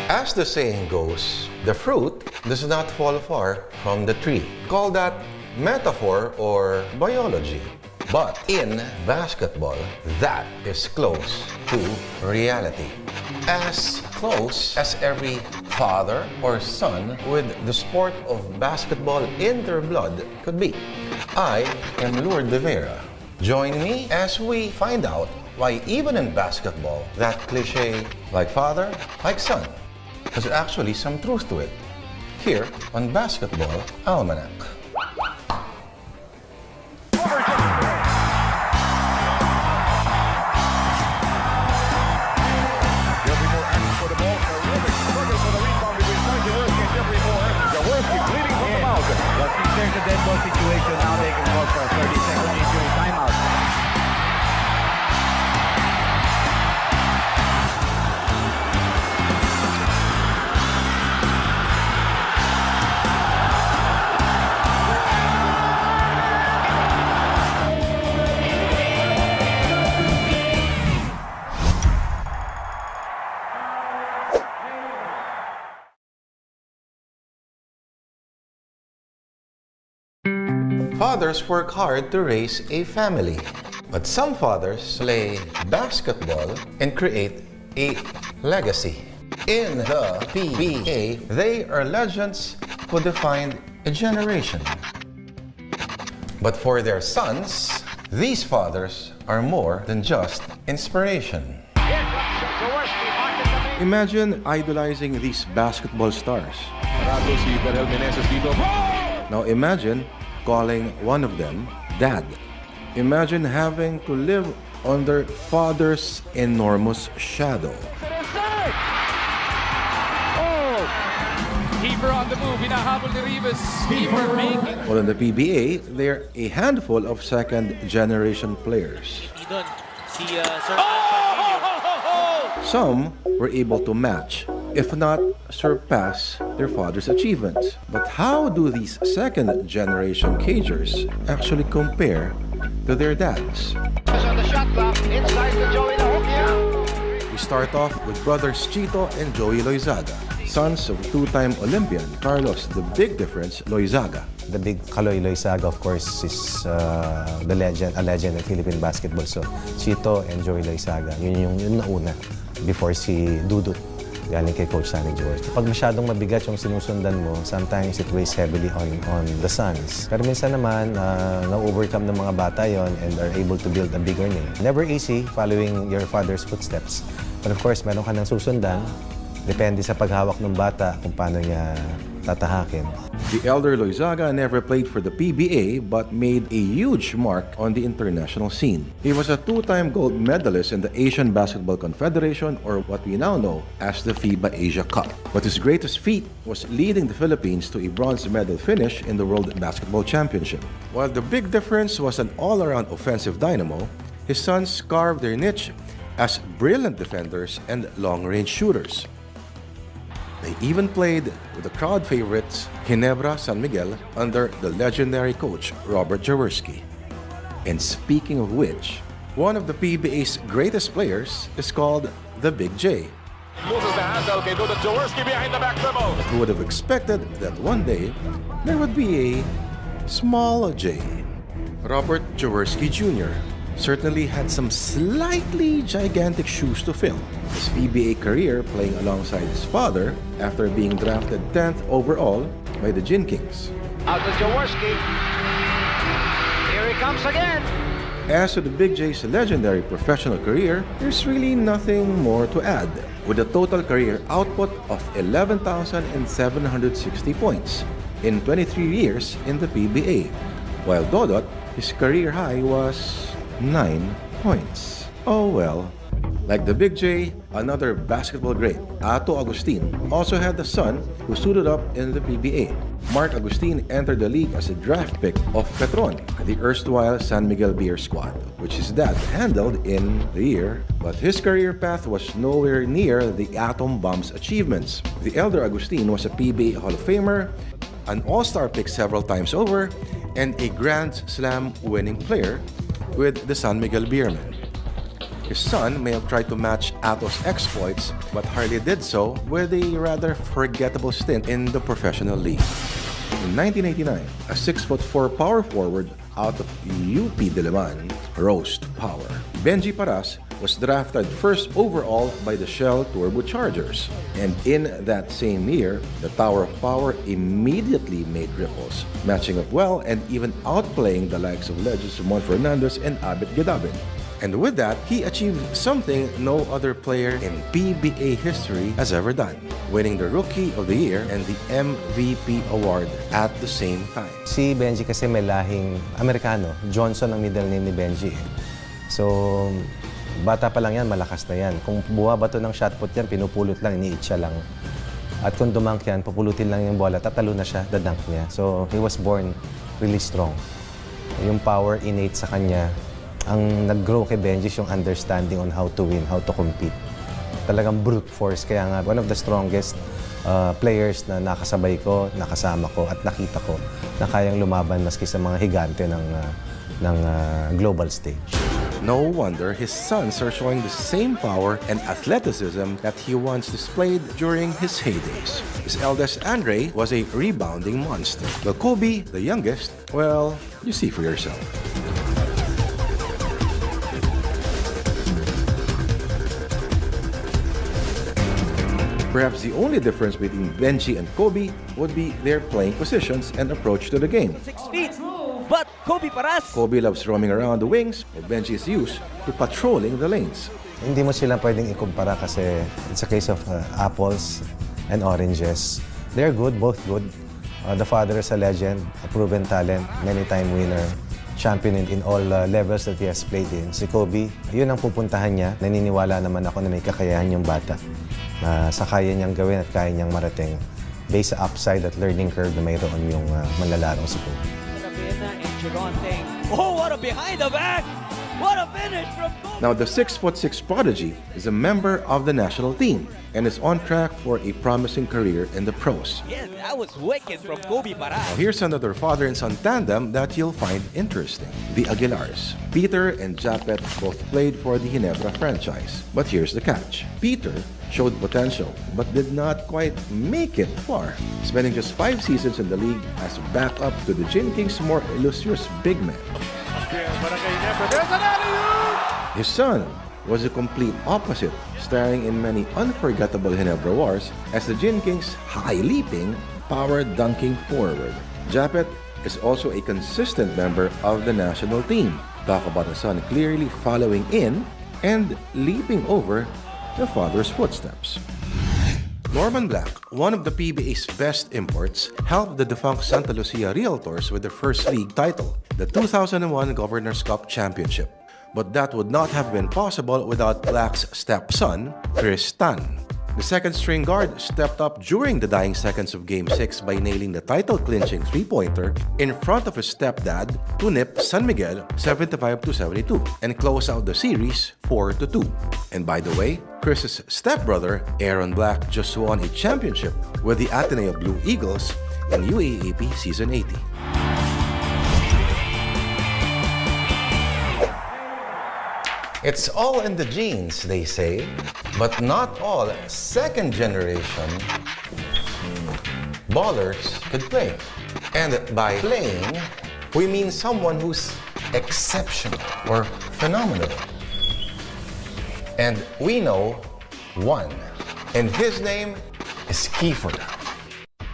As the saying goes, the fruit does not fall far from the tree. Call that metaphor or biology. But in basketball, that is close to reality. As close as every father or son with the sport of basketball in their blood could be. I am Bong Ravena. Join me as we find out why even in basketball, that cliche, like father, like son, there's actually some truth to it. Here on Basketball Almanac. There's a dead ball situation now. They can call for a 30-second injury timeout. Fathers work hard to raise a family, but some fathers play basketball and create a legacy. In the PBA, they are legends who defined a generation. But for their sons, these fathers are more than just inspiration. Imagine idolizing these basketball stars. Now imagine calling one of them Dad. Imagine having to live under father's enormous shadow. Kiefer on the move, hinahabol ni Rivas. Kiefer making. Well, in the PBA, they're a handful of second-generation players. Some were able to match, if not surpass, their father's achievements. But how do these second-generation cagers actually compare to their dads? We start off with brothers Chito and Joey Loyzaga, sons of two-time Olympian Carlos "The Big Difference" Loyzaga. The big Kaloy Loyzaga, of course, is a legend of Philippine basketball. So, Chito and Joey Loyzaga, yun yung nauna before si Dudut, galing kay Coach Sunny Jaworski. Pag masyadong mabigat yung sinusundan mo, sometimes it weighs heavily on the sons. Pero minsan naman, na-overcome ng mga bata yon and are able to build a bigger name. Never easy following your father's footsteps. But of course, meron ka ng susundan. Depende sa paghawak ng bata kung paano niya tatahakin. The elder Loyzaga never played for the PBA but made a huge mark on the international scene. He was a two-time gold medalist in the Asian Basketball Confederation, or what we now know as the FIBA Asia Cup. But his greatest feat was leading the Philippines to a bronze medal finish in the World Basketball Championship. While the Big Difference was an all-around offensive dynamo, his sons carved their niche as brilliant defenders and long-range shooters. They even played with the crowd favorites Ginebra San Miguel under the legendary coach Robert Jaworski. And speaking of which, one of the PBA's greatest players is called the Big J. Loses the handle, kay Dudut Jaworski behind the back dribble. Who would have expected that one day there would be a small J? Robert Jaworski Jr. certainly had some slightly gigantic shoes to fill. His PBA career playing alongside his father after being drafted 10th overall by the Gin Kings. Out to Jaworski. Here he comes again. As to the Big J's legendary professional career, there's really nothing more to add, with a total career output of 11,760 points in 23 years in the PBA, while Dodot, his career high was 9 points. Oh well. Like the Big J, another basketball great, Ato Agustin, also had a son who suited up in the PBA. Mark Agustin entered the league as a draft pick of Petron, the erstwhile San Miguel Beer squad, which his dad handled in the year, but his career path was nowhere near the Atom Bomb's achievements. The elder Agustin was a PBA Hall of Famer, an All-Star pick several times over, and a Grand Slam winning player with the San Miguel Beermen. His son may have tried to match Ato's exploits, but hardly did so with a rather forgettable stint in the professional league. In 1989, a 6'4" power forward out of UP Diliman rose to power. Benji Paras was drafted first overall by the Shell Turbochargers. And in that same year, the Tower of Power immediately made ripples, matching up well and even outplaying the likes of legends Juan Fernandez and Abet Gedabin. And with that, he achieved something no other player in PBA history has ever done, winning the Rookie of the Year and the MVP award at the same time. Si Benji kasi may lahing Amerikano. Johnson ang middle name ni Benji. So, bata pa lang yan, malakas na yan. Kung bumabato ng shot put yan, pinupulot lang, iniit siya lang. At kung dumunk yan, pupulutin lang yung bola, tatalo na siya, dadunk niya. So, he was born really strong. Yung power innate sa kanya, ang nag-grow kay Benji yung understanding on how to win, how to compete. Talagang brute force. Kaya nga, one of the strongest players na nakasabay ko, nakasama ko, at nakita ko na kayang lumaban maski sa mga higante ng global stage. No wonder his sons are showing the same power and athleticism that he once displayed during his heydays. His eldest, Andre, was a rebounding monster. While Kobe, the youngest, well, you see for yourself. Perhaps the only difference between Benji and Kobe would be their playing positions and approach to the game. 6 feet, but Kobe Paras. Kobe loves roaming around the wings, while Benji is used to patrolling the lanes. Hindi mo sila pwedeng ikumpara kasi it's a case of apples and oranges. They're good, both good. The father is a legend, a proven talent, many-time winner, champion in all levels that he has played in. Si Kobe, yun ang pupuntahan niya. Naniniwala naman ako na may kakayahan yung bata. Sa kaya niyang gawin at kaya niyang marating based sa upside at learning curve na mayroon yung manlalarong si Kobe. Ravena and Jaworski Teng. Oh, what a behind the back! What a finish from Kobe! Now, the 6'6" prodigy is a member of the national team and is on track for a promising career in the pros. Yes, that was wicked from Kobe Paras. Now, here's another father and son tandem that you'll find interesting. The Aguilars. Peter and Japet both played for the Ginebra franchise. But here's the catch. Peter showed potential but did not quite make it far, spending just 5 seasons in the league as backup to the Gin Kings' more illustrious big man. His son was a complete opposite, starring in many unforgettable Ginebra wars as the Gin Kings' high-leaping, power-dunking forward. Japet is also a consistent member of the national team. Talk about a son clearly following in and leaping over the father's footsteps. Norman Black, one of the PBA's best imports, helped the defunct Santa Lucia Realtors with their first league title, the 2001 Governors Cup Championship. But that would not have been possible without Black's stepson, Chris Tan. The second-string guard stepped up during the dying seconds of Game 6 by nailing the title-clinching three-pointer in front of his stepdad to nip San Miguel 75-72 and close out the series 4-2. And by the way, Chris's stepbrother, Aaron Black, just won a championship with the Ateneo Blue Eagles in UAAP Season 80. It's all in the genes, they say, but not all second-generation ballers could play. And by playing, we mean someone who's exceptional or phenomenal. And we know one, and his name is Kiefer.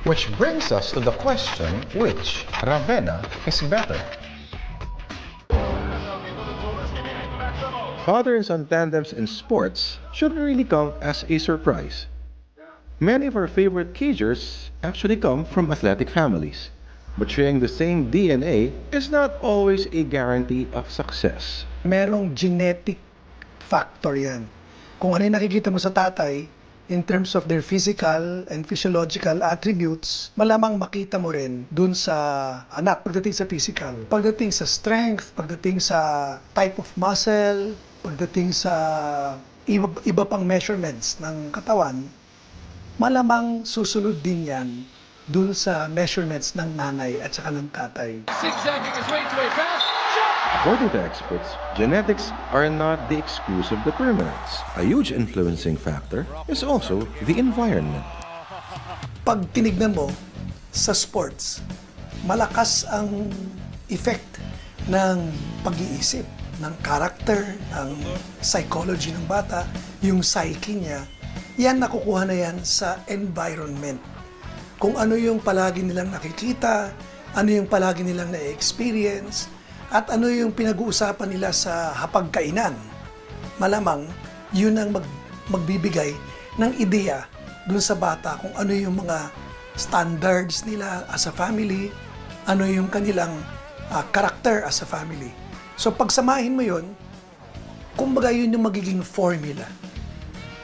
Which brings us to the question, which Ravena is better? Father and son tandems in sports shouldn't really come as a surprise. Many of our favorite cagers actually come from athletic families. But sharing the same DNA is not always a guarantee of success. Merong genetic factor yan. Kung ano yung nakikita mo sa tatay, in terms of their physical and physiological attributes, malamang makita mo rin dun sa anak pagdating sa physical. Pagdating sa strength, pagdating sa type of muscle, pagdating sa iba pang measurements ng katawan, malamang susunod din yan dun sa measurements ng nanay at saka ng tatay. Zigzagging his way to a pass. Shot! According to experts, genetics are not the exclusive determinants. A huge influencing factor is also the environment. Pag tinignan mo sa sports, malakas ang effect ng pag-iisip, ng character, ng psychology ng bata, yung psyche niya. Yan nakukuha na yan sa environment. Kung ano yung palagi nilang nakikita, ano yung palagi nilang na-experience, at ano yung pinag-uusapan nila sa hapagkainan. Malamang, yun ang magbibigay ng ideya dun sa bata kung ano yung mga standards nila as a family, ano yung kanilang character as a family. So pagsamahin mo yun, kumbaga yun yung magiging formula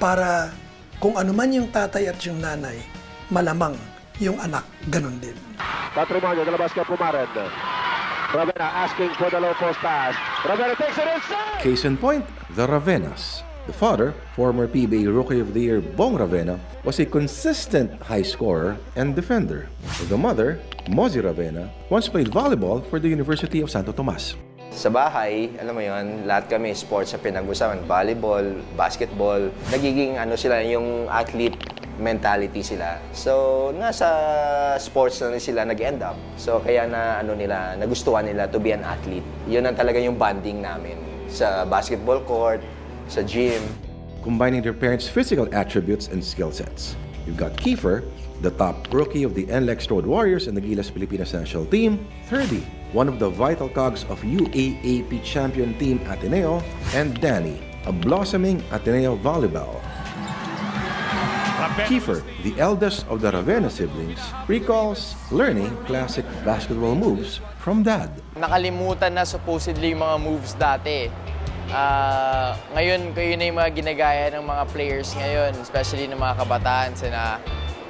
para kung ano man yung tatay at yung nanay, malamang yung anak ganun din. Patrimonio de la Basca Pumared. Ravena asking for the low post pass. Ravena takes it inside. Case in point, the Ravenas. The father, former PBA Rookie of the Year Bong Ravena, was a consistent high scorer and defender. The mother, Mozi Ravena, once played volleyball for the University of Santo Tomas. Sa bahay, alam mo yon, lahat kami sports sa pinag-usapan, volleyball, basketball. Nagiging sila, yung athlete mentality sila. So, nasa sports na sila nag-end up. So, kaya nagustuhan nila to be an athlete. Yun ang talaga yung bonding namin sa basketball court, sa gym. Combining their parents' physical attributes and skill sets. You've got Kiefer, the top rookie of the NLEX Road Warriors and the Gilas Pilipinas national team. 30, one of the vital cogs of UAAP champion team Ateneo. And Danny, a blossoming Ateneo volleyball. Kiefer, the eldest of the Ravena siblings, recalls learning classic basketball moves from dad. Nakalimutan na supposedly yung mga moves dati. Ngayon, yun na yung mga ginagaya ng mga players ngayon, especially ng mga kabataan, sila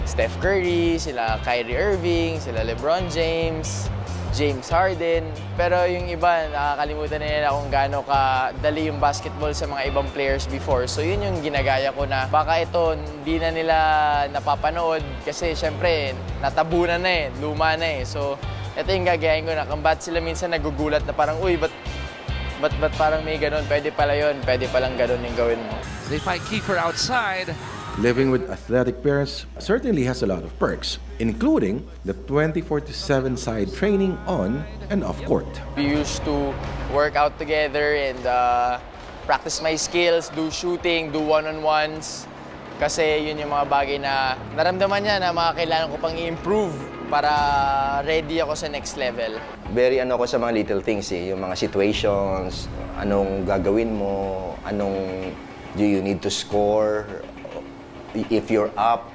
Steph Curry, sila Kyrie Irving, sila LeBron James, James Harden. Pero yung iba, nakakalimutan na nila kung gaano kadali yung basketball sa mga ibang players before. So yun yung ginagaya ko na baka ito hindi na nila napapanood kasi syempre natabunan na luma na So ito yung gagayain ko na kung ba't sila minsan nagugulat na parang, uy, ba't parang may ganun, pwede pala yun, pwede palang ganun yung gawin mo. They find Kiefer outside. Living with athletic parents certainly has a lot of perks, including the 24/7 side training on and off court. We used to work out together and practice my skills, do shooting, do one-on-ones. Kasi yun yung mga bagay na naramdaman niya na mga kailangan ko pang i-improve para ready ako sa next level. Very ako sa mga little things yung mga situations, anong gagawin mo, do you need to score? If you're up,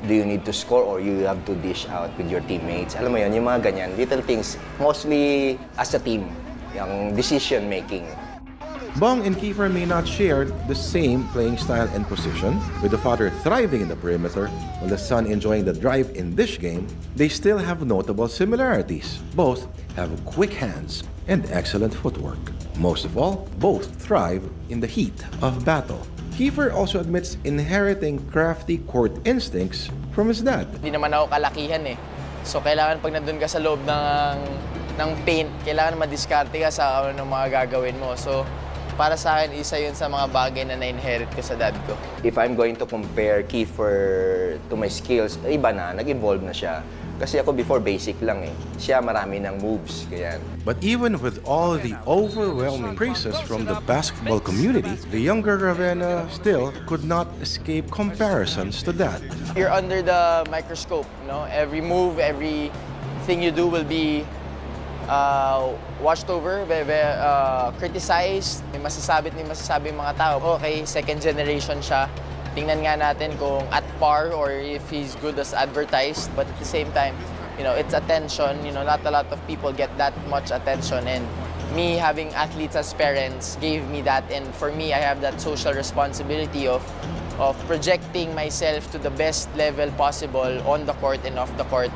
do you need to score or you have to dish out with your teammates? Alam mo yun, yung mga ganyan, little things, mostly as a team, yung decision making. Bong and Kiefer may not share the same playing style and position, with the father thriving in the perimeter while the son enjoying the drive in this game. They still have notable similarities. Both have quick hands and excellent footwork. Most of all, both thrive in the heat of battle. Kiefer also admits inheriting crafty court instincts from his dad. Hindi naman ako kalakihan So kailangan pag nandun ka sa loob ng paint, kailangan madiskarte ka sa ano ng mga gagawin mo. So para sa akin, isa yun sa mga bagay na na-inherit ko sa dad ko. If I'm going to compare Kiefer to my skills, iba na, nag-evolve na siya. Kasi ako before basic lang Siya marami ng moves, kaya. But even with all the overwhelming praises from the basketball community, the younger Ravena still could not escape comparisons to dad. You're under the microscope, Every move, everything you do will be watched over, criticized. May masasabi yung mga tao, okay, second generation siya. Tingnan nga natin kung at par or if he's good as advertised. But at the same time, it's attention. Not a lot of people get that much attention. And me having athletes as parents gave me that. And for me, I have that social responsibility of projecting myself to the best level possible on the court and off the court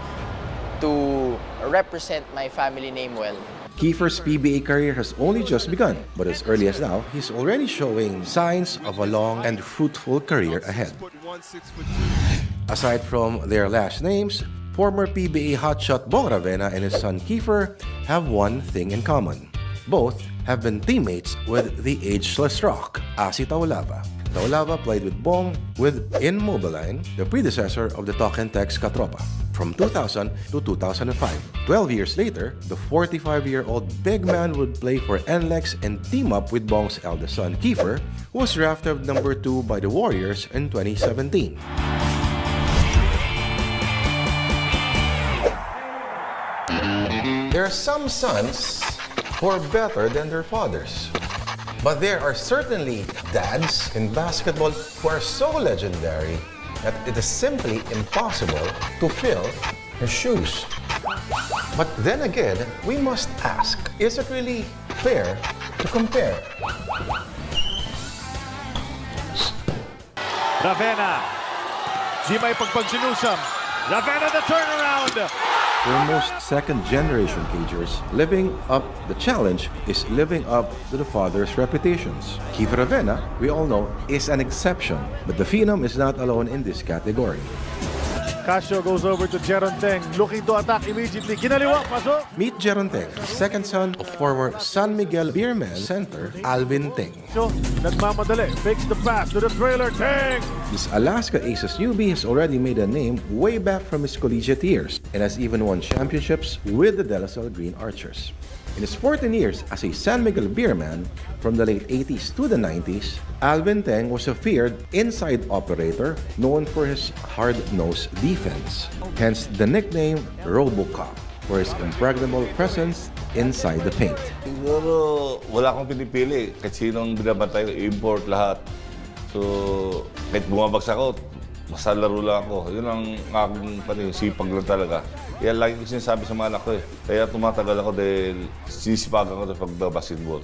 to represent my family name well. Kiefer's PBA career has only just begun, but as early as now, he's already showing signs of a long and fruitful career ahead. Aside from their last names, former PBA hotshot Bong Ravena and his son Kiefer have one thing in common. Both have been teammates with the ageless rock, Taulava. Taulava played with Bong in Mobiline, the predecessor of the Talk and Text Katropa, from 2000 to 2005. 12 years later, the 45-year-old big man would play for NLEX and team up with Bong's eldest son, Kiefer, who was drafted number 2 by the Warriors in 2017. There are some sons who are better than their fathers. But there are certainly dads in basketball who are so legendary that it is simply impossible to fill their shoes. But then again, we must ask, is it really fair to compare? Ravena. Di may pagpagsinusam. Ravena the turnaround. For most second-generation cagers, living up the challenge is living up to the father's reputations. Kiefer Ravena, we all know, is an exception, but the Phenom is not alone in this category. Casio goes over to Jaron Teng, looking to attack immediately. Kinaliwa, pasok. Meet Jaron Teng, second son of former San Miguel Beerman center Alvin Teng. So, nagmamadali, fakes the pass to the trailer, Teng! This Alaska Aces newbie has already made a name way back from his collegiate years and has even won championships with the De La Salle Green Archers. In his 14 years as a San Miguel Beerman, from the late 80s to the 90s, Alvin Teng was a feared inside operator known for his hard-nosed defense. Hence the nickname RoboCop, for his impregnable presence inside the paint. Siguro wala akong pinipili. Kahit sinong binabantay ko, import lahat. So, kahit bumabagsak ako, basta laro lang ako. Yun ang aking sipag lang talaga. Kaya lagi ko sinasabi sa mga anak ko eh. Kaya tumatagal ako dahil sisipagan ko sa pagbabasketball.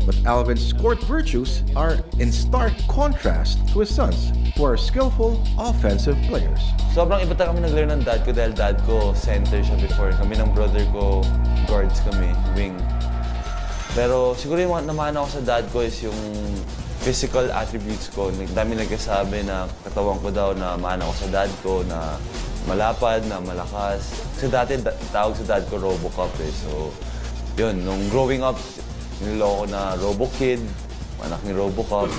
But Alvin's court virtues are in stark contrast to his sons, who are skillful offensive players. Sobrang iba talaga kami nag-learn ng dad ko dahil dad ko center siya before. Kami ng brother ko, guards kami, wing. Pero siguro yung naman ako sa dad ko is yung physical attributes ko. Dami nagkasabi na katawan ko daw na maana ako sa dad ko, na malapad, na malakas. Kasi dati tawag sa dad ko RoboCop eh. So, yun, nung growing up, niloko na RoboKid, anak ni RoboCop.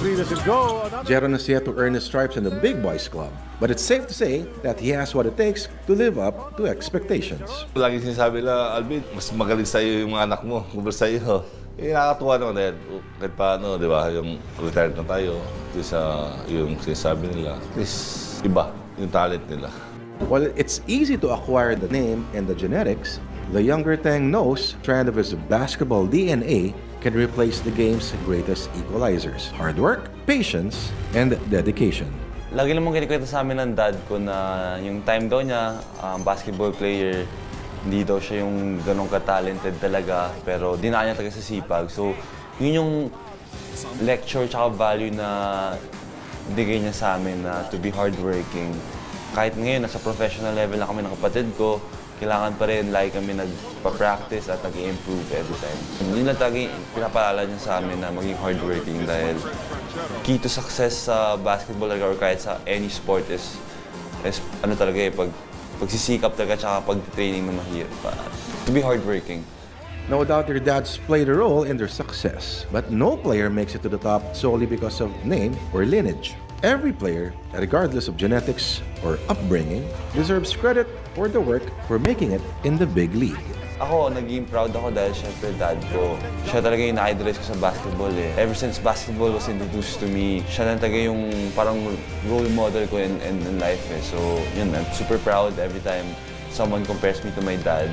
Jaron has yet to earn his stripes in the Big Boys Club, but it's safe to say that he has what it takes to live up to expectations. Lagi sinasabi nila, Alvin, mas magaling sa'yo yung mga anak mo, kumpara sa'yo. Eh, nakakatuwa naman dahil kahit paano, di ba, yung retired na tayo, yung sinasabi nila, is iba yung talent nila. While it's easy to acquire the name and the genetics, the younger Teng knows the strand of his basketball DNA can replace the game's greatest equalizers: hard work, patience, and dedication. Lagi namang kinikwento sa amin ng dad ko na yung time daw niya, basketball player, hindi daw siya yung ganong ka-talented talaga, pero dinaan niya talaga sa sipag. So, yun yung lecture tsaka value na bigay niya sa amin na to be hardworking. Kahit ngayon, nasa professional level na kami ng kapatid ko, kailangan pa rin lagi kami nagpa-practice at nag-i-improve every time. Yun lang talaga pinapaalala niya sa amin na maging hardworking dahil key to success sa basketball or kahit sa any sport is ano talaga eh, pagsisikap talaga tsaka pag-training na mahirap. To be hardworking. No doubt your dads played a role in their success, but no player makes it to the top solely because of name or lineage. Every player, regardless of genetics or upbringing, deserves credit for the work for making it in the big league. Ako, naging proud ako dahil syempre dad ko. Siya talaga yung na-idolize ko sa basketball eh. Ever since basketball was introduced to me, siya na talaga yung parang role model ko in life eh. So yun, I'm super proud every time someone compares me to my dad.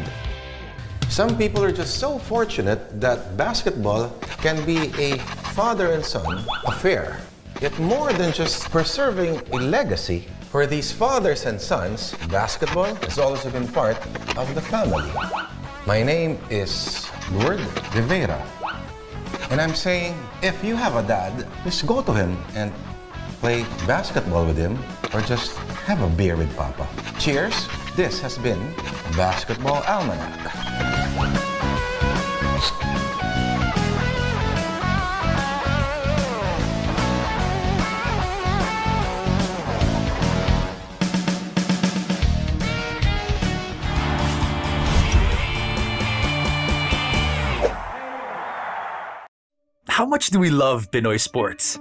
Some people are just so fortunate that basketball can be a father and son affair. Yet more than just preserving a legacy, for these fathers and sons, basketball has also been part of the family. My name is Lord Rivera, and I'm saying, if you have a dad, just go to him and play basketball with him, or just have a beer with Papa. Cheers! This has been Basketball Almanac. much do we love Pinoy sports?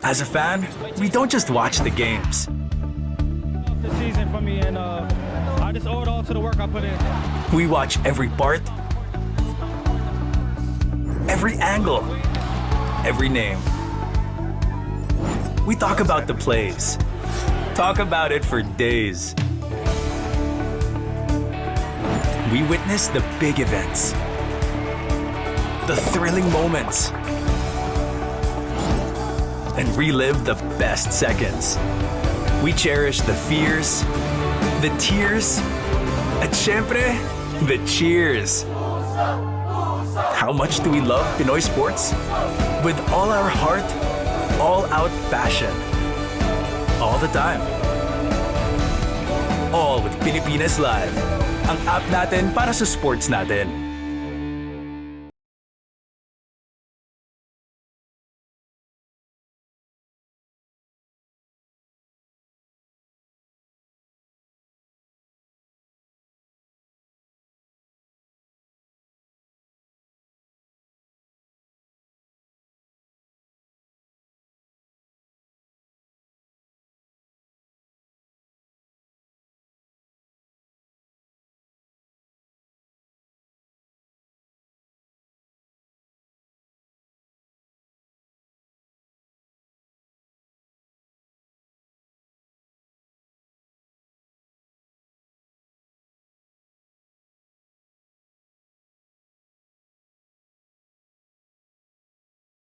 As a fan, we don't just watch the games. The season for me, and I just owe it all to the work I put in. We watch every part, every angle, every name. We talk about the plays. Talk about it for days. We witness the big events, the thrilling moments, and relive the best seconds. We cherish the fears, the tears, at syempre, the cheers. How much do we love Pinoy sports? With all our heart, all-out passion. All the time. All with Pilipinas Live. Ang app natin para sa sports natin.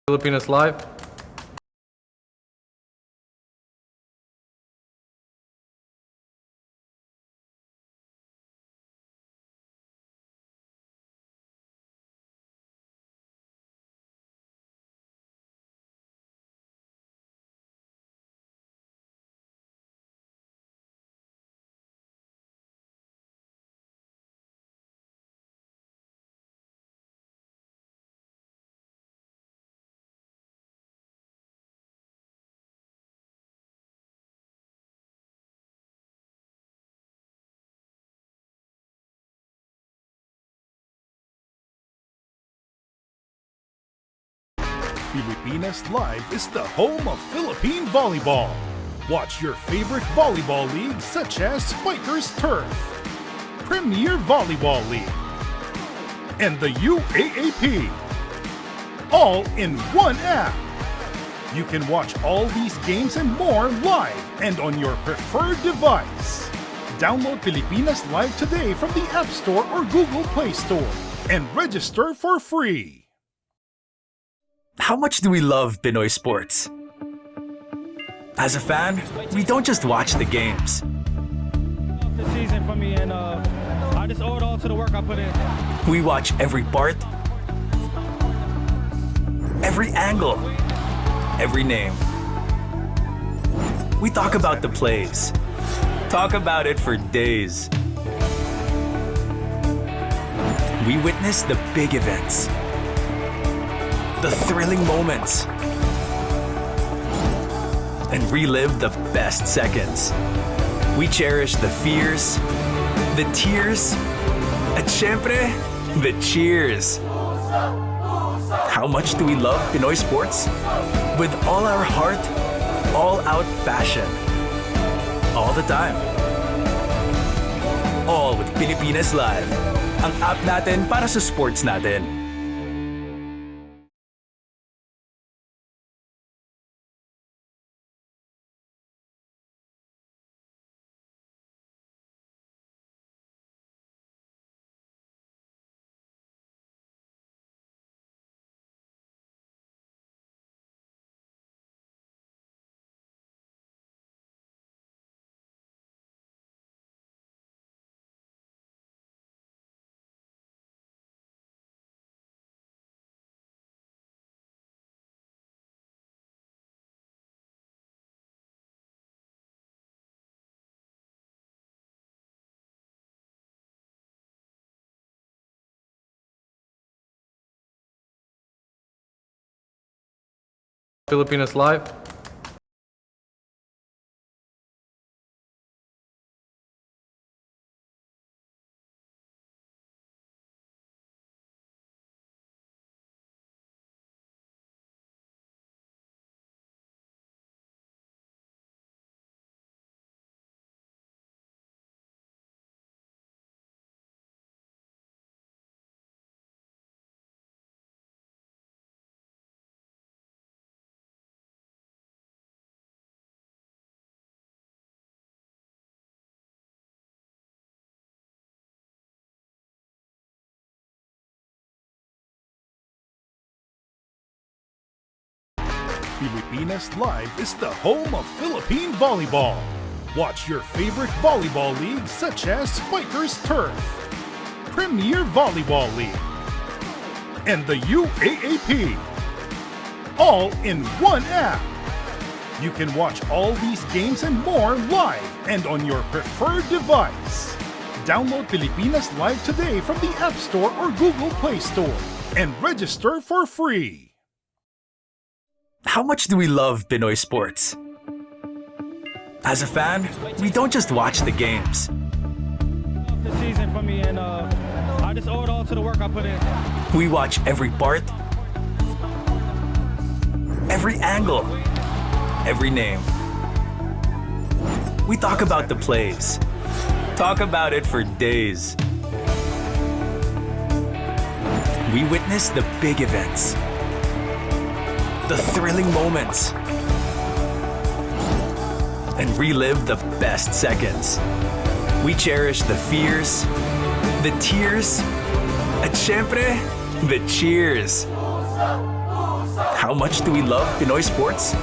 Filipinas Live. Pilipinas Live is the home of Philippine volleyball. Watch your favorite volleyball leagues such as Spikers Turf, Premier Volleyball League, and the UAAP, all in one app. You can watch all these games and more live and on your preferred device. Download Pilipinas Live today from the App Store or Google Play Store and register for free. How much do we love Pinoy sports? As a fan, we don't just watch the games. The season for me, and I just owe it all to the work I put in. We watch every part, every angle, every name. We talk about the plays. Talk about it for days. We witness the big events, the thrilling moments, and relive the best seconds. We cherish the fears, the tears, at syempre, the cheers. How much do we love Pinoy sports? With all our heart, all-out passion. All the time. All with Pilipinas Live. Ang app natin para sa sports natin. Filipinas Live. Pilipinas Live is the home of Philippine volleyball. Watch your favorite volleyball leagues such as Spikers Turf, Premier Volleyball League, and the UAAP, all in one app. You can watch all these games and more live and on your preferred device. Download Pilipinas Live today from the App Store or Google Play Store and register for free. How much do we love Pinoy sports? As a fan, we don't just watch the games. The season for me, and I just owe it all to the work I put in. We watch every part, every angle, every name. We talk about the plays. Talk about it for days. We witness the big events, the thrilling moments, and relive the best seconds. We cherish the fears, the tears, at syempre, the cheers. How much do we love Pinoy sports?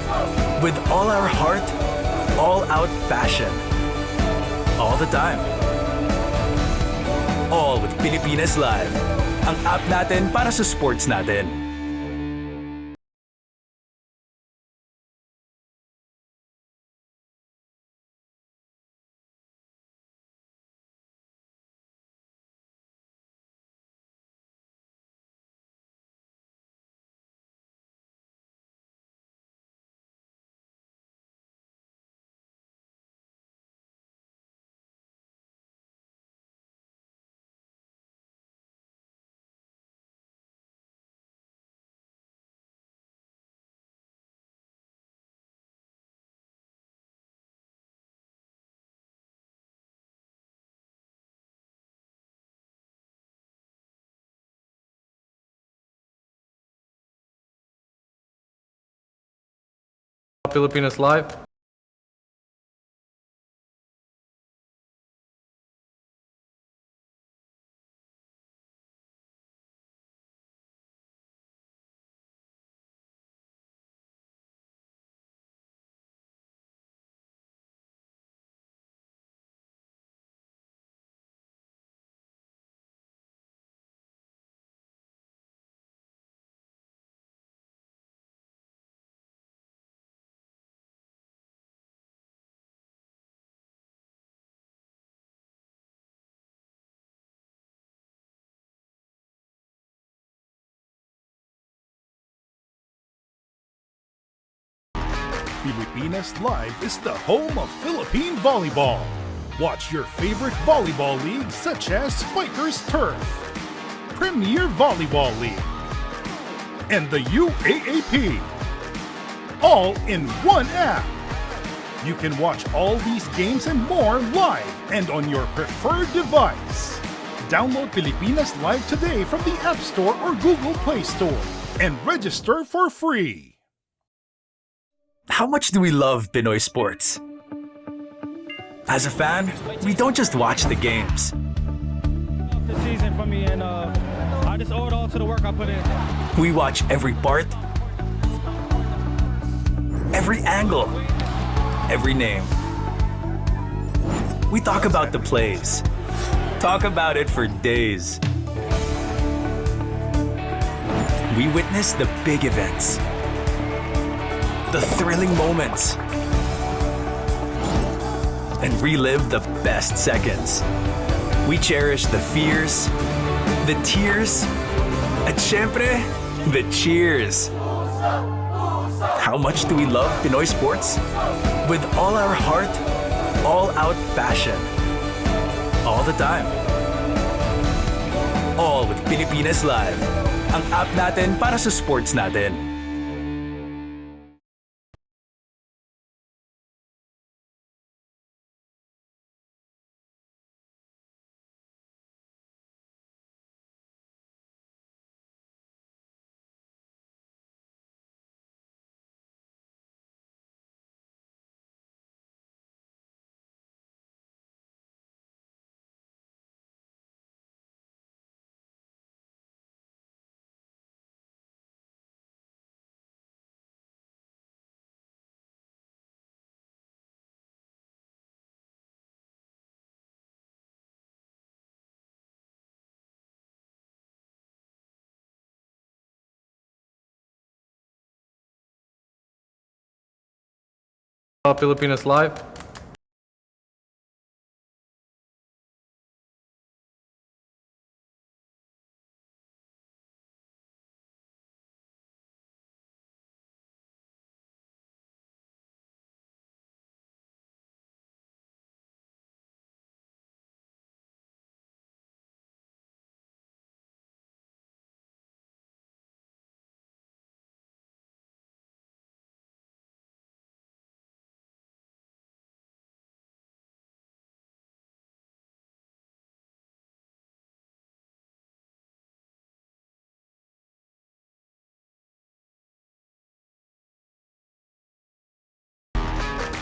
With all our heart, all-out passion. All the time. All with Pilipinas Live. Ang app natin para sa sports natin. Filipinas Live. Pilipinas Live is the home of Philippine volleyball. Watch your favorite volleyball leagues such as Spikers Turf, Premier Volleyball League, and the UAAP, all in one app. You can watch all these games and more live and on your preferred device. Download Pilipinas Live today from the App Store or Google Play Store and register for free. How much do we love Pinoy sports? As a fan, we don't just watch the games. The season for me, and I just owe it all to the work I put in. We watch every part, every angle, every name. We talk about the plays. Talk about it for days. We witness the big events, the thrilling moments, and relive the best seconds. We cherish the fears, the tears, at syempre, the cheers. How much do we love Pinoy sports? With all our heart, all-out passion. All the time. All with Pilipinas Live. Ang app natin para sa sports natin. Pilipinas Live.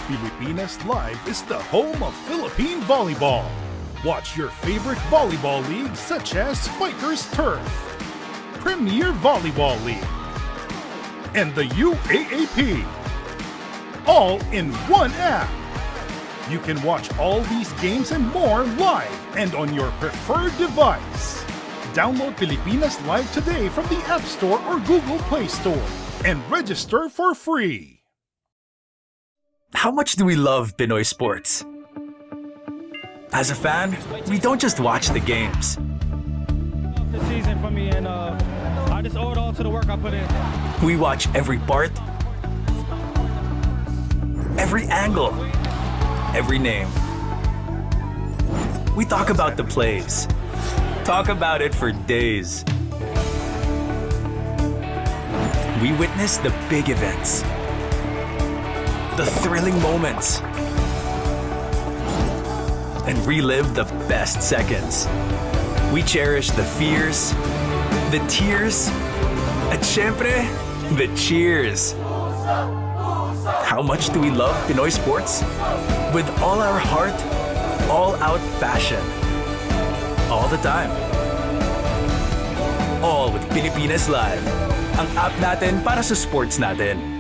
Pilipinas Live is the home of Philippine volleyball. Watch your favorite volleyball leagues such as Spikers Turf, Premier Volleyball League, and the UAAP, all in one app. You can watch all these games and more live and on your preferred device. Download Pilipinas Live today from the App Store or Google Play Store and register for free. How much do we love Pinoy sports? As a fan, we don't just watch the games. The season for me, and I just owe it all to the work I put in. We watch every part, every angle, every name. We talk about the plays. Talk about it for days. We witness the big events, the thrilling moments, and relive the best seconds. We cherish the fears, the tears, at syempre, the cheers. How much do we love Pinoy sports? With all our heart, all-out passion. All the time. All with Pilipinas Live. Ang app natin para sa sports natin.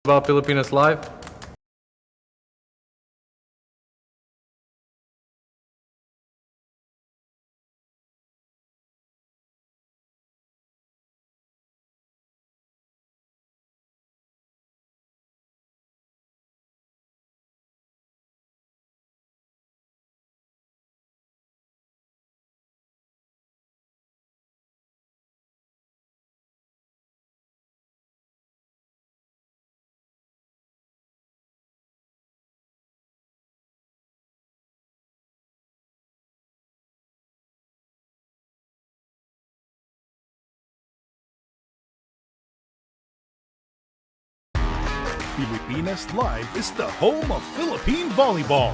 Pilipinas Live. Pilipinas Live is the home of Philippine volleyball.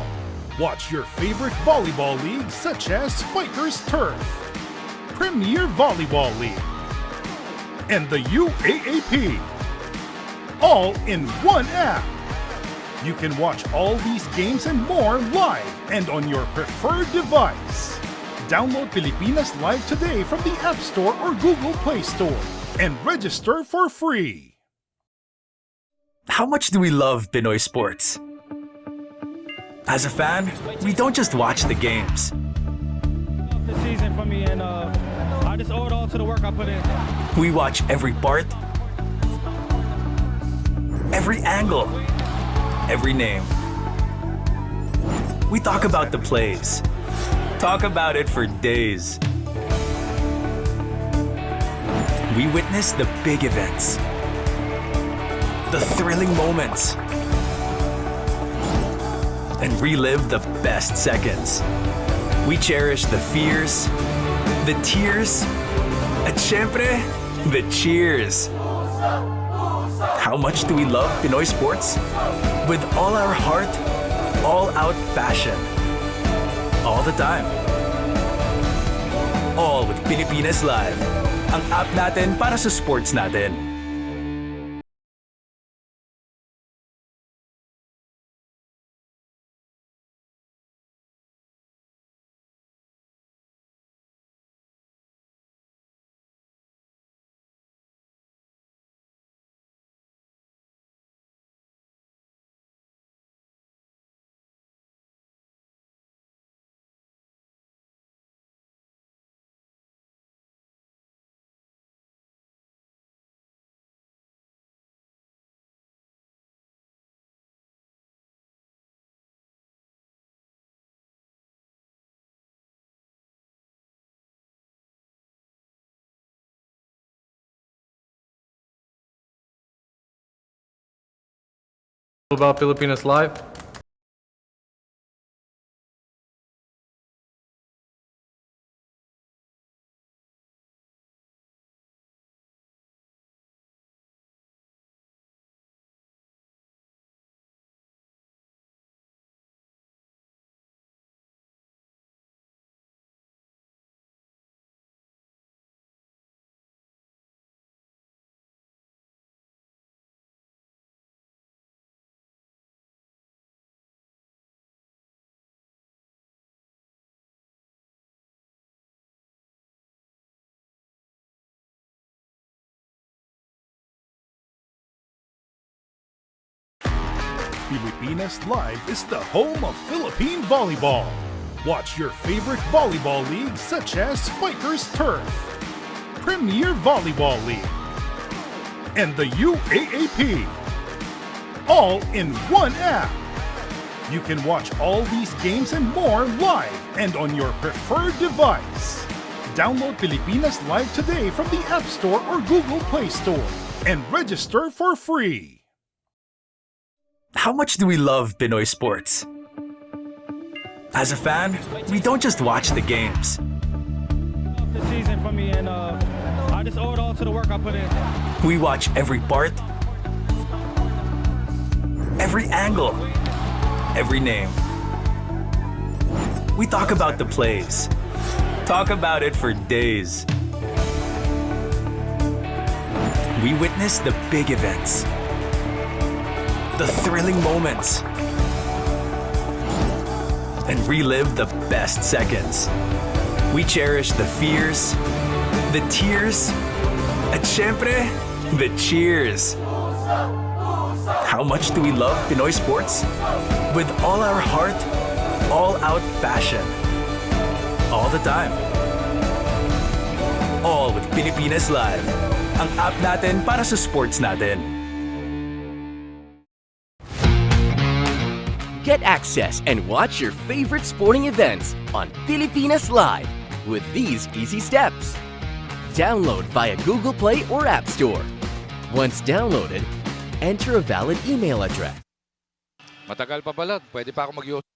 Watch your favorite volleyball leagues such as Spikers Turf, Premier Volleyball League, and the UAAP, all in one app. You can watch all these games and more live and on your preferred device. Download Pilipinas Live today from the App Store or Google Play Store and register for free. How much do we love Pinoy sports? As a fan, we don't just watch the games. The season for me, and I just owe it all to the work I put in. We watch every part, every angle, every name. We talk about the plays. Talk about it for days. We witness the big events, the thrilling moments, and relive the best seconds. We cherish the fears, the tears, at syempre, the cheers. How much do we love Pinoy sports? With all our heart, all-out passion. All the time. All with Pilipinas Live. Ang app natin para sa sports natin. About Filipinas Live. Pilipinas Live is the home of Philippine volleyball. Watch your favorite volleyball leagues such as Spikers Turf, Premier Volleyball League, and the UAAP. All in one app. You can watch all these games and more live and on your preferred device. Download Pilipinas Live today from the App Store or Google Play Store and register for free. How much do we love Pinoy sports? As a fan, we don't just watch the games. The season for me, and I just owe it all to the work I put in. We watch every part, every angle, every name. We talk about the plays. Talk about it for days. We witness the big events, the thrilling moments, and relive the best seconds. We cherish the fears, the tears, at syempre, the cheers. How much do we love Pinoy sports? With all our heart, all-out passion. All the time. All with Pilipinas Live. Ang app natin para sa sports natin. Get access and watch your favorite sporting events on Pilipinas Live with these easy steps. Download via Google Play or App Store. Once downloaded, enter a valid email address. Matagal pa pala, pwede pa ako mag-YouTube.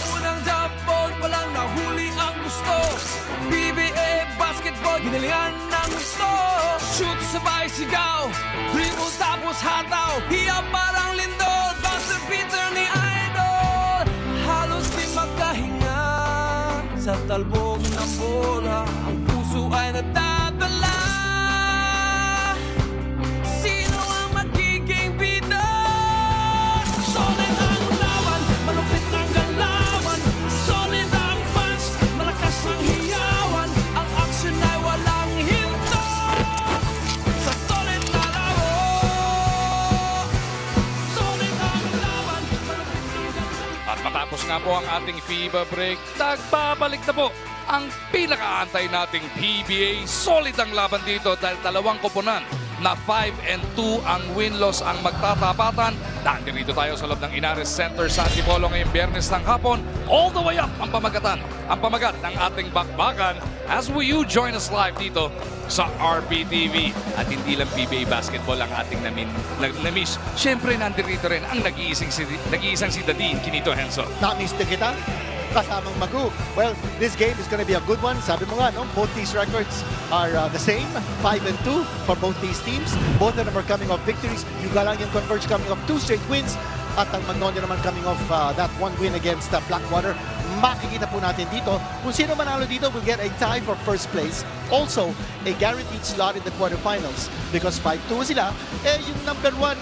Unang jump ball pa lang nahuli ang gusto. PBA basketball, ginalian ng gusto. Shoot sabay sigaw, dribble tapos hataw. Hiya parang lindol, buzzer beater ni Idol. Halos di makahinga sa talbog ng bola. Ang puso ay nadadala. Sino ang magiging bida? Solid ang laban, malupit ang galawan. Solid ang punch, malakas ang hiyawan. Ang aksyon ay walang hinto. Sa solid na laro. Solid ang laban, malupit ang galawan. At matapos nga po ang ating FIBA break, nagbabalik na po ang pinakaantay nating PBA. Solid ang laban dito dahil dalawang koponan na 5-2 ang win-loss ang magtatapatan. Nandito tayo sa loob ng Inares Center sa Antipolo ngayong Biyernes ng hapon. All the way up ang pamagat ng ating bakbakan as you join us live dito sa RPTV. At hindi lang PBA basketball ang ating na-miss. Siyempre, nandito rin ang nag-iisang si Dadin Kinito Henso. Na-miss din kita? Kasamang Magu. Well, this game is going to be a good one. Sabi mo nga, no? Both these records are the same, 5-2 for both these teams. Both of them are coming off victories. Yung galang yung Converge coming off 2 straight wins. At ang Magnolia naman coming off that 1 win against Blackwater. Makikita po natin dito, kung sino manalo dito will get a tie for first place. Also, a guaranteed slot in the quarterfinals. Because 5-2 sila, yung number 1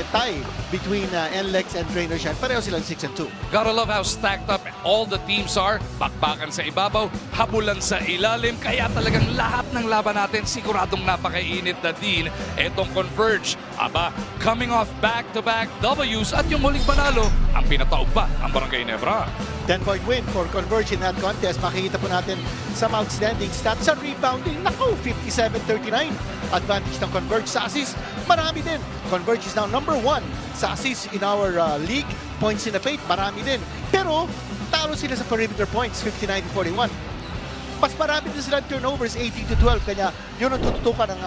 tie between NLEX and Trainer Shan. Pareho silang 6-2. Gotta love how stacked up all the teams are. Bakbakan sa ibabaw, habulan sa ilalim. Kaya talagang lahat ng laban natin siguradong napakainit na din. Etong Converge, coming off back-to-back W's at yung huling panalo, ang pinataog pa ang Barangay Nebra. 10-point win for Converge in that contest. Makikita po natin some outstanding stats sa rebounding. Naku, 57-39. Advantage ng Converge sa assist. Marami din. Converge is now number 1 sa assist in our league. Points in the paint, marami din. Pero, talo sila sa perimeter points, 59-41. Mas marami din sila turnovers, 18-12. Kanya, yun ang tututukan ng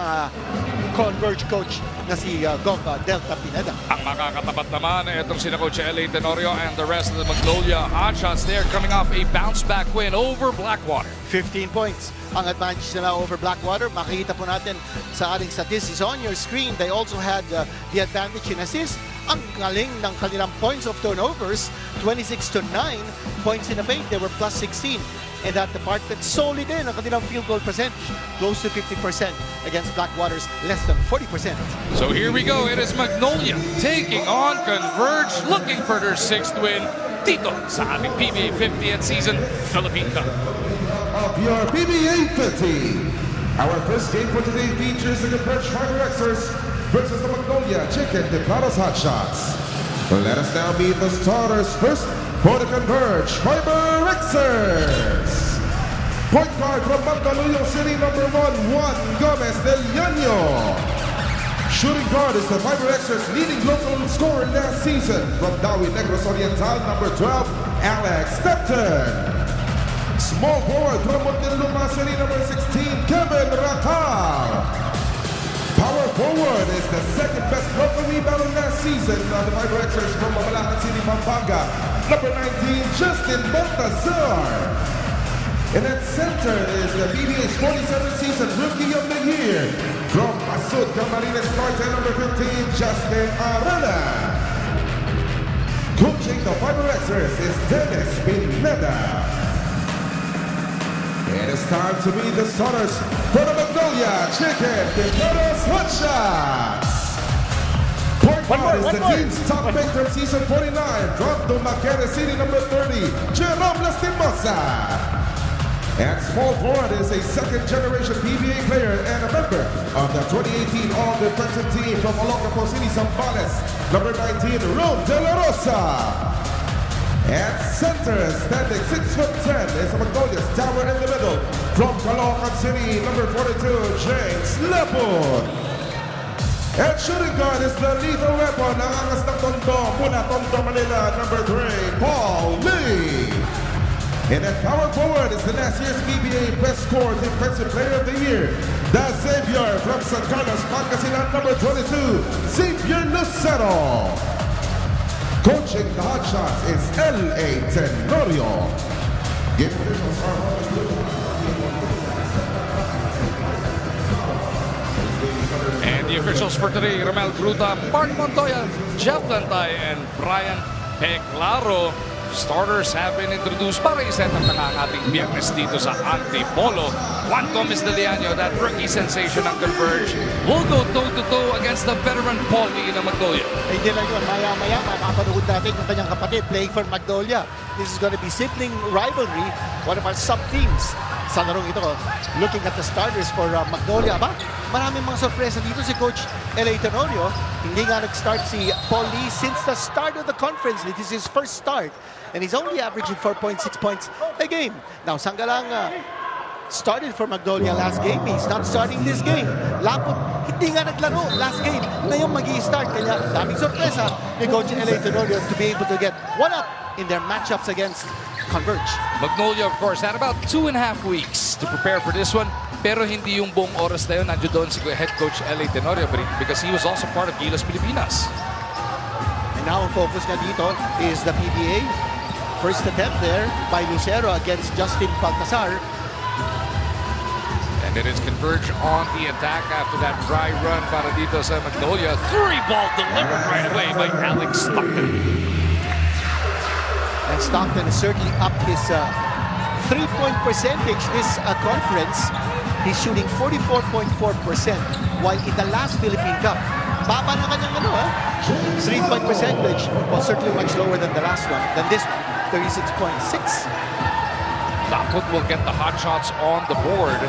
Converge coach na si Goga Delta Pineda. Ang makakatapat naman itong sina Coach L.A. Tenorio and the rest of the Magnolia Hotshots. They're coming off a bounce-back win over Blackwater. 15 points ang advantage nila over Blackwater. Makikita po natin sa ating statistics on your screen. They also had the advantage in assists. Ang galing ng kanilang points of turnovers, 26-9 points in the paint. They were plus 16. And that department solid din ang kanilang field goal percentage, close to 50% against Blackwater's less than 40%. So here we go. It is Magnolia taking on Converge, looking for their 6th win dito sa ating PBA 50th season Philippine Cup. Of your PBA 50. Our first game for today features the Converge FiberXers versus the Magnolia Chicken Timplados Hotshots. Let us now meet the starters first for the Converge FiberXers. Point guard from Magnolia City, number 1, Juan Gomez del Llano. Shooting guard is the FiberXers leading local scorer last season from Dawi Negros Oriental, number 12, Alex Stepton. Small forward from Muntinlupa City, number 16, Kevin Racal. Power forward is the second best local rebounder last season on the FiberXers from Mabalacan City, Pampanga, number 19, Justin Baltazar. And at center is the PBA's 47th season Rookie of the Year from Pasud, Camarines Norte, number 15, Justin Arana. Coaching the FiberXers is Dennis Pineda. It is time to meet the starters for the Magnolia Chicken Timplados Hotshots. Point guard is the team's top pick from season 49 from Dumaguete City, number 30, Jerome Lastimosa. And small forward is a second-generation PBA player and a member of the 2018 All-Defensive Team from Olongapo City, Zambales, number 19, Rome De La Rosa. At center, standing 6'10", is Magnolia's tower in the middle. From Caloocan City, number 42, James Lepon. At shooting guard is the lethal weapon, ang angas ng Tondo, mula Tondo, Manila, number 3, Paul Lee. And at power forward is the last year's PBA Best Scored Defensive Player of the Year, the Xavier from San Carlos, Pangasinan, number 22, Xavier Lucero. Coaching the Hotshots is L.A. Tenorio. Game officials are and the officials for today, Ramel Bruta, Mark Montoya, Jeff Lantay, and Brian Peclaro. Starters have been introduced para iset ang ating Biyernes dito sa Antipolo. Juan Gomez del Llano, that rookie sensation ng Converge, will go toe-to-toe against the veteran Paul Lee ng Magnolia. Hindi lang yun, maya-maya makapanood natin yung kanyang kapatid playing for Magnolia. This is going to be sibling rivalry, one of our sub-teams sa larong ito. Looking at the starters for Magnolia, maraming mga sorpresa dito si Coach L.A. Tenorio. Hindi nga nag-start si Paul Lee since the start of the conference. This is his first start. And he's only averaging 4.6 points a game. Now, sanggalang started for Magnolia last game. He's not starting this game. Lapot, hindi nga naglaro last game. Ngayon mag-i-start. Kaya daming sorpresa ni Coach L.A. Tenorio to be able to get one up in their matchups against Converge. Magnolia, of course, had about 2.5 weeks to prepare for this one. Pero hindi yung buong oras na yun. Nandiyo doon si head coach L.A. Tenorio because he was also part of Gilas Pilipinas. And now ang focus na dito is the PBA. First attempt there by Lucero against Justin Baltasar. And it is Converge on the attack after that dry run para dito sa Magnolia. 3-ball delivered right away by Alex Stockton. And Stockton has certainly upped his three-point percentage this conference. He's shooting 44.4%, while in the last Philippine Cup, baba na kanyang three-point percentage was certainly much lower than the last one, than this one, 36.6. Laput will get the hot shots on the board.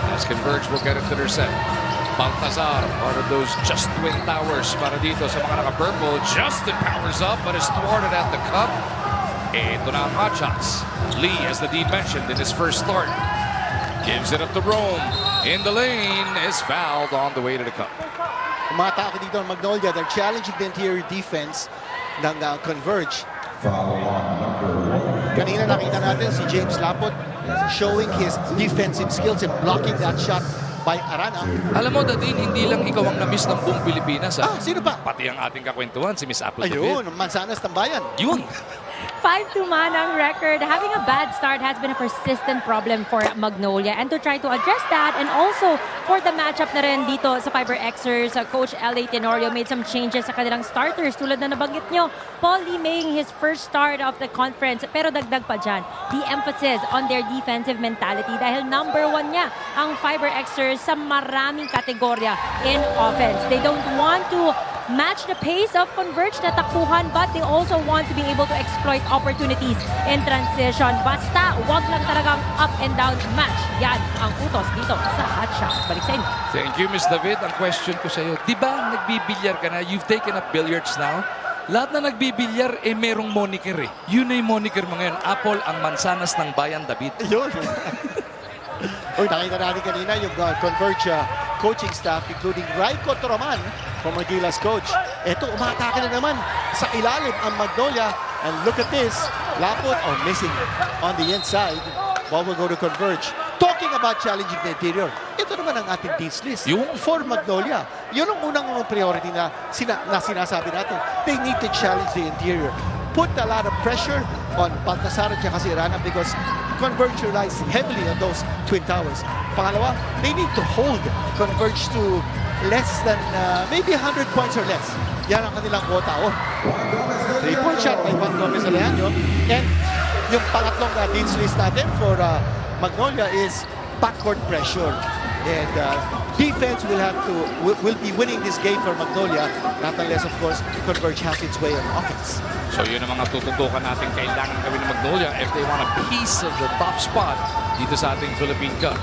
As Converge will get into their set. Baltazar, part of those Just Twin Towers para dito sa mga naka-purple. Justin powers up but is thwarted at the cup. Ito na ang hot shots. Lee, as the Dean mentioned in his first start, gives it up to Rome. In the lane, is fouled on the way to the cup. Umatake dito ang Magnolia. They're challenging the interior defense ng Converge. Kanina nakita natin si James Lapot showing his defensive skills in blocking that shot by Arana. Alam mo, Dadin, hindi lang ikaw ang na-miss ng buong Pilipinas. Sino ba? Pati ang ating kakwentuhan, si Miss Apple. Ayun, Mansanas Tambayan. Yun. 5-2 man ang record. Having a bad start has been a persistent problem for Magnolia. And to try to address that, and also for the matchup na rin dito sa FiberXers, Coach L.A. Tenorio made some changes sa kanilang starters. Tulad na nabanggit nyo, Paul Lee making his first start of the conference. Pero dagdag pa dyan, the emphasis on their defensive mentality. Dahil number 1 niya ang FiberXers sa maraming kategorya in offense. They don't want to match the pace of Converge na takbuhan, but they also want to be able to exploit opportunities in transition. Basta, wag lang talagang up and down match. Yan ang utos dito sa Hot Shots. Balik sa inyo. Thank you, Miss David. Ang question ko sa iyo, di ba nagbibilyar ka na? You've taken up billiards now. Lahat na nagbibilyar, merong moniker eh. Yun na yung moniker mo ngayon. Apple ang mansanas ng bayan, David. Yun. Uy, nakita natin kanina yung Converge coaching staff, including Raiko Toroman, former Gilas coach. Ito, umatake na naman sa ilalim ang Magnolia. And look at this. Lapot, missing on the inside. Ball will go to Converge. Talking about challenging the interior, ito naman ang ating dean's list. Yung for Magnolia. Yun ang unang priority na sinasabi natin. They need to challenge the interior. Put a lot of pressure on Baltasar at si Rana because Converge relies heavily on those twin towers. Pangalawa, they need to hold Converge to less than maybe 100 points or less. Yan ang kanilang quota. 3-point shot by Juan Gomez Aleaño. And yung pangatlong dean's list natin for Magnolia is backcourt pressure. And defense will be winning this game for Magnolia, not unless, of course, Converge has its way on offense. So yun ang mga tututukan natin kailangan gawin ng Magnolia if they want a piece of the top spot dito sa ating Philippine Cup.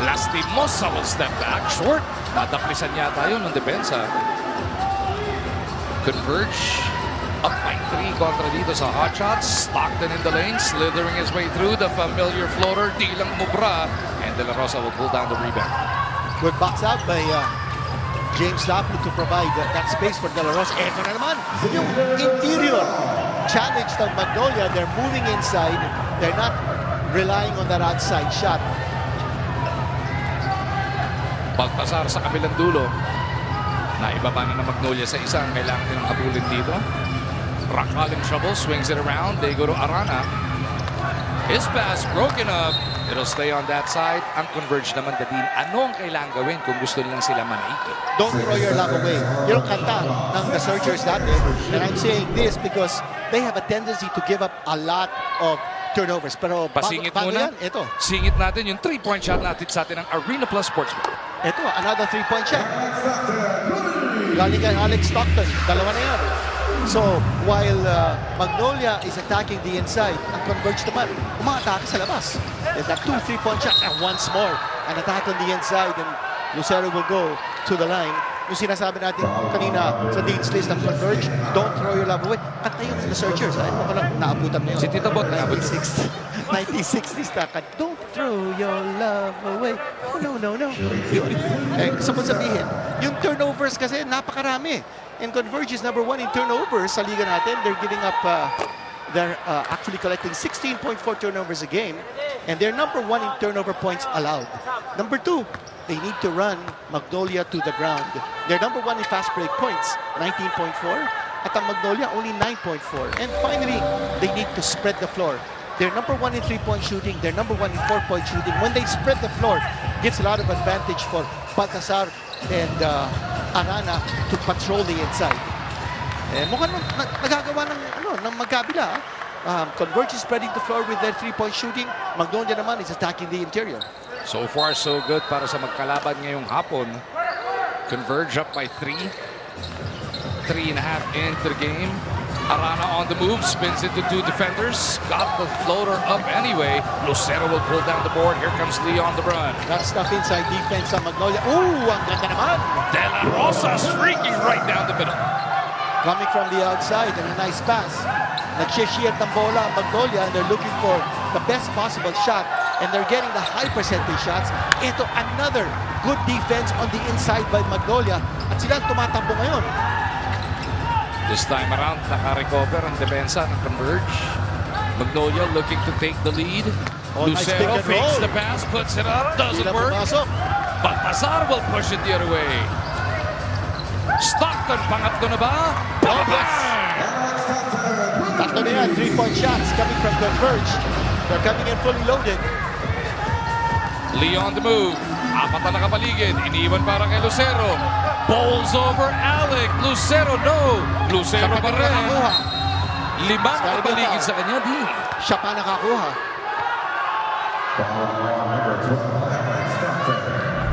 Lastimosa will step back short. Nadaplisan yata yun ng depensa. Converge up by 3 kontra dito sa hot shots. Stockton in the lane, slithering his way through the familiar floater. Di lang mubra. And De La Rosa will pull down the rebound. Good box out by James Laput to provide that space for De La Rosa. Ito na naman, yung interior challenge ng Magnolia. They're moving inside. They're not relying on that outside shot. Baltasar sa kabilang dulo. Naibaba na ng Magnolia sa isang. Kailangan nilang habulin dito. Rakal in trouble, swings it around. They go to Arana. His pass broken up. It'll stay on that side. Ang Converge naman, Dadin, ano ang kailangan gawin kung gusto nilang sila manaiki? Don't throw your love away. Yung kanta ng the Searchers dati. And I'm saying this because they have a tendency to give up a lot of turnovers. Pero pasingit muna. Yan, ito. Singit natin yung 3-point shot natin sa atin ng Arena Plus Sportsbook. Ito, another 3-point shot. Galing kay Alex Stockton. Dalawa na yan. So, while Magnolia is attacking the inside, ang Converge naman, umatake sa labas. There's that 2 3-point shot. And once more, an attack on the inside. And Lucero will go to the line. yung sinasabi natin kanina sa Dean's List ng Converge, don't throw your love away. Kanta yung The Searchers. Ay, mo lang, naabutan mo yun. Si Tito Bot, 1960s na kanta. Don't throw your love away. Oh, no, no, no. Yun. Gusto mo sabihin, yung turnovers kasi napakarami. And Converge is number 1 in turnovers sa liga natin. They're giving up, they're actually collecting 16.4 turnovers a game. And they're number 1 in turnover points allowed. Number 2, they need to run Magnolia to the ground. They're number 1 in fast break points, 19.4. At ang Magnolia, only 9.4. And finally, they need to spread the floor. They're number 1 in 3-point shooting. They're number 1 in 4-point shooting. When they spread the floor, gives a lot of advantage for Baltasar and Arana to patrol the inside. Mukhang nagagawa ng magkabila. Converge is spreading the floor with their 3-point shooting. Magnolia naman is attacking the interior. So far, so good para sa magkalaban ngayong hapon. Converge up by 3. 3.5 into the game. Arana on the move, spins into 2 defenders. Got the floater up anyway. Lucero will pull down the board. Here comes Lee on the run. That stuff inside defense sa Magnolia. Ooh, ang ganda naman. De La Rosa streaking right down the middle. Coming from the outside and a nice pass. Nag-share ng bola ang Magnolia and they're looking for the best possible shot and they're getting the high percentage shots. Ito another good defense on the inside by Magnolia at sila tumatakbo ngayon. This time around, naka-recover ang depensa ng Converge. Magnolia looking to take the lead. Lucero fakes the pass, puts it up, doesn't work. Baltasar will push it the other way. Stockton, pangatlo na ba? Tatlo na yan, 3-point shots coming from Converge. They're coming in fully loaded. Lee on the move. 4 na nakapaligid. Iniwan para kay Lucero. Bowls over Alec. Lucero, no. Lucero pa rin. 5 nakapaligid sa kanya, di. Siya pa nakakuha.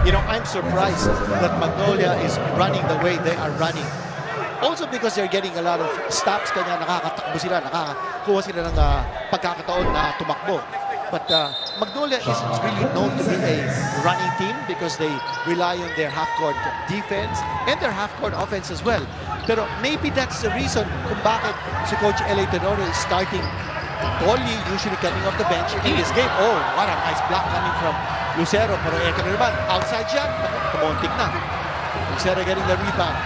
You know, I'm surprised that Magnolia is running the way they are running. Also because they're getting a lot of stops, kanya nakakatakbo sila, nakakakuha sila ng pagkakataon na tumakbo. But Magnolia is really known to be a running team because they rely on their half-court defense and their half-court offense as well. Pero maybe that's the reason kung bakit si Coach L.A. Tenorio is starting Tolly, usually coming off the bench in this game. Oh, what a nice block coming from Lucero. Pero eto na naman, outside shot, kumontik na. Lucero getting the rebound.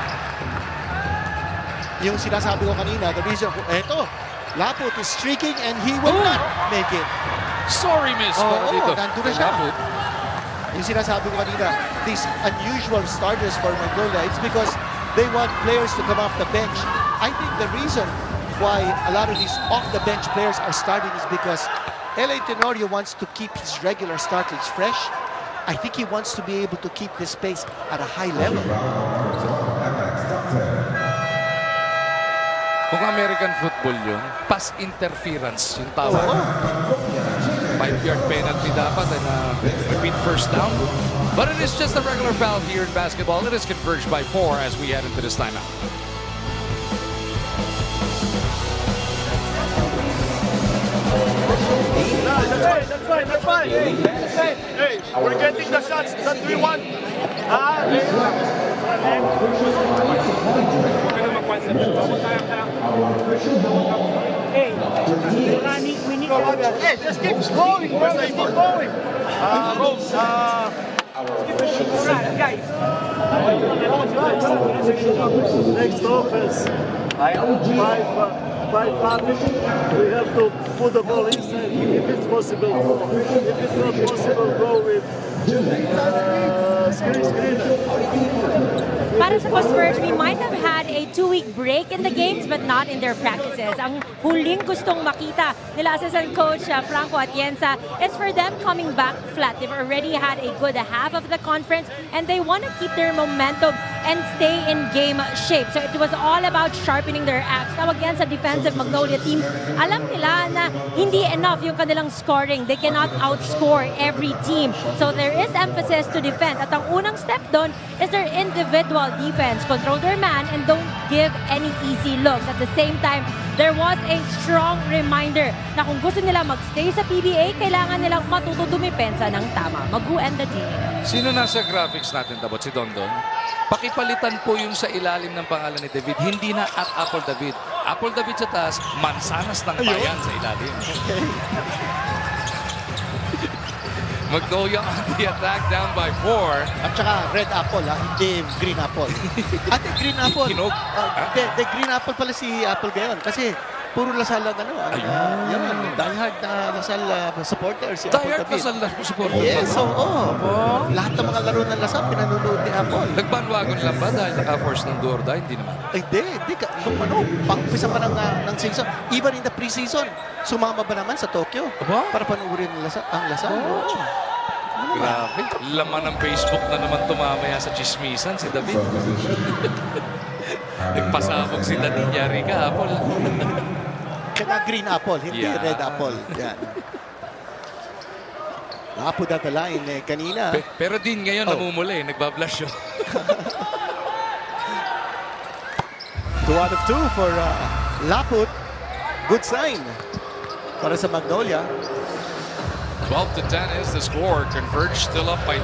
Yung sinasabi ko kanina, the reason, eto, Laput is streaking and he will not make it. Sorry, miss. Nandun na siya. Yung sinasabi ko kanina, these unusual starters for Magnolia, it's because they want players to come off the bench. I think the reason why a lot of these off-the-bench players are starting is because L.A. Tenorio wants to keep his regular starters fresh. I think he wants to be able to keep this pace at a high level. Kung American football yun, pass interference yung tawag. 5-yard penalty dapat and repeat first down. But it is just a regular foul here in basketball. It is converged by 4 as we head into this timeout. That's fine. Hey, we're getting the shots that we want. Hey, we need to... Hey, just keep going. Just keep going. Rose, guys. Next offense. Five partners. We have to put the ball inside if it's possible. If it's not possible, go with screen. Para sa Converge, we might have had a 2-week break in the games but not in their practices. Ang huling gustong makita nila assistant coach Franco Atienza is for them coming back flat. They've already had a good half of the conference and they want to keep their momentum and stay in game shape. So it was all about sharpening their axe. Now again sa defensive Magnolia team, alam nila na hindi enough yung kanilang scoring. They cannot outscore every team. So there is emphasis to defend. At ang unang step doon is their individual defense. Control their man and don't give any easy looks. At the same time, there was a strong reminder na kung gusto nila magstay sa PBA, kailangan nilang matuto dumipensa ng tama. Mag-who and the team. Sino nasa graphics natin, Tabot? Si Dondon? Napalitan po yung sa ilalim ng pangalan ni David. Hindi na at Apple David. Apple David sa taas, Mansanas ng Bayan sa ilalim. Magnolia on the attack, down by 4. At saka red apple, hindi green apple. Ate, green apple. Hinog. Hindi, green apple pala si Apple ngayon. Kasi puro Lasal ang yan, diehard na Lasal supporter si Apple Diehard David. Lasal supporter. Yes, lahat ng mga laro ng Lasal, pinanonood ni Apple. Nagbanwagon lang ba dahil naka-force ng Dorda? Hindi naman. Hindi. Pang-umpisa pa ng season. Even in the preseason, sumama ba naman sa Tokyo para panuorin ang Lasal? Grabe. Laman ng Facebook na naman tumamaya sa chismisan si David. Nagpasabog si David. Yari ka, Apple. Kaya green apple, hindi red apple. Yan. Lapod at line kanina. Pero din ngayon namumuli. Nagbablush yun. 2 out of 2 for Laput. Good sign para sa Magnolia. 12-10 is the score. Converge still up by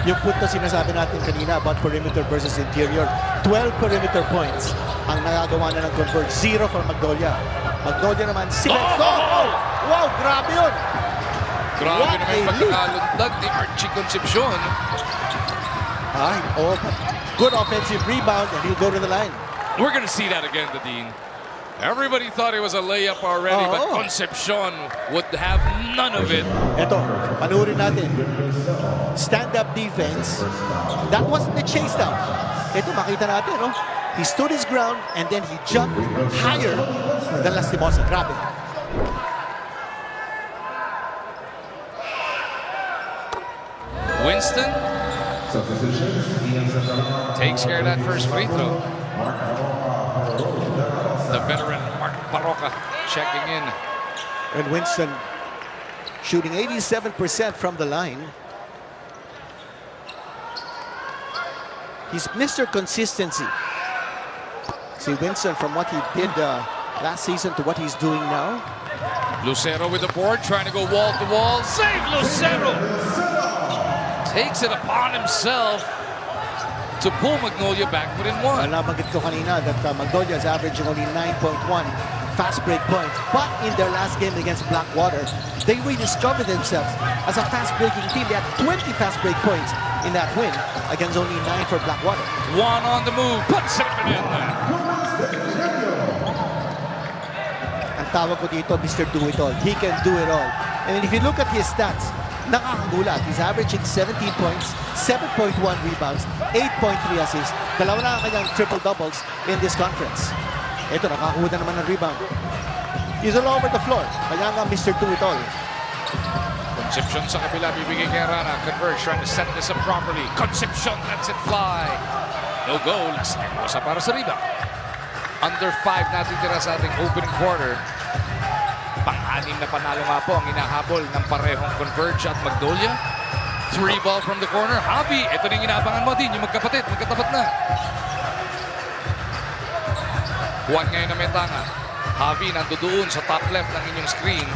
2. Yung punto sinasabi natin kanina about perimeter versus interior. 12 perimeter points ang nagagawa na ng Converge. 0 for Magnolia. Magnolia naman 6. Wow, grabe yun! Grabe naman pagkakalundag ni Archie Concepcion. Good offensive rebound and he'll go to the line. We're gonna see that again, Dean. Everybody thought it was a layup already, but Concepcion would have none of it. Ito, panuorin natin. Stand-up defense. That wasn't the chase down. Ito, makita natin, no? He stood his ground and then he jumped higher than Lastimosa. Grabe. Winston takes care of that first free throw. The veteran Mark Baroka checking in. And Winston shooting 87% from the line. He's Mr. Consistency. See Winston from what he did last season to what he's doing now. Lucero with the board, trying to go wall to wall. Save Lucero! Takes it upon himself to pull Magnolia back within 1. Nabanggit ko kanina that Magnolia is averaging only 9.1 fast break points. But in their last game against Blackwater, they rediscovered themselves as a fast breaking team. They had 20 fast break points in that win against only 9 for Blackwater. 1 on the move, puts it in there. Ang tawag ko dito, Mr. Do-It-All. He can do it all. And if you look at his stats, nakakagulat. He's averaging 17 points, 7.1 rebounds, 8.3 assists. Dalawa na ang kanyang triple-doubles in this conference. Ito, nakakuha naman ng rebound. He's all over the floor. Kaya nga Mr. Do-It-All. Concepcion sa kabila, bibigay kay Rana. Converge trying to set this up properly. Concepcion lets it fly. No goal. Sa para sa rebound. Under 5 natitira sa ating opening quarter. Pang-anim na panalo nga po ang inahabol ng parehong Converge at Magnolia. 3 ball from the corner. Javi, ito na yung inaabangan mo din. Yung magkapatid, magkatapat na. Juan ngayon na may tanga. Javi nandoon sa top left ng inyong screen.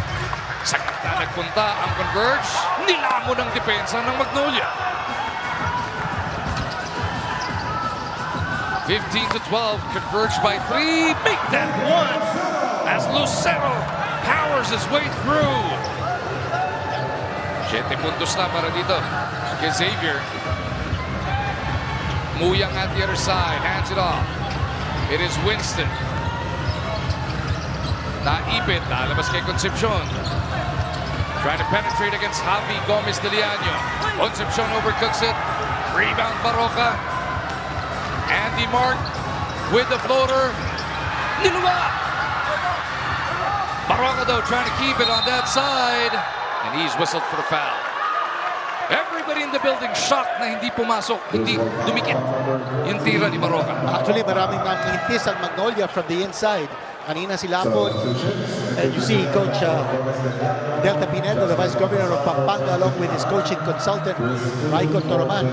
Sa gitna nagpunta ang Converge. Nilamon ang depensa ng Magnolia. 15-12, Converge by 3. Make that 1 as Lucero powers his way through. 7 puntos na para dito kay Xavier. Muyang at the other side, hands it off. It is Winston. Naipit, lalabas kay Concepcion. Trying to penetrate against Javi Gomez de Liaño. Concepcion overcooks it. Rebound Baroka. Andy Mark with the floater. Niluwa! Baroka though trying to keep it on that side. And he's whistled for the foul. Everybody in the building shocked na hindi pumasok, hindi dumikit yung tira ni Baroka. Actually, maraming nangintis ang Magnolia from the inside. Kanina si Lapod. And you see Coach Delta Pinedo, the Vice Governor of Pampanga, along with his coaching consultant, Raiko Toroman.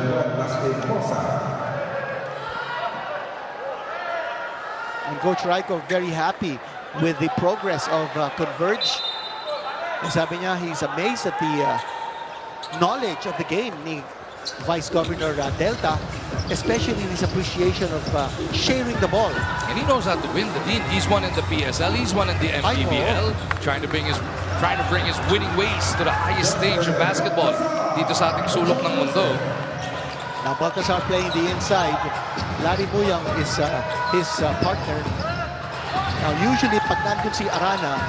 And Coach Raiko very happy with the progress of Converge. And sabi niya, he's amazed at the knowledge of the game ni Vice Governor Delta. especially in his appreciation of sharing the ball. And he knows how to win the league. He's won in the PSL, he's won in the MPBL, trying to bring his winning ways to the highest stage of basketball dito sa ating sulok ng mundo. Now Baltasar playing the inside. Larry Muyang is his partner. Now usually pag nandun si Arana,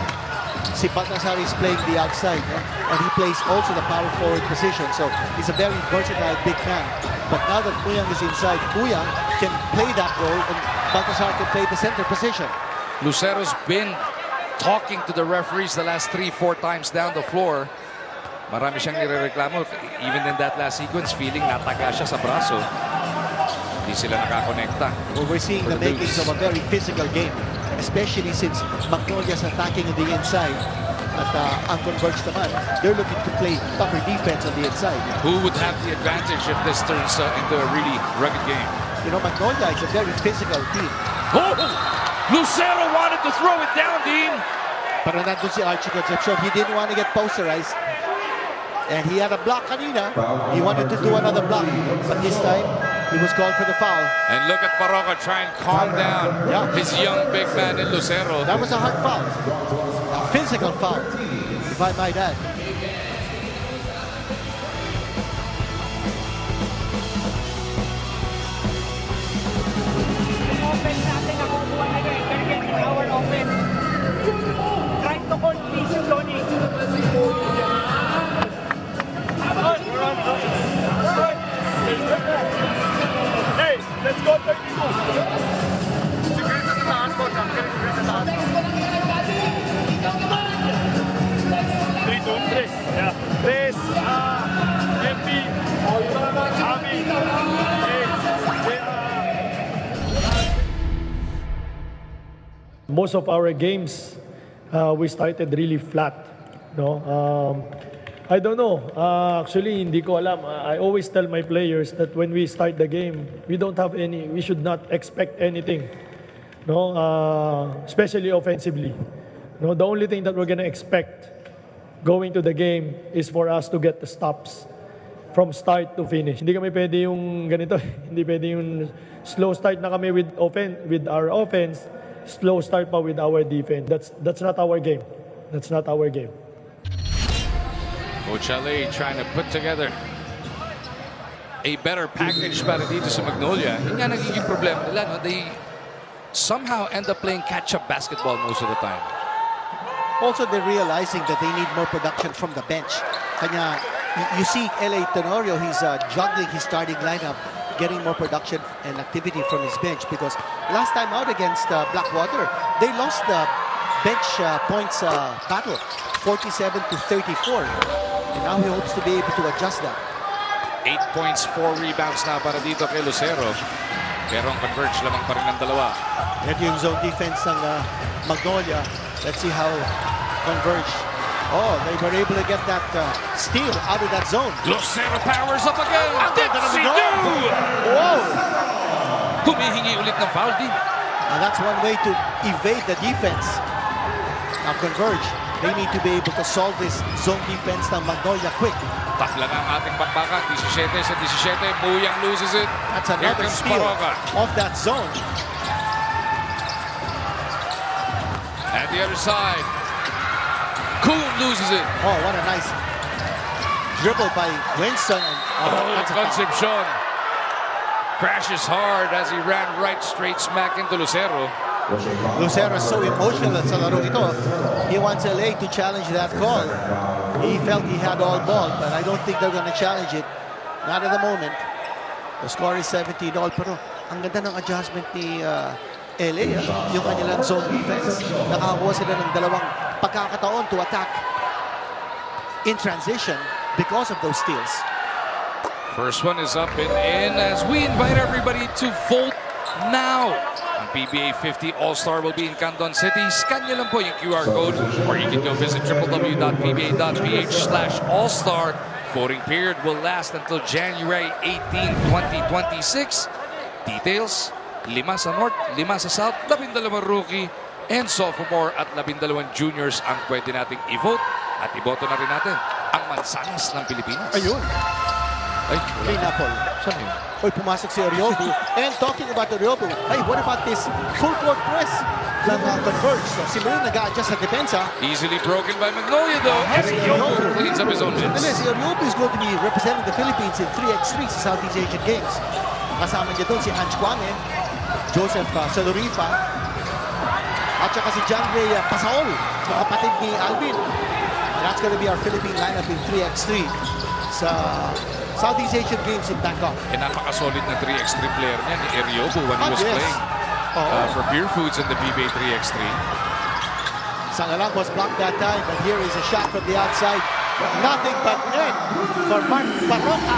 si Baltasar is playing the outside, and he plays also the power forward position. So he's a very versatile big man. But now that Muyang is inside, Muyang can play that role, and Baltasar can play the center position. Lucero's been talking to the referees the last 3-4 times down the floor. Marami siyang nirereklamo. Even in that last sequence, feeling nataga siya sa braso. Hindi sila nakakonekta. Well, we're seeing the makings of a very physical game, especially since Magnolia's attacking on the inside. At on Converge naman, they're looking to play tougher defense on the inside. Who would have the advantage if this turns into a really rugged game? You know, Magnolia is a very physical team. Oh! Lucero wanted to throw it down, Dean. Pero nandun si Archie Concepcion. He didn't want to get posterized. And he had a block kanina. He wanted to do another block. But this time, he was called for the foul. And look at Barroca try and calm down his young big man in Lucero. That was a hard foul. A physical foul, if I might add. Offense natin nakukuha na yun. Target our offense. Try to convince Johnny. Hey, let's go 32. Sigurito sa taas ko. Sigurito sa taas ko. 3-2. Yeah. Tres, MP, Ami, Most of our games, we started really flat. No, I don't know. Actually, hindi ko alam. I always tell my players that when we start the game, we should not expect anything. No, especially offensively. No, the only thing that we're gonna expect going to the game is for us to get the stops from start to finish. Hindi kami pwede yung ganito. Hindi pwede yung slow start na kami with our offense, slow start pa with our defense. That's not our game. That's not our game. Coach LA trying to put together a better package para dito sa Magnolia. Yung nga nagiging problema nila, no? They somehow end up playing catch-up basketball most of the time. Also, they're realizing that they need more production from the bench. Kanya, you see LA Tenorio, he's juggling his starting lineup, getting more production and activity from his bench, because last time out against Blackwater, they lost the bench points battle, 47-34. And now he hopes to be able to adjust that. 8 points, 4 rebounds na para dito kay Lucero. Pero ang Converge lamang pa rin ng dalawa. Ito yung zone defense ng Magnolia. Let's see how Converge. Oh, they were able to get that steal out of that zone. Lucero powers up again. Dipsy do! Whoa! Humihingi ulit ng foul din. And that's one way to evade the defense. Now Converge, they need to be able to solve this zone defense ng Magnolia quick. Takla na ang ating bakbakan. 17-17. Muyang loses it. That's another steal of that zone. At the other side, Kuhn loses it. Oh, what a nice dribble by Winston. And, Concepcion crashes hard as he ran right straight smack into Lucero. Lucero is so emotional sa laro ito. He wants LA to challenge that call. He felt he had all ball, but I don't think they're going to challenge it. Not at the moment. The score is 17-all, pero ang ganda ng adjustment ni LA, yung kanilang zone defense. Nakakuha sila ng dalawang pagkakataon to attack in transition because of those steals. First one is up and in as we invite everybody to vote now. Ang PBA 50 All-Star will be in Canton City. Scan nyo lang po yung QR code or you can go visit www.pba.ph/allstar. Voting period will last until January 18, 2026. Details, 5 sa North, 5 sa South, 12 rookie and sophomore at 12 juniors ang pwede nating i-vote. At iboto na rin natin ang mansanas ng Pilipinas. Ayun. Clean apple. Oy, pumasok si Oriobu. And talking about Oriobu, hey, what about this full court press ng Converge? So, si Marin nag-a-adjust sa depensa. Easily broken by Magnolia though. Oriobu cleans up his own miss. Si Oriobu is going to be representing the Philippines in 3x3 sa Southeast Asian Games. Kasama niya doon si Ange Kwame, Joseph Salorifa, at saka si John Ray Pasaol, kapatid ni Alvin. And that's going to be our Philippine lineup in 3x3 sa Southeast Asian Games in Bangkok. Napaka-solid na 3x3 player niya ni Oriobu when he was playing for Beer Foods in the PBA 3x3. Sangalang was blocked that time, but here is a shot from the outside. Nothing but net for Mark Barroca.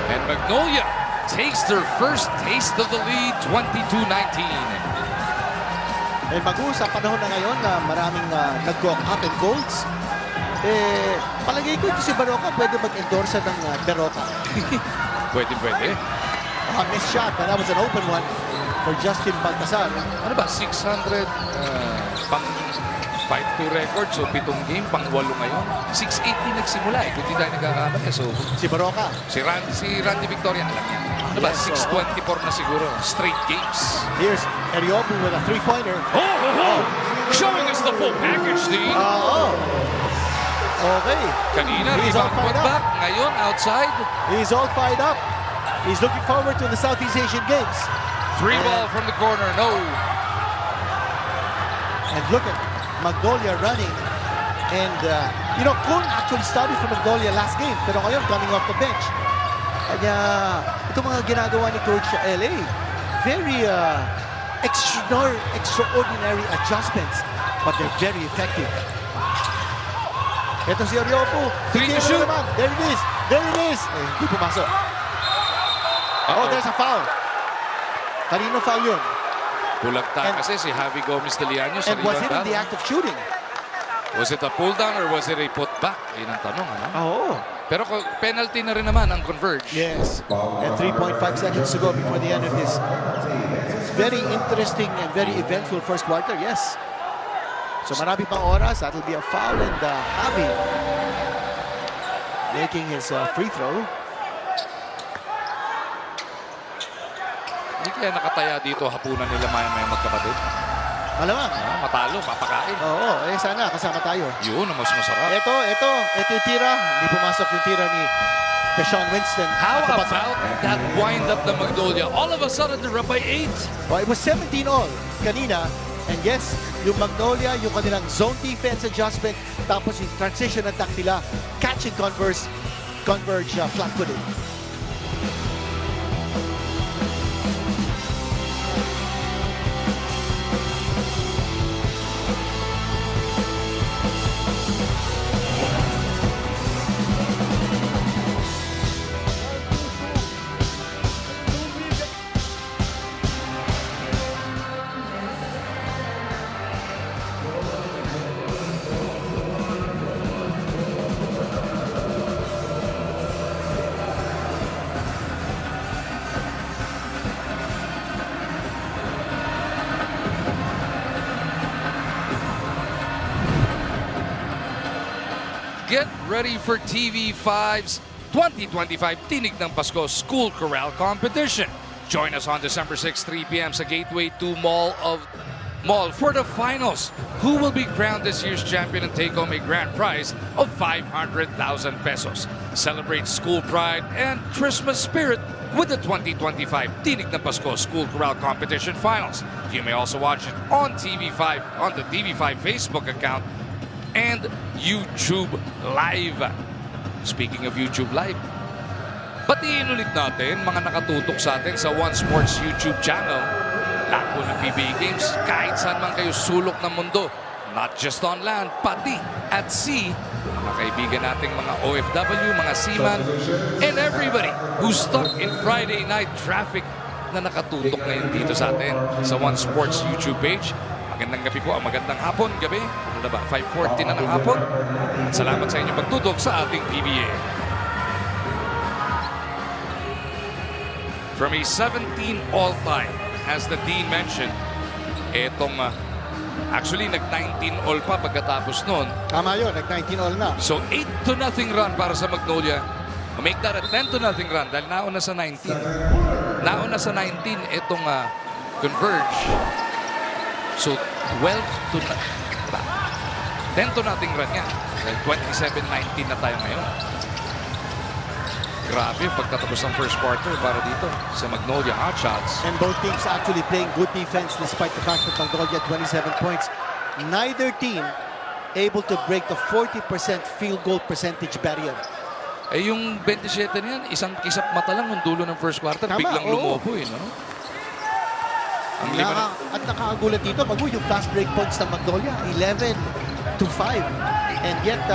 And Magnolia takes their first taste of the lead, 22-19. And Magu, sa panahon na ngayon na maraming nag-walk up and golds, palagay ko si Barroca pwede mag-endorse ng Barroca. Pwede. Missed shot, but that was an open one for Justin Baltasar. Ano ba, 600 pang 5-2 record, so 7 game, pang 8 ngayon. 6-8 din nagsimula kung di tayo nagkakamali. So, si Barroca. Si Randy Victoria, alam niya. Ano ba, 6-24 na siguro, straight games. Here's Oriobu with a three-pointer. Showing us the full package, Dean. Okay. Kanina, rebound putback. Ngayon, outside. He's all fired up. He's looking forward to the Southeast Asian Games. 3-ball from the corner, no. And look at Magnolia running. And, Kun actually started for Magnolia last game. Pero ngayon, coming off the bench. Kaya, ito mga ginagawa ni Coach LA. Very extraordinary adjustments. But they're very effective. Ito si Oriobu. 3 to shoot. There it is. Hindi pumasok. Oh, there's a foul. Kanino foul yun? Pulagta kasi si Javi Gomez de Liaño sa And was rebound it in the battle. act of shooting? Was it a pull down or was it a putback? Yun ang tanong, ano? Oo. Pero penalty na rin naman ang Converge. Yes. And 3.5 seconds to go before the end of this very interesting and very eventful first quarter. Yes. So marami pang oras. That'll be a foul, and Javi making his free throw. Hindi kaya nakataya dito hapunan nila may magkapatid. Malamang. Matalo, mapakain. Oo, sana kasama tayo. Yun, ang mas masarap. Ito yung tira. Hindi pumasok yung tira ni Deshaun Winston. How about that wind up the Magnolia? All of a sudden, they're up by 8. Well, it was 17 all kanina. And yes, yung Magnolia, yung kanilang zone defense adjustment, tapos yung transition attack nila, catch and Converge flat-footed. Get ready for TV5's 2025 Tinig ng Pasko School Chorale Competition. Join us on December 6, 3 p.m. sa Gateway 2 Mall for the finals. Who will be crowned this year's champion and take home a grand prize of 500,000 pesos. Celebrate school pride and Christmas spirit with the 2025 Tinig ng Pasko School Chorale Competition Finals. You may also watch it on TV5 on the TV5 Facebook account and YouTube Live. Speaking of YouTube Live, batiin ulit natin mga nakatutok sa atin sa One Sports YouTube channel. Lahat po ng PBA games, kahit saan man kayo sulok ng mundo. Not just on land, pati at sea. Mga kaibigan nating mga OFW, mga seaman, and everybody who's stuck in Friday night traffic na nakatutok ngayon dito sa atin sa One Sports YouTube page. Magandang gabi po, magandang hapon, gabi. Ano na ba? 5:40 na ng hapon. At salamat sa inyong pagtutok sa ating PBA. From a 17 all-time, as the Dean mentioned, etong actually nag-19 all pa pagkatapos nun. Tama yun, nag-19 all na. So 8-0 run para sa Magnolia. make that a 10-0 run dahil nauna sa 19. Nauna sa 19 itong Converge. So 10-0 run yan. Dahil 27-19 na tayo ngayon. Grabe pagtatapos ng first quarter para dito sa Magnolia Hotshots. And both teams actually playing good defense despite the fact that Magnolia had 27 points. Neither team able to break the 40% field goal percentage barrier. Eh yung 27 niyan, isang kisap mata lang ng dulo ng first quarter, Tama, biglang oo. lumobo no? Ang lima At nakakagulat dito, Magu, yung fast break points ng Magnolia, 11-5. And yet,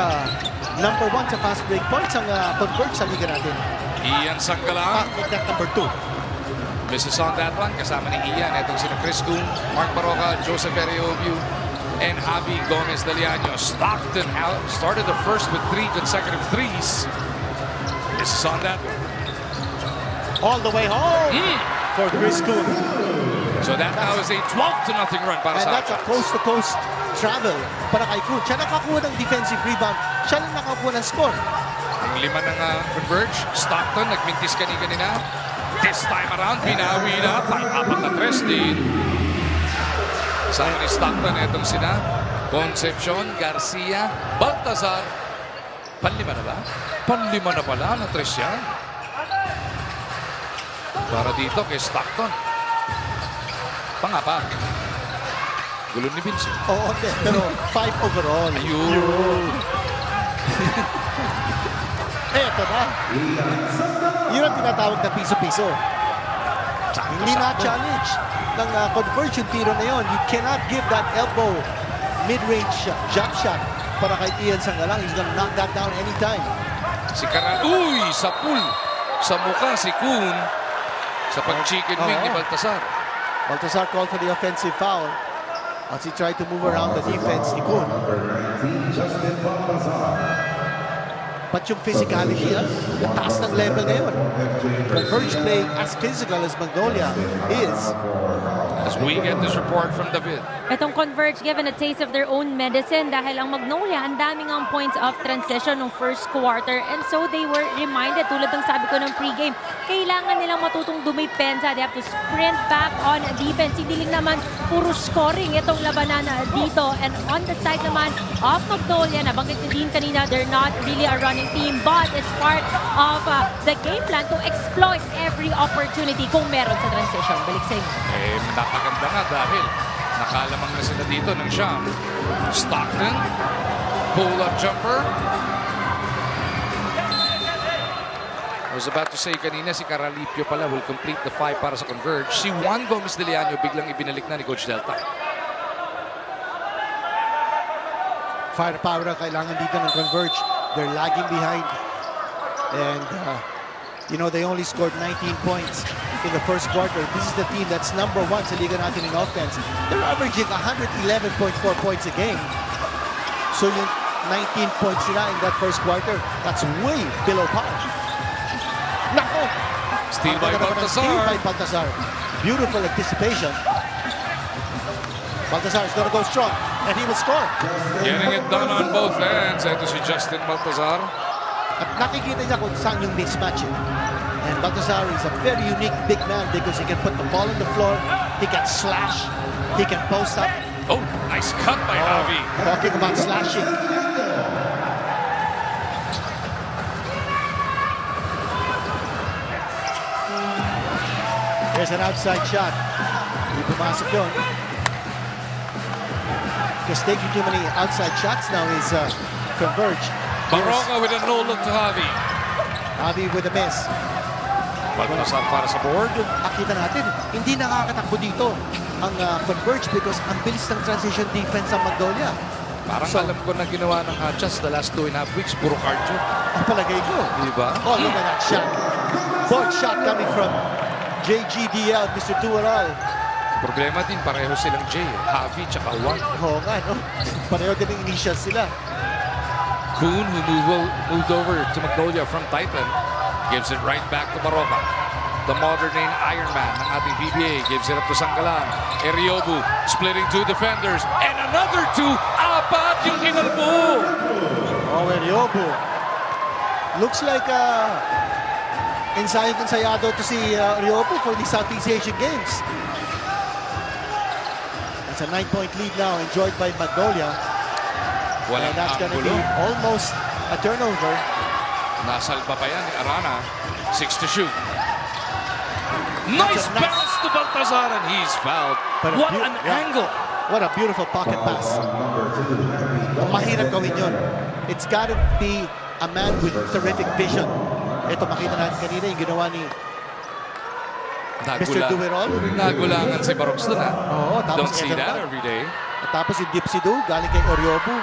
number 1 sa fast break points ang Converge sa liga natin. Ian Sanggalang. That number 2. Misses on that one, kasama ni Ian. Itong sina Chris Kuhn, Mark Baroca, Joseph Erioviu, and Javi Gomez Daliano. Stockton out, started the first with 3 consecutive threes. Misses on that one. All the way home for Chris Kuhn. So that now is a 12-0 run para And sa that's a Hotshots. coast-to-coast travel para kay Kuhn. Siya nakakuha ng defensive rebound. Siya lang nakakuha ng score. Ang lima ng Converge, Stockton, nagmintis kanina. This time around, binawi na. Pang-apat na 3 din. Sama ni Stockton, itong sina Concepcion, Garcia, Baltazar. Panlima na ba? Panlima na pala na 3 yan. Para dito kay Stockton. Pangapat. Gulo ni Vincent. Oo, pero 5 overall. Ayun. Eto na. Yun ang tinatawag na piso-piso. Hindi na-challenge ng Converge yung tiro na yun. You cannot give that elbow mid-range jump shot para kay Ian Sanggalang. He's gonna knock that down anytime. Si Karal, sa pool. Sa mukha si Kuhn. Sa pag-chicken wing ni Baltasar. Baltasar called for the offensive foul as he tried to move around the defense ni Kuhn. But yung physicality, taas ng level ngayon. Converge playing as physical as Magnolia is. As we get this report from David. Itong Converge given a taste of their own medicine dahil ang Magnolia ang daming ang points of transition ng first quarter and so they were reminded tulad ng sabi ko ng pregame, kailangan nilang matutong dumipensa. They have to sprint back on defense. Hindi lang naman puro scoring itong labanan dito. And on the side naman of Magnolia, nabanggit ni Dean kanina, they're not really a running team but it's part of the game plan to exploit every opportunity kung meron sa transition. Balik sa inyo. Napakaganda nga dahil nakalamang na sila dito ng siyam. Stockton, pull-up jumper. I was about to say kanina si Caralipio pala will complete the 5 para sa Converge. Si Juan Gomez Diliano biglang ibinalik na ni Coach Delta. Firepower ang kailangan dito ng Converge. They're lagging behind. And, you know, they only scored 19 points in the first quarter. This is the team that's number 1 sa liga natin in offense. They're averaging 111.4 points a game. So yung 19 points nila in that first quarter, that's way below par. Nako! Steal by Baltazar. Steal by Baltazar. Beautiful anticipation. Baltazar is gonna go strong, and he will score. Getting it done on both ends. Ito si Justin Baltazar. At nakikita niya kung saan yung mismatch. And Baltazar is a very unique big man because he can put the ball on the floor, he can slash, he can post up. Oh, nice cut by Javi. Talking about slashing. There's an outside shot. Hindi pumasok yun. Just taking too many outside shots now is Converge. Baroka with a no-look to Javi. Javi with a miss. Baltazar para sa board. Nakita natin, hindi nakakatakbo dito ang Converge because ang bilis ng transition defense ng Magnolia. Parang alam ko na ginawa ng Hotshots the last 2.5 weeks, puro cardio. Ang palagay ko. Diba? Oh, look at that shot. Board shot coming from JGDL, Mr. Tuaral. Problema din, pareho silang J. Javi tsaka Juan. Oo nga, no? Pareho din ang initials sila. Kuhn, who moved over to Magnolia from Titan, gives it right back to Baroka. The modern-name Iron Man ng ating PBA gives it up to Sanggalang. Eriobu splitting 2 defenders. And another 2. Apat yung kinalbo. Oh, Eriobu. Looks like ensayado to si Riopo for the Southeast Asian Games. It's a 9-point lead now, enjoyed by Magnolia. Walang And that's going to be anggulo. almost a turnover. Nasalba pa yan ni Arana. 6 to shoot. Nice bounce to Baltazar and he's fouled. But What an angle! What a beautiful pocket pass. Mahirap gawin yun. It's got to be a man with terrific vision. Ito, makita natin kanina yung ginawa ni Mr. Duerol. Nagulangan si Barox doon, ha? Oo, tapos Don't see ito that naman. every day. At tapos yung Dipsidu, galing kay Oriobu.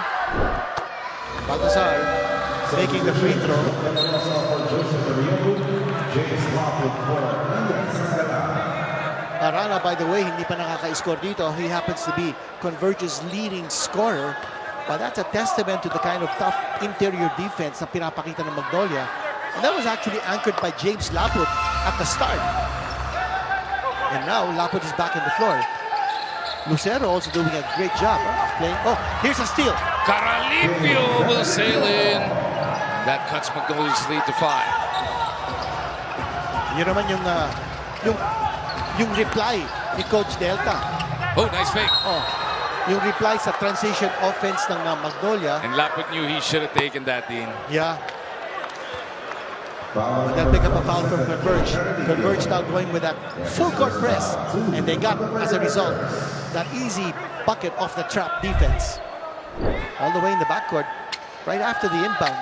Baltazar making the free throw. Arana, by the way, hindi pa nakaka-score dito. He happens to be Converge's leading scorer. But that's a testament to the kind of tough interior defense na pinapakita ng Magnolia. And that was actually anchored by James Laput at the start. And now Laput is back on the floor. Lucero also doing a great job of playing. Oh, here's a steal. Caralipio will sail in. That cuts Magnolia's lead to 5. Yun naman yung reply ni Coach Delta. Oh, nice fake. Oh, yung reply sa transition offense ng Magnolia. And Laput knew he should have taken that, Dean. Yeah. But they'll pick up a foul from Converge. Converge now going with that full court press. And they got, as a result, that easy bucket off the trap defense. All the way in the backcourt, right after the inbound.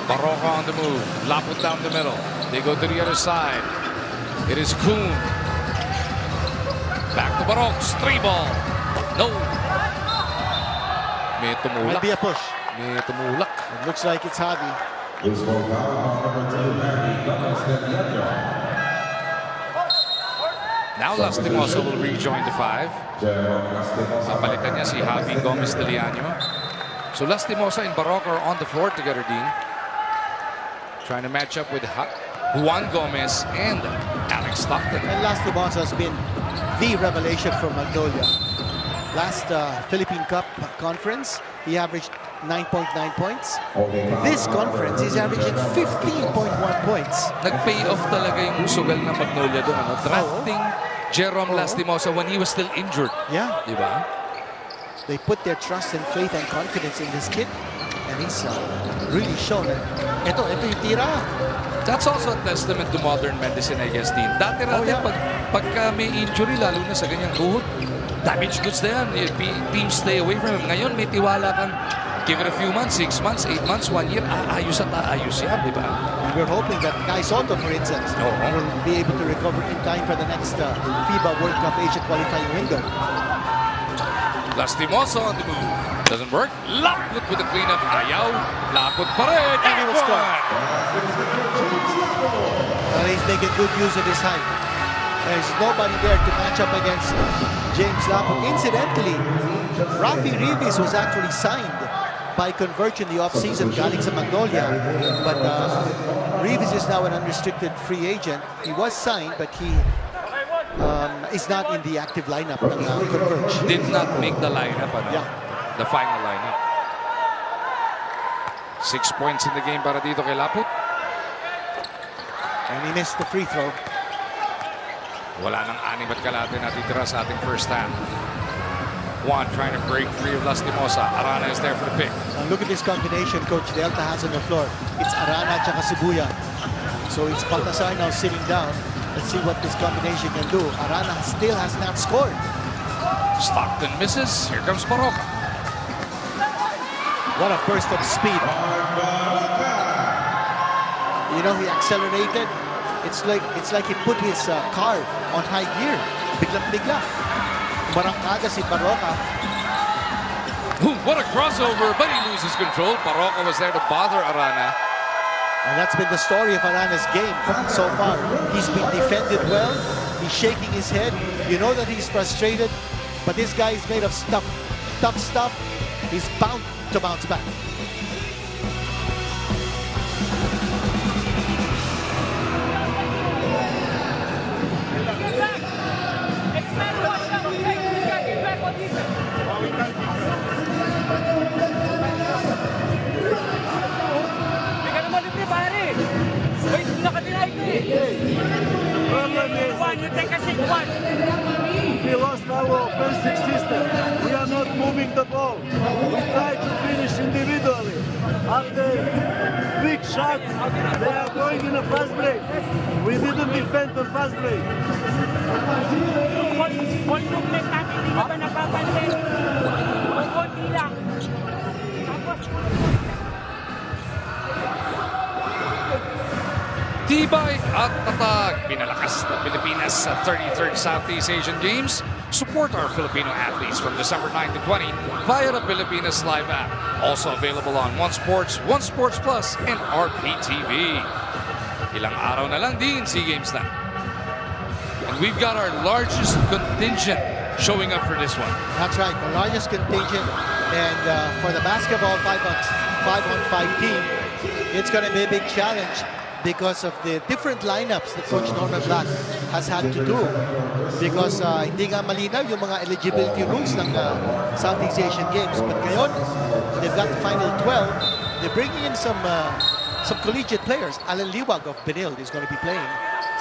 Baroka on the move. Laput down the middle. They go to the other side. It is Kuhn. Back to Barox. 3 ball. No. May tumulak. Might be a push. May tumulak. It looks like it's Javi. Now Lastimosa will rejoin the 5. Papalitan niya si Javi Gomez de Liano. So Lastimosa and Baroka are on the floor together, Dean. Trying to match up with Juan Gomez and Alex Stockton. And Lastimosa has been the revelation for Magnolia. Last Philippine Cup conference, he averaged 9.9 points. This conference, he's averaging 15.1 points. Nag-pay off talaga yung sugal ng Magnolia doon. Ano? Drafting Jerome Lastimosa when he was still injured. Yeah. Diba? They put their trust and faith and confidence in this kid. And he's really shown it. Ito yung tira. That's also a testament to modern medicine, I guess, Dean. Dati-rati, pagka may injury, lalo na sa ganyang tuhod, damage goods na yan. Teams stay away from him. Ngayon, may tiwala kang give it a few months, 6 months, 8 months, 1 year, aayos at aayos yan, di ba? We're hoping that Kai Soto, for instance, will be able to recover in time for the next FIBA World Cup Asia qualifying window. Lastimosa on the move. Doesn't work. Laput with the cleanup. Ayaw. Laput pa rin. And he will score. He's making good use of his height. There's nobody there to match up against James Laput. Incidentally, Rafi Rivis was actually signed by Converge in the offseason galing sa Magnolia. But Rivis is now an unrestricted free agent. He was signed, but he is not in the active lineup ng Converge. Did not make the lineup, ano? Yeah. The final lineup. 6 points in the game para dito kay Laput. And he missed the free throw. Wala nang 6 at kalahati na titira sa ating first half. Juan trying to break free of Lastimosa. Arana is there for the pick. Look at this combination Coach Delta has on the floor. It's Arana at Sibuya. So it's Baltazar now sitting down. Let's see what this combination can do. Arana still has not scored. Stockton misses. Here comes Baroka. What a burst of speed. You know, he accelerated. It's like he put his car on high gear. Biglang-bigla. Barangkaga si Baroka. What a crossover, but he loses control. Baroka was there to bother Arana. And that's been the story of Arana's game so far. He's been defended well. He's shaking his head. You know that he's frustrated, but this guy is made of tough stuff. He's bound to bounce back. Problem is, You take a seat, one. we lost our offensive system. We are not moving the ball. We try to finish individually. After big shots, they are going in a fast break. We didn't defend the fast break. Ball movement natin, hindi ba napapansin? Konti lang. Tibay at tatag. Pinalakas ng Pilipinas sa 33rd Southeast Asian Games. Support our Filipino athletes from December 9 to 20 via the Pilipinas Live app. Also available on One Sports, One Sports Plus, and RPTV. Ilang araw na lang din SEA Games na. And we've got our largest contingent showing up for this one. That's right, the largest contingent. And for the basketball 5-on-5 team, it's going to be a big challenge because of the different lineups that Coach Norman Black has had to do. Because hindi nga malinaw yung mga eligibility rules ng Southeast Asian Games. But ngayon, they've got the final 12. They're bringing in some collegiate players. Alan Liwag of Benil is going to be playing.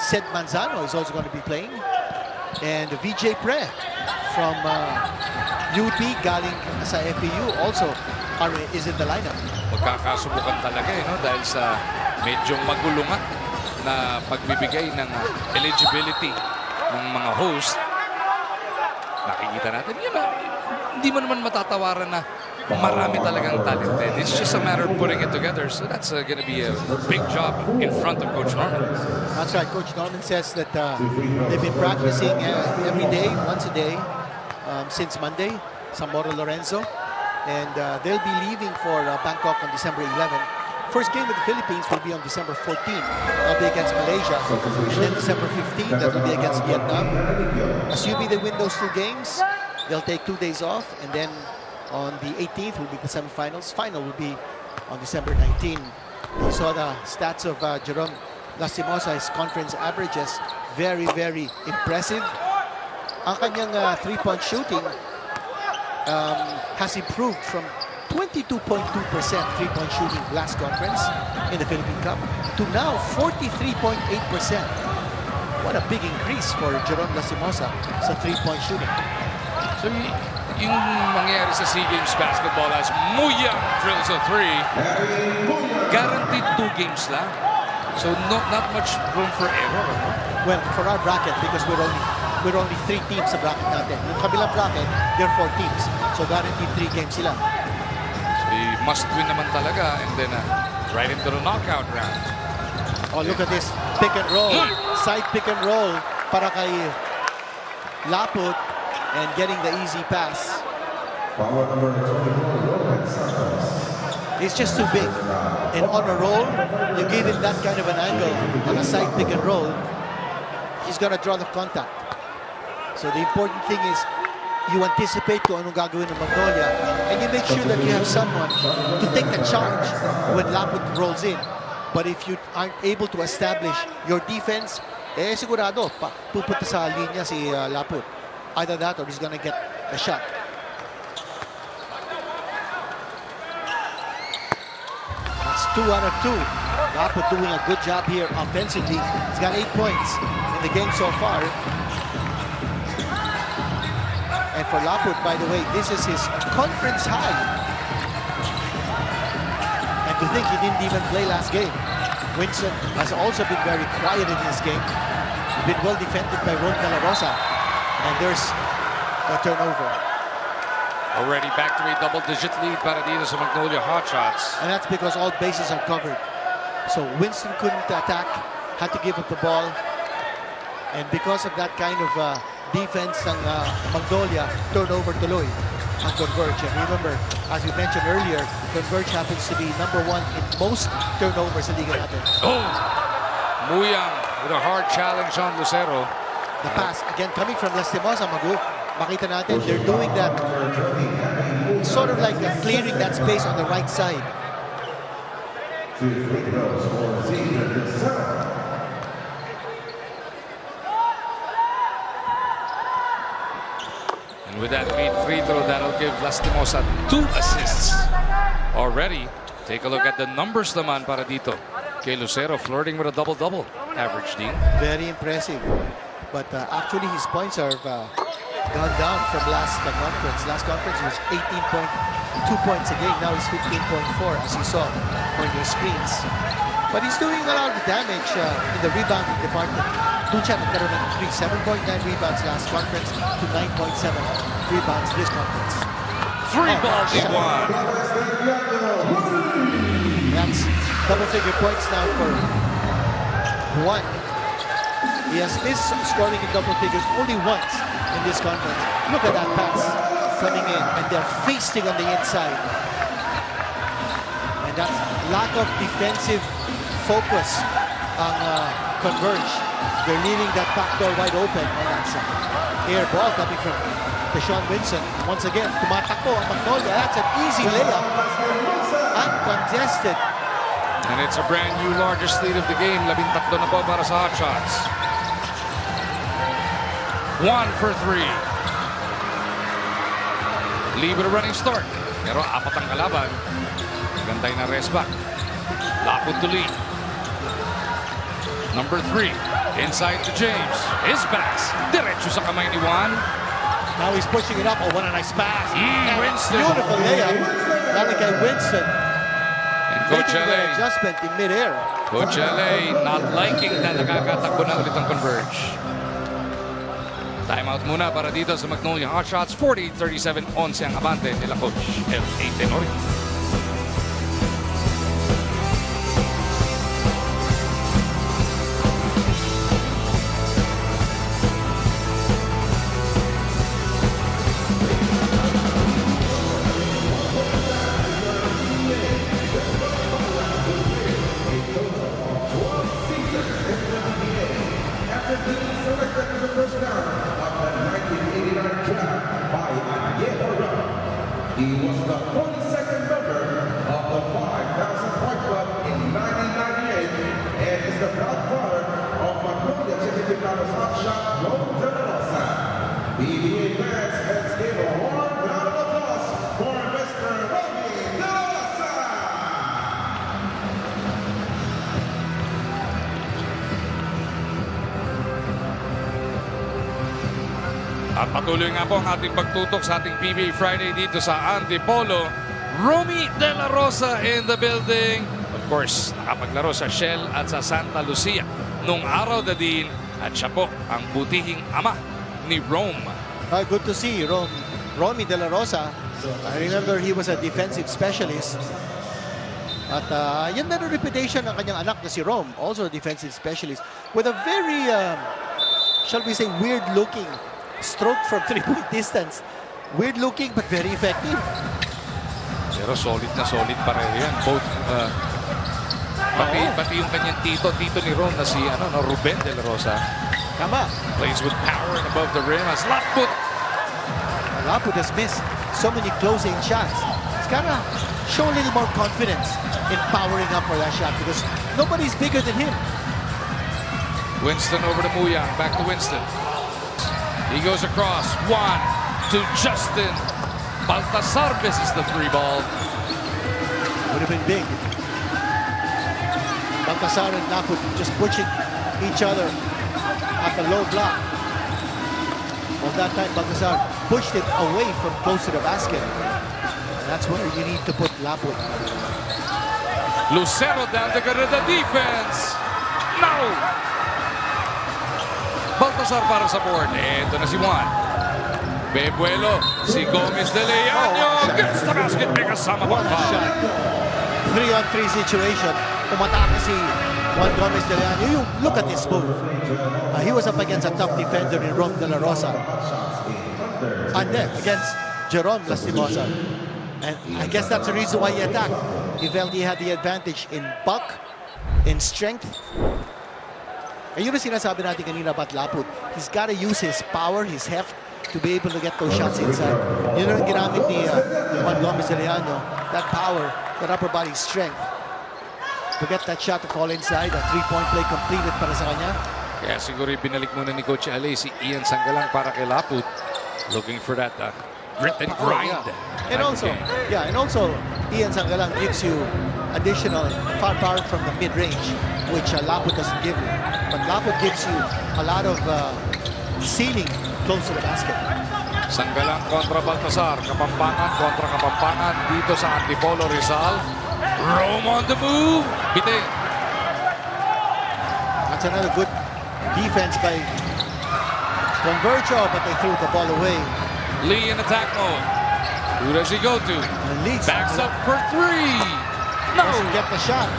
Sed Manzano is also going to be playing. And VJ Pre from UP galing sa FPU also is in the lineup. Magkakasubukan talaga no? Dahil sa medyo magulo nga na pagbibigay ng eligibility ng mga host. Nakikita natin yun hindi mo naman matatawaran na marami talagang talented. It's just a matter of putting it together. So that's going to be a big job in front of Coach Norman. That's right. Coach Norman says that they've been practicing every day, once a day, since Monday, San Moro Lorenzo. And they'll be leaving for Bangkok on December 11. First game with the Philippines will be on December 14. That'll be against Malaysia. And then December 15, that will be against Vietnam. Assuming they win those 2 games, they'll take 2 days off. And then on the 18th will be the semifinals. Final will be on December 19. We saw the stats of Jerome Lastimosa, his conference averages. Very, very impressive. Ang kanyang 3-point shooting has improved from 22.2% 3-point shooting last conference in the Philippine Cup to now 43.8%. What a big increase for Jerome Lastimosa sa 3-point shooting. So yung mangyayari sa SEA Games basketball as Muyang drills a 3, guaranteed 2 games lang. So not much room for error. Well, for our bracket, because we're only 3 teams sa bracket natin. Yung kabilang bracket, there are 4 teams. So guaranteed 3 games sila. So must win naman talaga and then right into the knockout round. Oh, look at this pick and roll. Side pick and roll para kay Laput and getting the easy pass. He's just too big. And on a roll, you give him that kind of an angle on a side pick and roll, he's gonna draw the contact. So the important thing is you anticipate kung anong gagawin ng Magnolia and you make sure that you have someone to take the charge when Laput rolls in. But if you aren't able to establish your defense, sigurado pupunta sa linya si Laput. Either that or he's gonna get a shot. That's 2 out of 2. Laput doing a good job here offensively. He's got 8 points in the game so far. And for Laput, by the way, this is his conference high. And to think he didn't even play last game. Winston has also been very quiet in this game. Been well defended by Ron De La Rosa. And there's a turnover. Already back to a double-digit lead para dito sa Magnolia Hotshots. And that's because all bases are covered. So Winston couldn't attack, had to give up the ball. And because of that kind of defense ng Magnolia, turnover tuloy ang Converge. And remember, as we mentioned earlier, Converge happens to be #1 in most turnovers sa liga natin. Oh! Muyang with a hard challenge on Lucero. The pass, again, coming from Lastimosa, Magu. Makita natin, they're doing that, sort of like clearing that space on the right side. And with that lead free throw, that'll give Lastimosa 2 assists already. Take a look at the numbers naman para dito kay Lucero, flirting with a double-double average, Dean. Very impressive. But actually, his points are gone down from last conference. Last conference was 18.2 points a game. Now he's 15.4, as you saw on your screens. But he's doing a lot of damage in the rebounding department. Doon siya nagkaroon ng increase. 7.9 rebounds last conference to 9.7 rebounds this conference. 3 balls in 1. That's double-figure points now for Juan. He has missed scoring in double figures only once in this conference. Look at that pass coming in, and they're feasting on the inside. And that lack of defensive focus on Converge. They're leaving that back door wide open. And that's air ball coming from Deshaun Winston. Once again, tumatakbo ang Magnolia. That's an easy layup. Uncontested. And it's a brand new largest lead of the game. 13 na po para sa Hotshots. 1 for 3. Libre running start. Pero 4 ang kalaban. Gantay na rest back. Lapot to lead. Number 3. Inside to James. His pass. Diretso sa kamay ni Juan. Now he's pushing it up. Oh, what a nice pass. Winston. Beautiful layup. Lalo kay Winston. And Coach Making the LA. adjustment in mid-air. Coach LA not liking na nakakatakbo na ulit ang Converge. Timeout muna para dito sa Magnolia Hotshots. 40-37, 11 ang abante nila Coach L.A. Tenorio. He was the 42nd member of the 5,000 Point Club in 1998 and is the proud father of Magnolia Chicken Timplados Hotshots, Loyzaga. PBA fans, let's give a warm round of applause for Mr. Loyzaga. At patuloy nga po ang ating pagtutok sa ating PBA Friday dito sa Antipolo. Romy De La Rosa in the building. Of course, nakapaglaro sa Shell at sa Santa Lucia nung araw na din. At siya po ang butihing ama ni Rome. Good to see Romy De La Rosa. I remember he was a defensive specialist. At yun na rin reputation ng kanyang anak na si Rome, also a defensive specialist, with a very, shall we say, weird-looking stroke from 3-point distance. Weird looking but very effective. Pero solid na solid pareho yan. Both, pati yung kanyang tito ni Ron na si Ruben De La Rosa. Tama. Plays with power and above the rim as Laput. Laput has missed so many closing shots. He's gotta show a little more confidence in powering up for that shot because nobody's bigger than him. Winston over to Muyang. Back to Winston. He goes across. 1 to Justin. Baltasar misses the 3 ball. Would have been big. Baltasar and Laput just pushing each other at the low block. Well, that time Baltasar pushed it away from close to the basket. And that's where you need to put Laput. Lucero down to get the defense. No! Baltasar para sa board. Ito na si Juan. Bebuelo. Si Gomez de Leaño. Gets the basket. May kasama pa. 3-on-3 situation. Umatake si Juan Gomez de Leaño. Look at this move. He was up against a tough defender in Rom De La Rosa. And then against Jerome Lastimosa. And I guess that's the reason why he attacked. He felt he had the advantage in bulk, in strength. And yun ang sinasabi natin kanina about Laput. He's got to use his power, his heft, to be able to get those shots inside. Yun ang ginamit ni Juan Gomez de Leaño. That power, that upper body strength. To get that shot to fall inside, a 3-point play completed para sa kanya. Kaya siguro binalik muna ni Coach Ale si Ian Sangalang para kay Laput. Looking for that grit and grind. Yeah. And also Ian Sangalang gives you additional firepower from the mid-range, which Laput doesn't give you. But Laput gives you a lot of ceiling close to the basket. Sanggalang kontra Baltasar, Kapampangan kontra Kapampangan dito sa Antipolo Rizal. Rome on the move. Bitin. That's another good defense by Converge, but they threw the ball away. Lee in attack mode. Who does he go to? Backs up for three. No! Doesn't get the shot.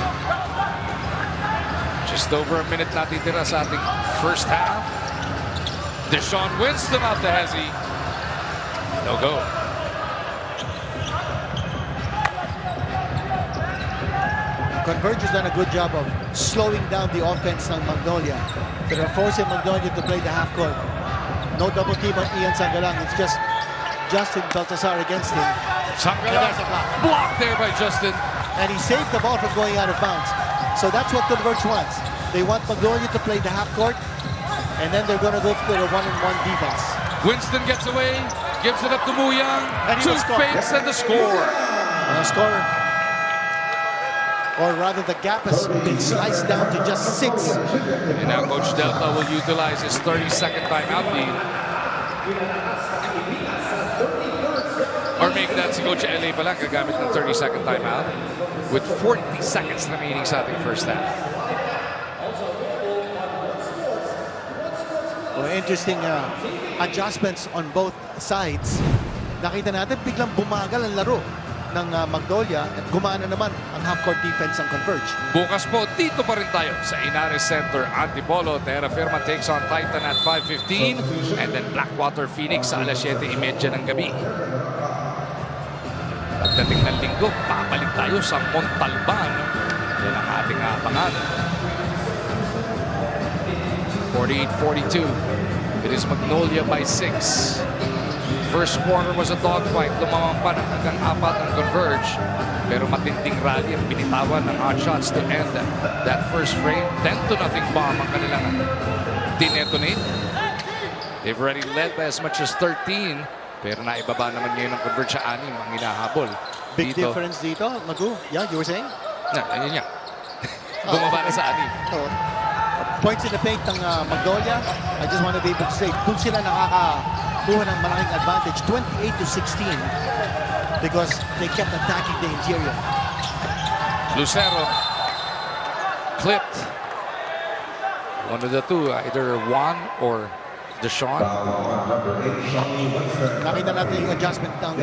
Just over a minute natitira sa ating first half. Deshaun Winston out to Hezzy. No go. Converge has done a good job of slowing down the offense ng Magnolia. They're forcing Magnolia to play the half court. No double team on Ian Sanggalang. It's just Justin Baltasar against him. Sanggalang blocked there by Justin. And he saved the ball from going out of bounds. So that's what Converge wants. They want Magnolia to play the half court, and then they're going to go for the one-on-one defense. Winston gets away, gives it up to Muyang. Two fakes and the score. The score, or rather the gap has been sliced down to just 6. And now Coach Delta will utilize his 30-second timeout lead. Or maybe that's si Coach LA pala gagamit ng 30-second timeout with 40 seconds remaining sa ating first half. Well, interesting adjustments on both sides. Nakita natin biglang bumagal ang laro ng Magnolia at gumana naman ang half-court defense ng Converge. Bukas po, dito pa rin tayo sa Inares Center, Antipolo. Terra Firma takes on Titan at 5:15 and then Blackwater Phoenix sa alas 7:30 ng gabi. Pagdating ng linggo, babalik tayo sa Montalban. Yan ang ating abangan. 48-42. It is Magnolia by 6. First quarter was a dogfight. Lumamang pa ng hanggang 4 ang Converge. Pero matinding rally ang binitawan ng Hotshots to end that first frame. 10-0 bomb ang kanilang dinetonate. They've already led by as much as 13. Pero naibaba naman ngayon ng Converge sa 6 ang hinahabol. Big difference dito, Magu. Yeah, you were saying? Na, ayun niya. Bumaba na sa 6. Points in the paint ng Magnolia. I just want to be able to say, doon sila nakakakuha ng malaking advantage. 28-16 because they kept attacking the interior. Lucero clipped. One of the two, either Juan or Deshaun. Nakita natin yung adjustment ng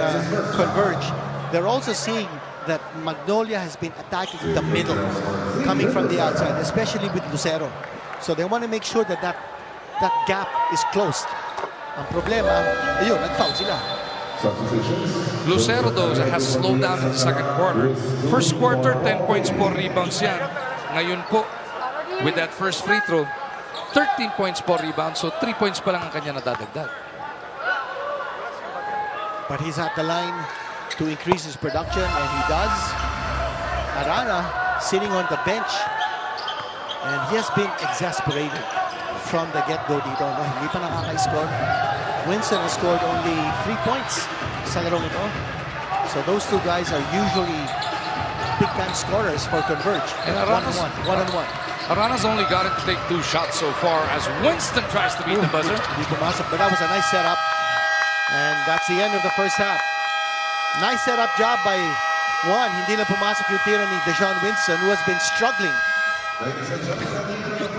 Converge. They're also seeing that Magnolia has been attacking the middle, coming from the outside, especially with Lucero. So they want to make sure that that gap is closed. Ang problema, ayun, nag-foul sila. Lucero, though, has slowed down in the second quarter. First quarter, 10 points, 4 rebounds yan. Ngayon po, with that first free throw, 13 points, 4 rebounds. So 3 points pa lang ang kanya nadadagdag. But he's at the line to increase his production, and he does. Arana sitting on the bench, and he has been exasperated from the get-go dito. No, hindi pa nakaka-score. Winston has scored only 3 points sa larong ito. So those two guys are usually big-time scorers for Converge. And One-on-one. Arana's only got it to take 2 shots so far as Winston tries to beat the buzzer. Hindi pumasok, but that was a nice setup. And that's the end of the first half. Nice setup job by Juan. Hindi na pumasok yung tira ni Deshaun Winston, who has been struggling.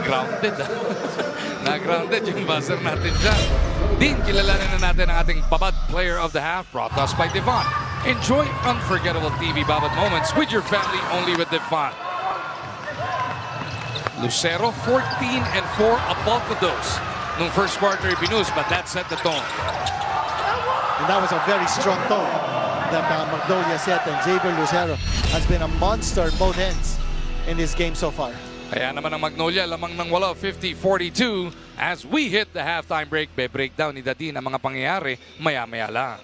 Grounded. Na-grounded yung buzzer natin dyan. Din, kilalanin na natin ang ating Babad Player of the Half, brought to us by Devon. Enjoy unforgettable TV Babad moments with your family only with Devon. Lucero, 14 and 4 above the dose. Nung first quarter, binus, but that set the tone. And that was a very strong tone that Magnolia set, and Xavier Lucero has been a monster on both ends in this game so far. Kaya naman ang Magnolia lamang ng wala 50-42 as we hit the halftime break. Be-breakdown ni Dadin ang mga pangyayari maya-maya lang.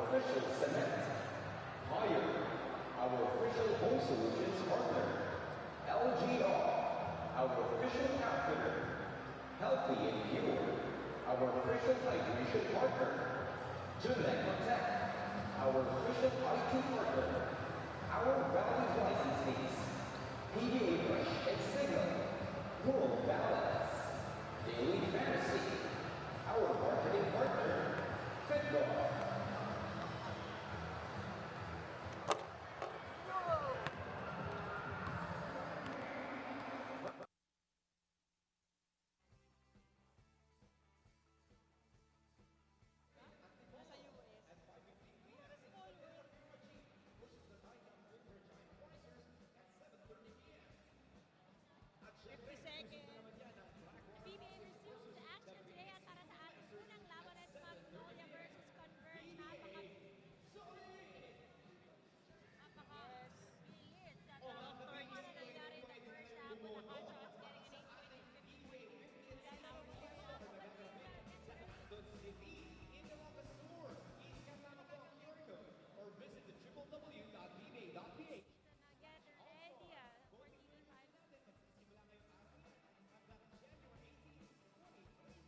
official cement. Hire, our official home solutions partner. LGR, our official outfitter. Healthy and Pure, our official hydration partner. Gillette Protect, our official IT partner. Our value licensees. PBA Fresh and Signal. World Balance. Daily Fantasy. Our marketing partner. Fitball. PBA resumes action today at para sa ating unang laban at Magnolia versus Converge. Napakabilis at turns na nangyari sa first half with the Hotshots getting an 8-point lead.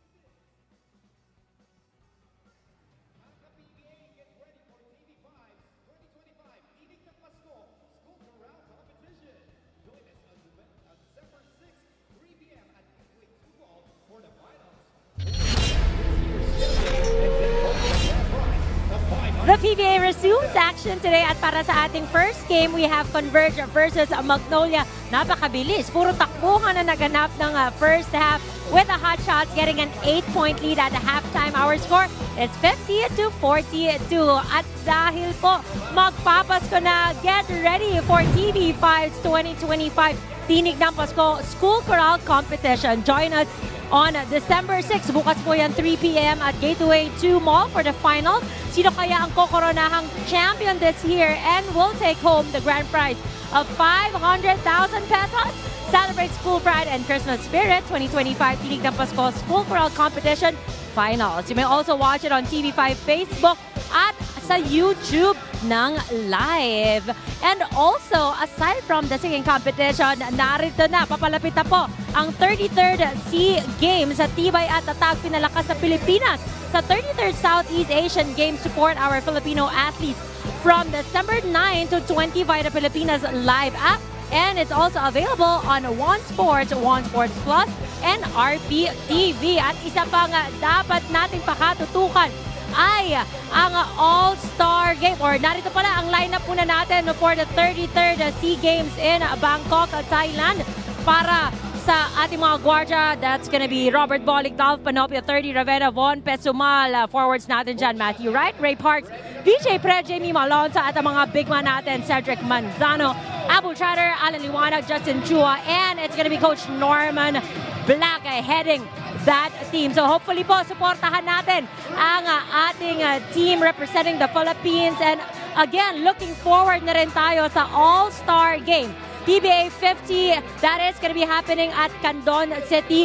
The PBA resumes action today at para sa ating first game, we have Converge versus Magnolia. Napakabilis. Puro takbuhan na naganap ng first half with the Hotshots getting an 8-point lead at the halftime. Our score is 50-42. At dahil po magpapasko na, get ready for TV5's 2025 Tinig ng Pasko School Chorale Competition. Join us on December 6. Bukas po yan 3 p.m. at Gateway 2 Mall for the finals. Sino kaya ang kokoronahang champion this year and will take home the grand prize of 500,000 pesos? Celebrate School Pride and Christmas Spirit 2025 Tinig ng Pasko School Chorale Competition Finals. You may also watch it on TV5 Facebook at sa YouTube ng live. And also, aside from the singing competition, narito na, papalapit na po ang 33rd SEA Games sa Tibay at Tatag Pinalakas sa Pilipinas. Sa 33rd Southeast Asian Games, support our Filipino athletes from December 9 to 20 via the Pilipinas live app. And it's also available on One Sports, One Sports Plus, and RPTV. At isa pang dapat nating pakatutukan ay ang All-Star Game. Or narito pala ang lineup muna natin for the 33rd SEA Games in Bangkok, Thailand. Para sa ating mga gwardya, that's gonna be Robert Bolic, Dolph Panopia, 30, Ravena, Von Pesumal, forwards natin dyan, Matthew Wright, Ray Parks, VJ Pre, Jamie Malonza, at ang mga big man natin, Cedric Manzano, Abu Chatter, Alan Liwanag, Justin Chua, and it's gonna be Coach Norman Black heading that team. So hopefully po, supportahan natin ang ating team representing the Philippines. And again, looking forward na rin tayo sa All-Star Game. PBA 50, that is going to be happening at Candon City.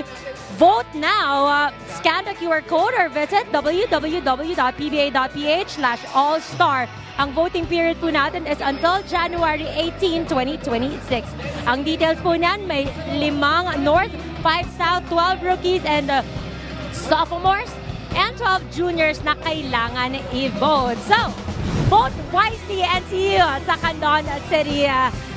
Vote now. Scan the QR code or visit www.pba.ph/allstar. Ang voting period po natin is until January 18, 2026. Ang details po niyan, may 5 North, 5 South, 12 rookies and sophomores, and 12 juniors na kailangan i-vote. So, vote wisely and see you sa Candon City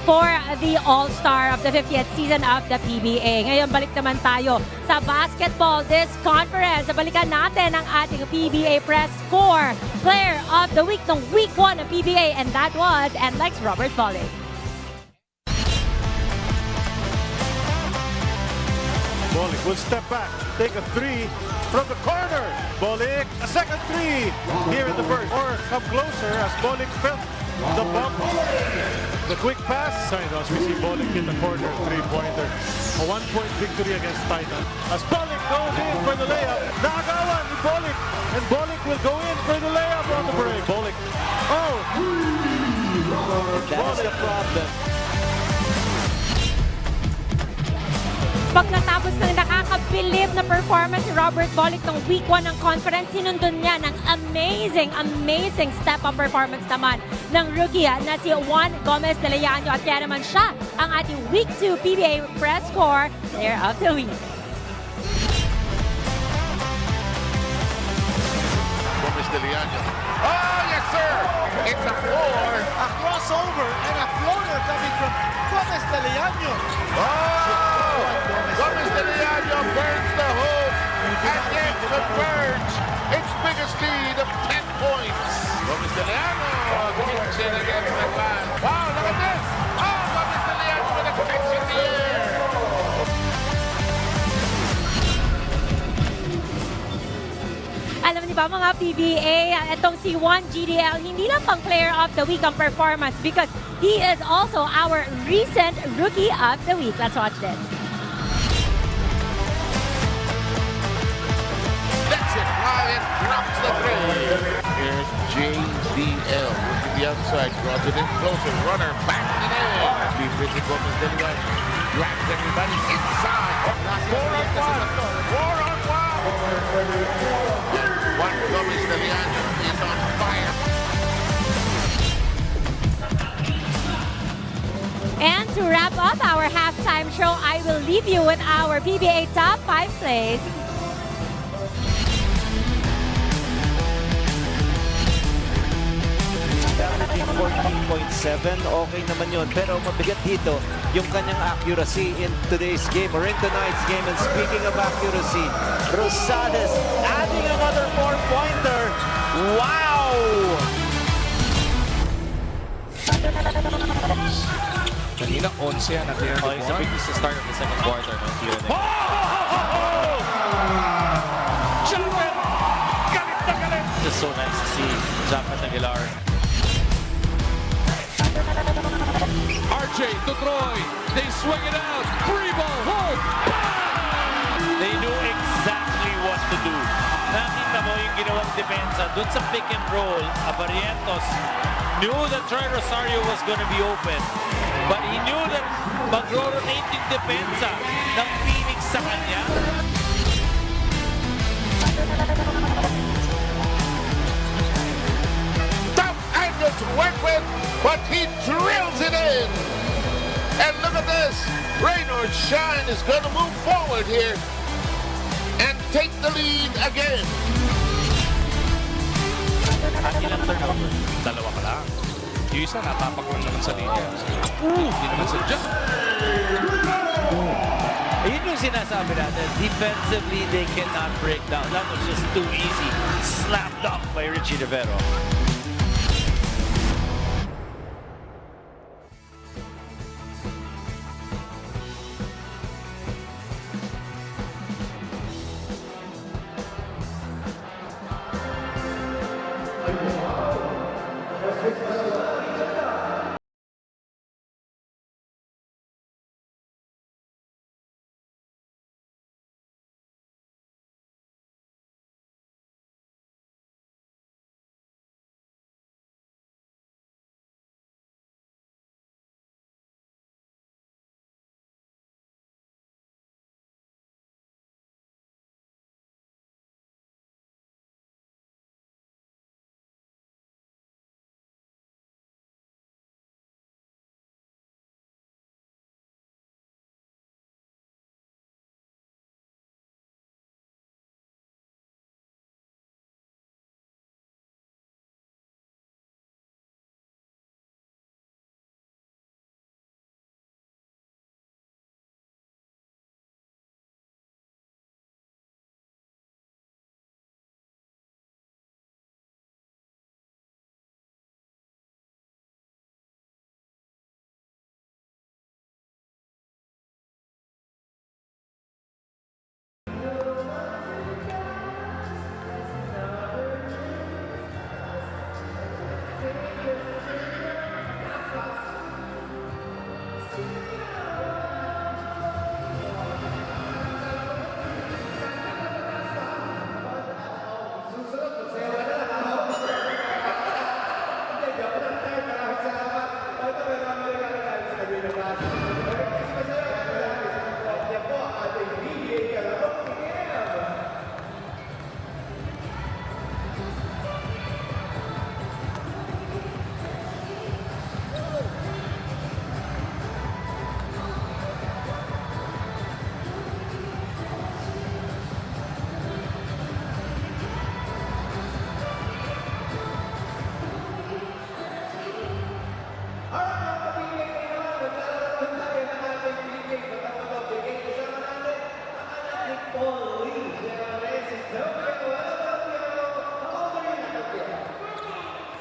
for the All-Star of the 50th season of the PBA. Ngayon, balik naman tayo sa basketball this conference. Balikan natin ang ating PBA Press Score Player of the Week ng Week 1 ng PBA, and that was NLEX Robert Bolic. Bolic will step back, take a three from the corner. Bolic, a second three here in the first. Or come closer as Bolic felt the bump. The quick pass. As we see Bolic hit the corner three-pointer. A 1-point victory against Titan. As Bolic goes in for the layup. Nakagawan ni Bolic. And Bolic will go in for the layup on the break. Bolic. Oh! That's the problem. Pagkatapos ng nakakabit believe na performance ni Robert Bolick ng week 1 ng conference. Sinundon niya ng amazing step-up performance naman ng rookie na si Juan Gomez de Leano. At kaya naman siya ang ating week 2 PBA Press Corps Player of the Week. Gomez de Leano. Oh, yes, sir! It's a 4. A crossover and a floater coming from Gomez de Leano. Oh! Gomez de Leano burns the hoop and gives Converge its biggest lead of 10 points. Gomez de Leano kicks in against the glass. Wow, look at this! Oh, Gomez de Leano with a catch in the air. Alam niyo ba mga PBA, itong si Juan GDL, hindi lang pang Player of the Week ang performance because he is also our recent Rookie of the Week. Let's watch this. That's it. Ryan drops the three. Here's JDL working the outside, draws it in closer. Runner back to the net. Deep busy Gomez de Leano. Drags everybody inside. 4 on 1. 4 on 1. Juan Gomez de Leano is on fire. And to wrap up our halftime show, I will leave you with our PBA Top 5 plays. Averaging 14.7, okay naman yun. Pero mabigat dito yung kanyang accuracy in today's game or in tonight's game. And speaking of accuracy, Rosales adding another 4-pointer. Wow! Kanina 11 yan at the end of It's a big to start of the second quarter. No? Japan! Galit na galit! It's just so nice to see Japan Aguilar. RJ to Troy. They swing it out. Free ball. Hold. They knew exactly what to do. Nakita mo yung ginawang depensa dun sa pick and roll. Abarientos knew that Troy Rosario was going to be open. But he knew that magro-rotate yung depensa ng Phoenix sa kanya. Tough angle to work with, but he drills it in. And look at this. Rain or shine is going to move forward here and take the lead again. Ilang turnover? Dalawa pa lang. Yung isa natapak lang naman sa linya. Hindi naman sa jump. Yun yung sinasabi natin. Defensively, they cannot break down. That was just too easy. Slapped up by Richie Rivero.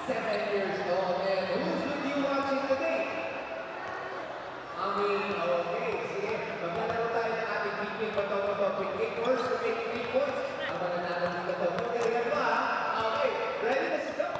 7 years old. And who's with you watching today? Okay, sige. Maglalaro tayo ng ating big bato-bato. Quick points to make big points. Ang mga naman dito to. Magaling ba? Okay, ready, let's go!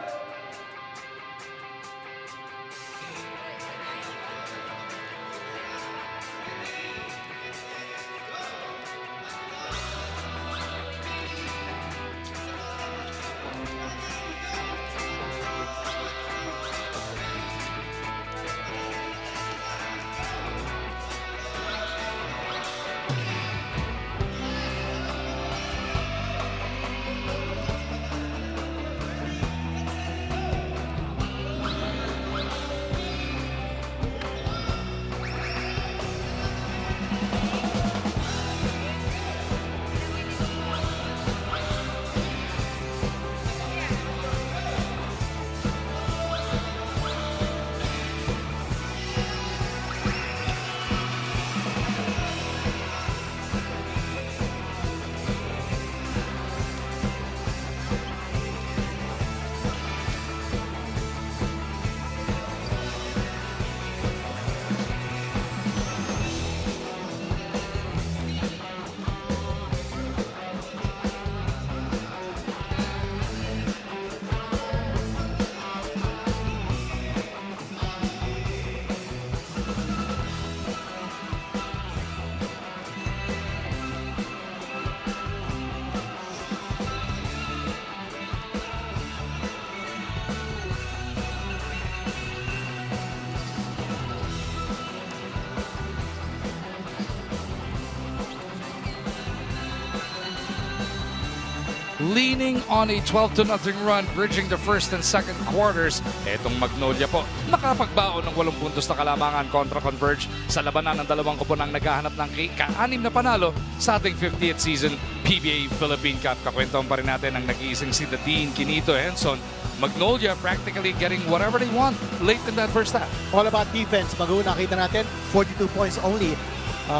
Leaning on a 12-0 run, bridging the first and second quarters. Etong Magnolia po, nakapagbaon ng 8 puntos na kalamangan kontra Converge sa labanan ng dalawang koponang naghahanap ng ka-6 na panalo sa ating 50th season PBA Philippine Cup. Kakwentuhan pa rin natin ang nag-iisang si Dean Quinito Henson. Magnolia practically getting whatever they want late in that first half. All about defense. Maguna, nakita natin, 42 points only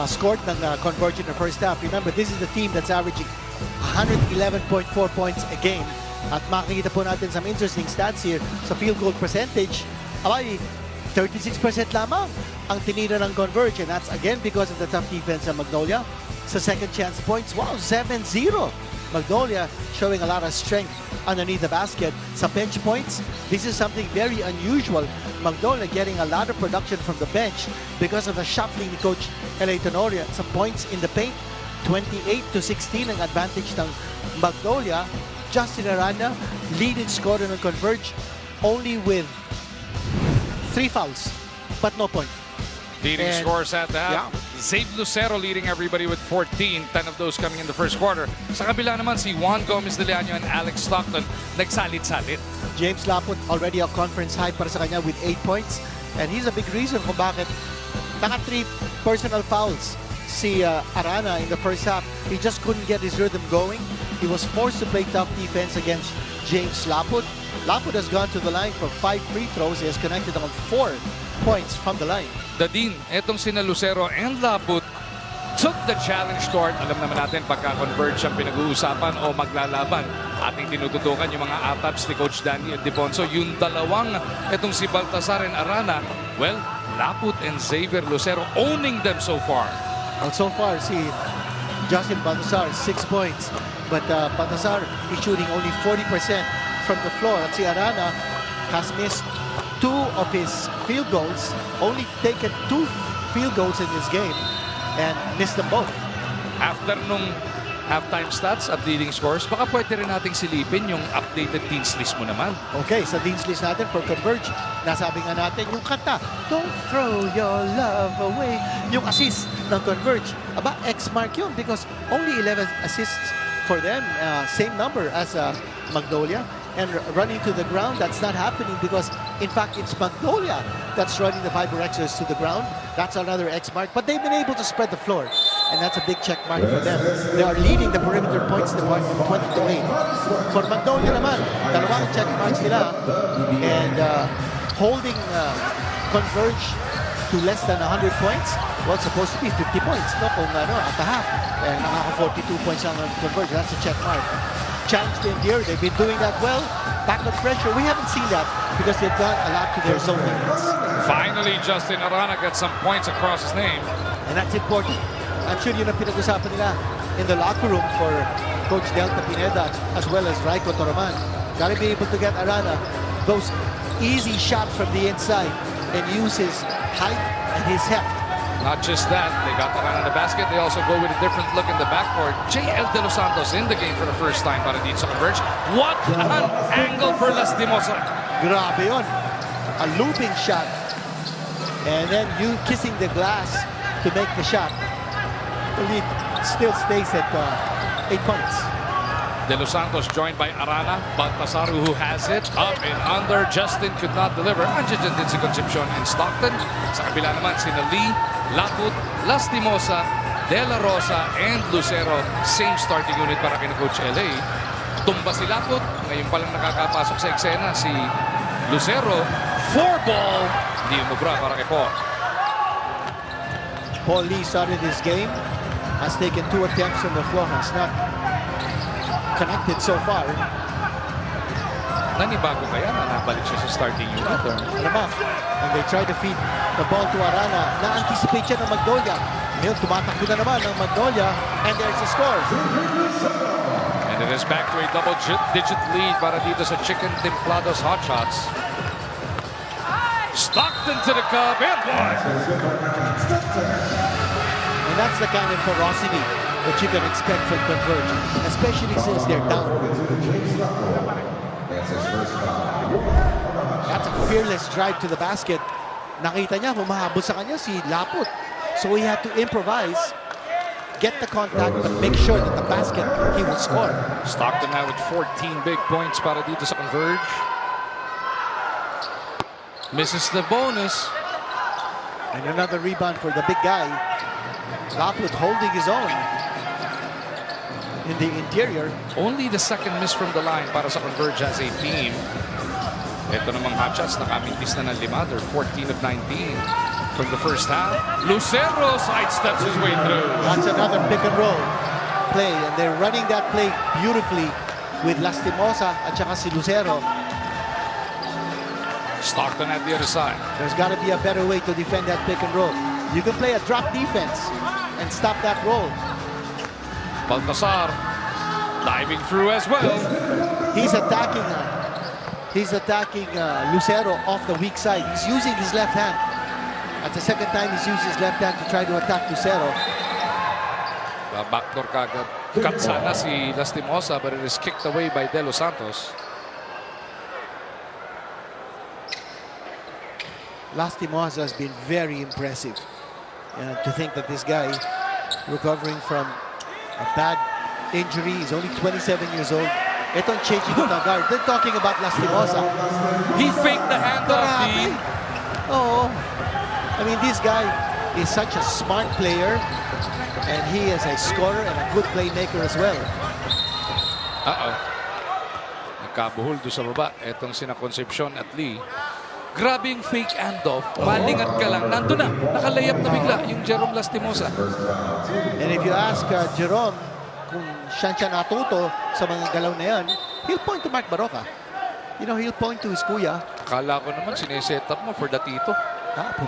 scored ng Converge in the first half. Remember, this is the team that's averaging 111.4 points a game. At makikita po natin some interesting stats here sa field goal percentage. Abay, 36% lamang ang tinira ng Converge, and that's again because of the tough defense ng Magnolia. Sa second chance points, wow, 7-0. Magnolia showing a lot of strength underneath the basket. Sa bench points, this is something very unusual. Magnolia getting a lot of production from the bench because of the shuffling ni Coach L.A. Tenorio. Sa points in the paint, 28-16 ang advantage ng Magnolia. Justin Arana, leading scorer ng Converge, only with 3 fouls, but no point. Leading scores at the half. Zave Lucero leading everybody with 14, 10 of those coming in the first quarter. Sa kabila naman si Juan Gomez de Leaño and Alex Stockton nagsalit-salit. James Laput already a conference high para sa kanya with 8 points, and he's a big reason kung bakit naka 3 personal fouls si Arana in the first half. He just couldn't get his rhythm going. He was forced to play tough defense against James Laput. Laput has gone to the line for 5 free throws. He has connected on 4 points from the line. Dadin, etong sina Lucero and Laput took the challenge court. Alam naman natin pagka Converge ang pinag-uusapan o maglalaban. Ating tinututukan yung mga ataps ni Coach Daniel Deponso. Yung dalawang etong si Baltasar and Arana, well, Laput and Xavier Lucero owning them so far. And so far, si Justin Baltasar, 6 points. But Baltasar is shooting only 40% from the floor. At si Arana has missed 2 of his field goals, only taken 2 field goals in this game, and missed them both. After nung halftime stats at leading scores, baka pwede rin nating silipin yung updated teams list mo naman. Okay, sa teams list natin for Converge, nasabi nga natin yung kanta, Don't Throw Your Love Away. Yung assist ng Converge, aba, X-mark yun because only 11 assists for them, same number as Magnolia. And running to the ground, that's not happening because, in fact, it's Magnolia that's running the FiberXers to the ground. That's another X mark. But they've been able to spread the floor, and that's a big check mark for them. They are leading the perimeter points department 20-8. For Magnolia naman, dalawang check marks nila, and holding Converge to less than 100 points. Well, it's supposed to be 50 points, no? Kung at the half, and nakaka 42 points ang Converge. That's a check mark. Challenge to endure. They've been doing that well. backward pressure. We haven't seen that because they've gone a lot to their zone defense. Finally, Justin Arana gets some points across his name. And that's important. I'm sure yun ang pinag-usapan nila in the locker room for Coach Delta Pineda as well as Raiko Toroman. Gotta be able to get Arana those easy shots from the inside and use his height and his heft. Not just that, they got Arana in the basket. They also go with a different look in the backcourt. J.L. De Los Santos in the game for the first time para dito sa Converge. What an angle for Lastimosa. Grabe yun. A looping shot. And then you kissing the glass to make the shot. The lead still stays at 8 points. De Los Santos joined by Arana, Baltasar who has it, up and under. Justin could not deliver. Andiyan din si Concepcion and Stockton. Sa kabila naman sina Lee, Laput, Lastimosa, De La Rosa, and Lucero. Same starting unit para kina Coach LA. Tumba si Laput. Ngayon palang nakakapasok sa eksena si Lucero. 4-ball. Hindi umubra para kay Paul. Paul Lee started this game. Has taken 2 attempts from the floor. Has not connected so far. Nanibago kaya na nabalik siya sa starting unit? Alamang. And they try to feed the ball to Arana. Na-anticipate siya ng Magnolia. Ngayon, tumatakbo na naman ng Magnolia. And there's a score. And it is back to a double-digit lead para dito sa Chicken Timplados Hotshots. Stockton to the cup and one. And that's the kind of ferocity that you can expect from Converge, especially since they're down. That's a fearless drive to the basket. Nakita niya, humahabol sa kanya si Laput. So he had to improvise, get the contact, but make sure that the basket, he would score. Stockton now with 14 big points para dito sa Converge. Misses the bonus. And another rebound for the big guy. Laput holding his own in the interior. Only the second miss from the line para sa Converge as a team. Ito namang Hotshots, nakamintis na ng 5. They're 14 of 19 from the first half. Lucero sidesteps his way through. That's another pick and roll play. And they're running that play beautifully with Lastimosa at saka si Lucero. Stockton at the other side. There's got to be a better way to defend that pick and roll. You can play a drop defense and stop that roll. Baltasar diving through as well. He's attacking Lucero off the weak side. He's using his left hand. At the second time, he's used his left hand to try to attack Lucero. Backdoor kagad. Cut sana si Lastimosa, but it is kicked away by De Los Santos. Lastimosa has been very impressive. And to think that this guy, recovering from a bad injury, he's only 27 years old. Ito ang changing of the guard. They're talking about Lastimosa. He faked the handoff. Oh, I mean, this guy is such a smart player, and he is a scorer and a good playmaker as well. Nagkabuhol doon sa baba. Etong sina Concepcion at Lee. Grabe yung fake handoff. Malingat ka lang. Nandun na. Nakalayap na bigla yung Jerome Lastimosa. And if you ask Jerome kung siya natuto sa mga galaw na yan, he'll point to Mark Baroka. You know, he'll point to his kuya. Akala ko naman sineset up mo for the tito.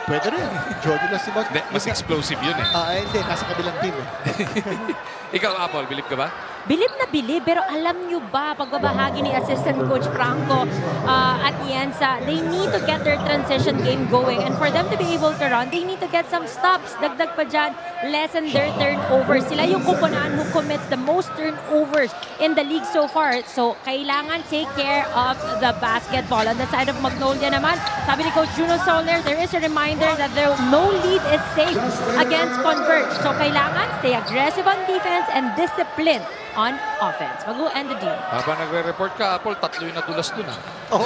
Pwede rin. Jordan Lastimosa. Mas explosive yun eh. Hindi. Nasa kabilang team eh. Ikaw, Apple, bilib ka ba? Bilib na bilib, pero alam nyo ba, pagbabahagi ni Assistant Coach Franco at Iensa, they need to get their transition game going. And for them to be able to run, they need to get some stops. Dagdag pa dyan, lessen their turnovers. Sila yung kupunan who commits the most turnovers in the league so far. So, kailangan take care of the basketball. On the side of Magnolia naman, sabi ni Coach Juno Soler, there is a reminder that no lead is safe against Converge. So, kailangan stay aggressive on defense and discipline on offense. Mag-end the deal. Habang nagre-report ka, Apple, 3 yung nadulas dun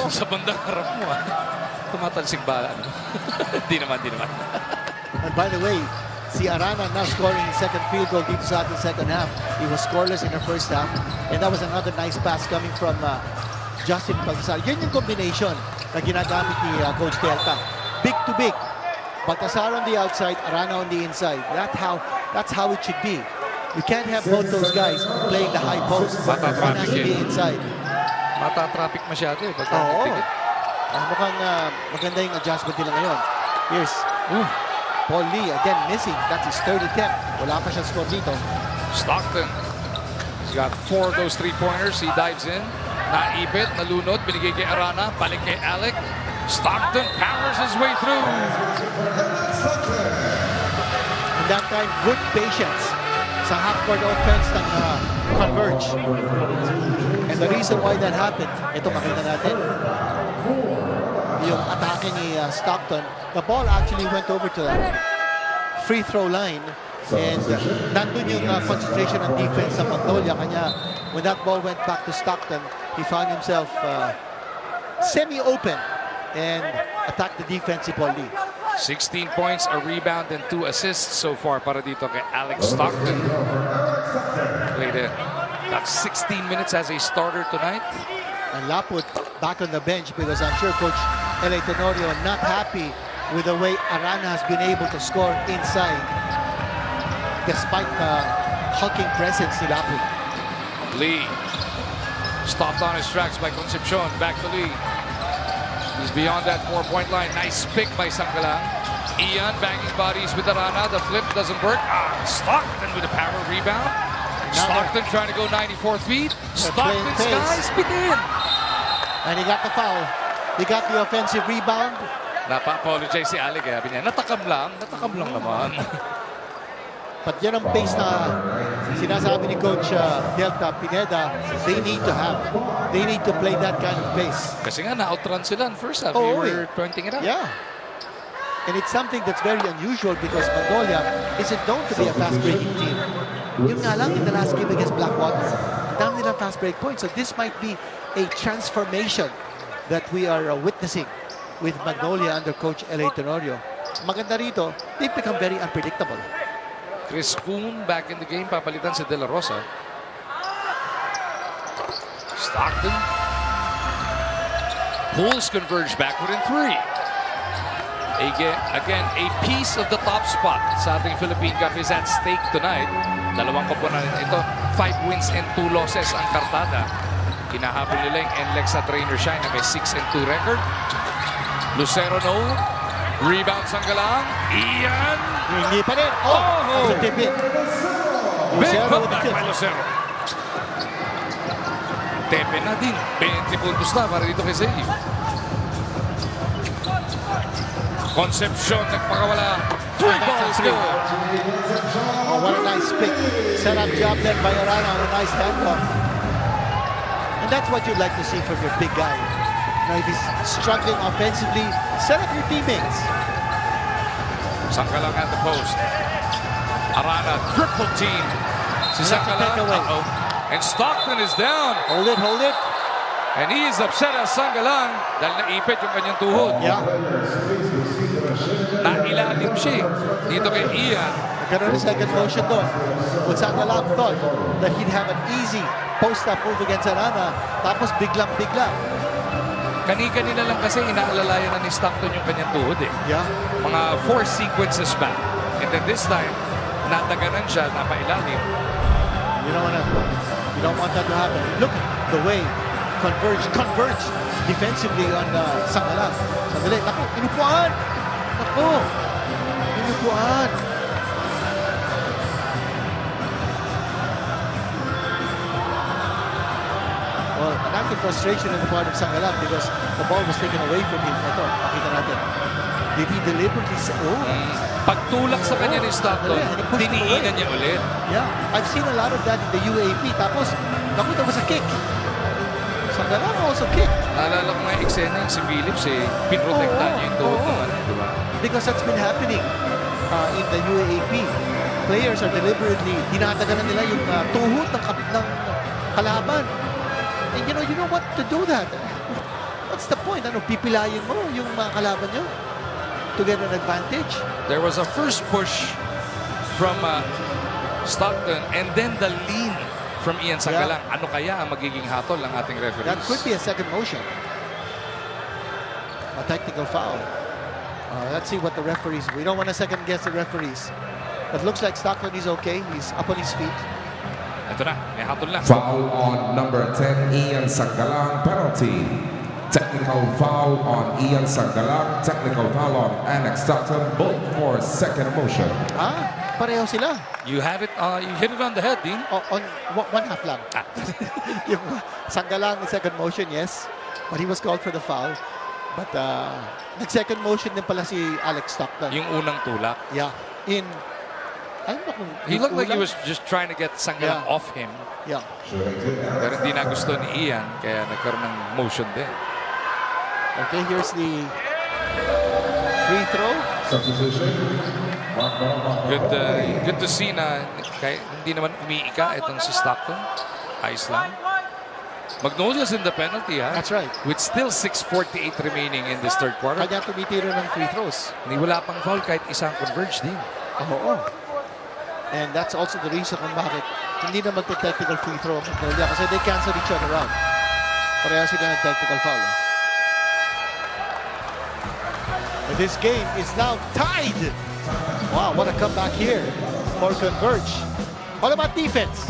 sa bandang harap mo Tumatalsik ba? Di naman. And by the way, si Arana now scoring his second field goal dito sa ating second half. He was scoreless in the first half. And that was another nice pass coming from Justin Baltasar. Yan yung combination na ginagamit ni Coach Delta. Big to big. Baltasar on the outside, Arana on the inside. That's how it should be. You can't have both those guys playing the high post. One has to be inside. Mata-traffic masyado eh. Oo. Mukhang maganda yung adjustment nila ngayon. Here's Paul Lee, again missing. That's his third attempt. Wala pa siya score dito. Stockton. He's got 4 of those 3-pointers. He dives in. Naipit, nalunod, binigay kay Arana, balik kay Alec. Stockton powers his way through. And that time, good patience sa half-court offense ng Converge. And the reason why that happened, ito makita natin, yung atake ni Stockton, the ball actually went over to the free throw line. And nandun yung concentration ng defense sa Magnolia. Kanya, when that ball went back to Stockton, he found himself semi-open and attacked the defense si Paul Lee. 16 points, a rebound, and 2 assists so far para dito kay Alex Stockton. Played got 16 minutes as a starter tonight. And Laput back on the bench because I'm sure Coach L.A. Tenorio not happy with the way Arana has been able to score inside despite the hulking presence ni Laput. Lee stopped on his tracks by Concepcion. Back to Lee. He's beyond that 4-point line. Nice pick by Sangkalang. Ian banging bodies with Arana. The flip doesn't work. Stockton with a power rebound. Stockton trying to go 94 feet. Stockton skies begin. And he got the foul. He got the offensive rebound. Napa-apologize si Alec. Sabi niya, natakam lang naman. But yan ang pace na sinasabi ni Coach Delta Pineda, they need to have. They need to play that kind of pace. Kasi nga, na-outrun sila in first half. You were pointing it out. Yeah. And it's something that's very unusual because Magnolia isn't known to be a fast-breaking team. Yun nga lang in the last game against Blackwater, ang dami nilang fast break points. So this might be a transformation that we are witnessing with Magnolia under Coach L.A. Tenorio. Maganda rito, they've become very unpredictable. Chris Kuhn back in the game. Papalitan si De La Rosa. Stockton. Pulls Converge backward in 3. Again, a piece of the top spot sa ating Philippine Cup is at stake tonight. Dalawang koponan ito. 5 wins and 2 losses ang kartada. Hinahabol nila yung NLEX at Rainer Shine na may 6-2 record. Lucero no. Rebound Sangkalang. Ian. Hindi pa rin. Oh! Big comeback by Lucero. Tepe na din. 20 puntos na para dito kay Zeli. Concepcion nagpakawala. 3 balls good. Oh, what a nice pick. Set up job there by Arana on a nice handoff. And that's what you'd like to see from your big guy. Now, if he's struggling offensively, set up your teammates. Sangkalang at the post. Arana, triple team. Si Sangkalang. And Stockton is down. Hold it. And he is upset as Sangkalang dahil naipit yung kanyang tuhod. Yeah. Nailalim siya dito kay Ian. Nagkaroon ng second motion doon. When Sangkalang thought that he'd have an easy post-up move against Arana, tapos biglang-bigla. Kani-kanina lang kasi inaalalayan na ni Stockton yung kanyang tuhod eh. Yeah. Mga 4 sequences back. And then this time, nataganan siya, napailalim. You don't want that to happen. Look the way Converge defensively on Sangkalang. Sandali, naku, inupuan! Naku, inupuan! Well, an active frustration on the part of Sangkalang because the ball was taken away from him. Ito, pakita natin. Did he deliberately say, Pagtulak sa kanya ni Stockton, diniinan niya ulit. Yeah, I've seen a lot of that in the UAP. Tapos, naku, that was a kick. Sangkalang also kicked. Naalala ko nga eksena yung si Phillips eh, pinrotektahan niya yung tuhod naman, di ba? Because that's been happening in the UAP. Players are deliberately, dinataganan nila yung tuhod ng kalaban. And you know what to do that. What's the point? Ano, pipilayin mo yung mga kalaban nyo to get an advantage? There was a first push from Stockton and then the lean from Ian Sangkalang. Yeah. Ano kaya ang magiging hatol ng ating referees? That could be a second motion. A technical foul. Let's see what the referees... We don't want to second guess the referees. But looks like Stockton is okay. He's up on his feet. Ito na, may hatol na. Foul on number 10, Ian Sanggalang, penalty. Technical foul on Ian Sanggalang, technical foul on Annex Stockton, both for second motion. Pareho sila. You have it, you hit it on the head, Dean. On one half lang. Yung Sanggalang in second motion, yes. But he was called for the foul. But nag-second motion din pala si Alex Stockton. Yung unang tulak. Yeah. I don't know kung He looked like he was just trying to get Sanggalang off him. Yeah. Pero hindi na gusto ni Ian, kaya nagkaroon ng motion din. Okay, here's the free throw. Good to see na kahit hindi naman umiika itong si Stockton. Ayos lang. Magnolia's in the penalty, ha? That's right. With still 6:48 remaining in this third quarter. Kanya tumitira ng free throws. Hindi wala pang foul kahit isang Converge din. Oo. And that's also the reason kung bakit hindi na magte-technical free throw ang Magnolia kasi they cancel each other out. Pareha sila ng technical foul. But this game is now tied. Wow, what a comeback here for Converge. All about defense.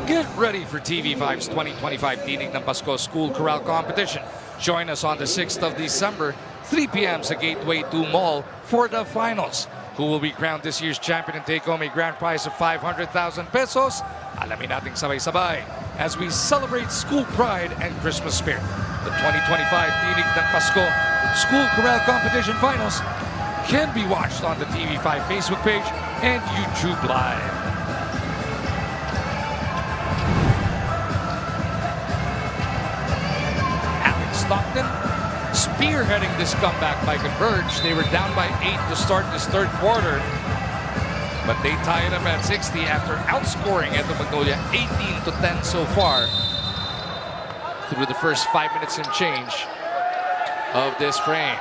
Get ready for TV5's 2025 Tinig ng Pasko School Chorale Competition. Join us on the 6th of December, 3 p.m. sa Gateway 2 Mall for the finals. Who will be crowned this year's champion and take home a grand prize of 500,000 pesos? Alamin nating sabay-sabay as we celebrate school pride and Christmas spirit. The 2025 Tinig ng Pasko School Chorale Competition Finals can be watched on the TV5 Facebook page and YouTube Live. Stockton spearheading this comeback by Converge. They were down by 8 to start this third quarter, but they tied them at 60 after outscoring at the Magnolia 18 to 10 so far through the first 5 minutes and change of this frame.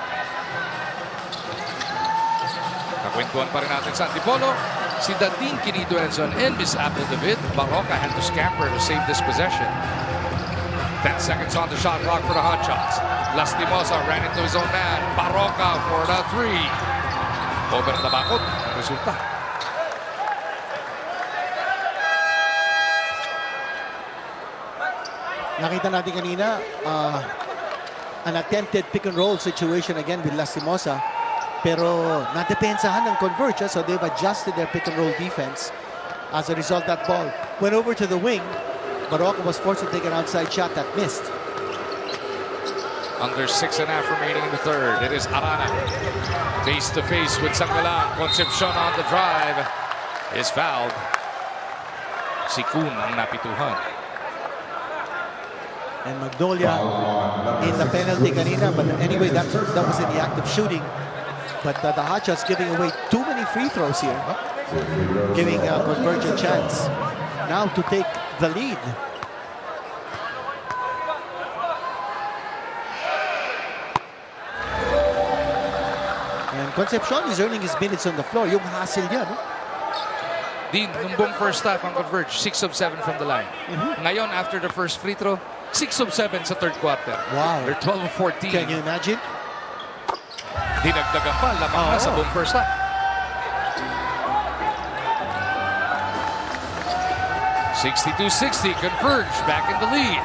Kakwentuhan pa rin natin sa Antipolo. Si Dating Quinito Edson and Miss Apple David. Barroca had to scamper to save this possession. 10 seconds on the shot clock for the Hotshots. Lastimosa ran into his own man. Barroca for the 3. Over the bakot ang resulta. Nakita natin kanina an attempted pick and roll situation again with Lastimosa. Pero nadepensahan ng Converge, so they've adjusted their pick and roll defense. As a result, that ball went over to the wing. Barroca was forced to take an outside shot that missed. Under 6.5 remaining in the third. It is Arana. Face to face with Sanggalang. Concepcion on the drive is fouled. Si Kun ang napituhan. And Magnolia in the penalty kanina, but anyway, that was in the act of shooting. But the Hotshots giving away too many free throws here, giving Converge a chance now to take the lead. And Concepcion is earning his minutes on the floor. Yung hassle niya, no? Dean, nung buong first half ang Converge, 6 of 7 from the line. Ngayon, after the first free throw, 6 of 7 sa third quarter. Wow. They're 12 of 14. Can you imagine? Dinagdagan pa, lamang na sa buong first half. 62-60, Converge back in the lead.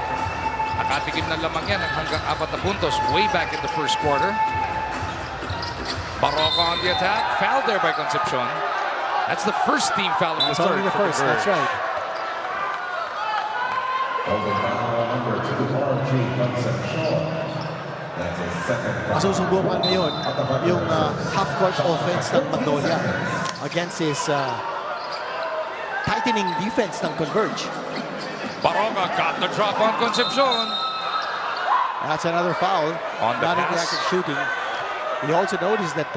Nakatikim na lamang yan hanggang 4 na puntos way back in the first quarter. Barroca on the attack, fouled there by Concepcion. That's the first team foul of the third. Only the first, that's right. Masusubukan ngayon yung half-court offense ng Magnolia against his tight tightening defense ng Converge. Baroka got the drop on Concepcion. That's another foul. On the Not in the pass. act of shooting. We also noticed that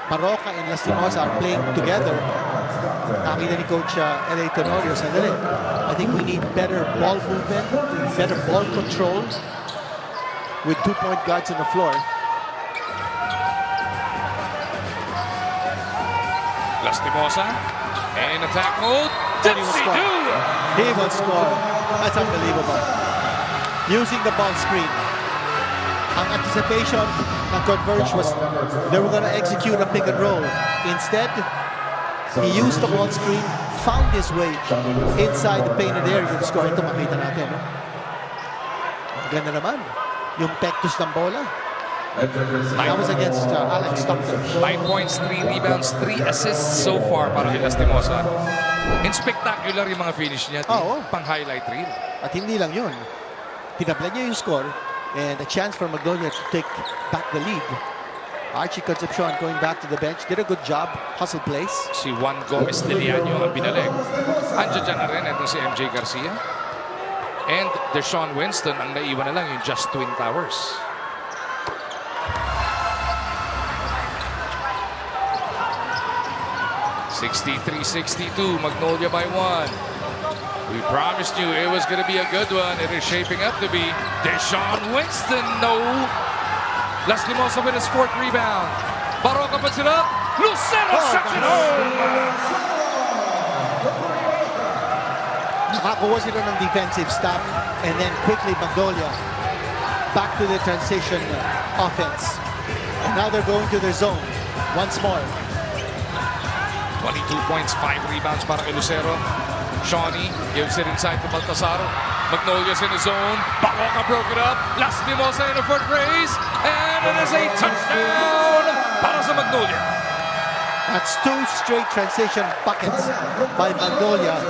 Baroka and Lastimosa are playing together. Nakita ni Coach L.A. Tenorio, sandali. I think we need better ball movement, better ball control with 2-point guards on the floor. Lastimosa in attack mode. And he will score. He will score. That's unbelievable. Using the ball screen. Ang anticipation ng Converge was they were going to execute a pick and roll. Instead, he used the ball screen, found his way inside the painted area. Yung score ito makita natin. No? Ganda naman. Yung pectus ng bola. That was against Alex Stockton. 9 points, 3 rebounds, 3 assists so far para kay Lastimosa. And spectacular yung mga finish niya. Pang-highlight reel. At hindi lang yun. Tinabla niya yung score and a chance for Magnolia to take back the lead. Archie Concepcion going back to the bench. Did a good job. Hustle plays. Si Juan Gomez de Liaño ang binalig. Andiyan dyan na rin ito si MJ Garcia. And Deshaun Winston ang naiwan na lang yung Just Twin Towers. (63-62), Magnolia by 1. We promised you it was going to be a good one. It is shaping up to be. Deshaun Winston, no. Lastimosa with his 4th rebound. Baroka puts it up. Lucero sets it home. Nakakuha sila ng defensive stop and then quickly Magnolia back to the transition offense. And now they're going to their zone once more. 22 points, 5 rebounds para kay Lucero. Shawnee gives it inside to Baltasar. Magnolia's in his zone. Baroka broke it up. Lastimosa in a foot race. And it is a touchdown para sa Magnolia. That's 2 straight transition buckets by Magnolia.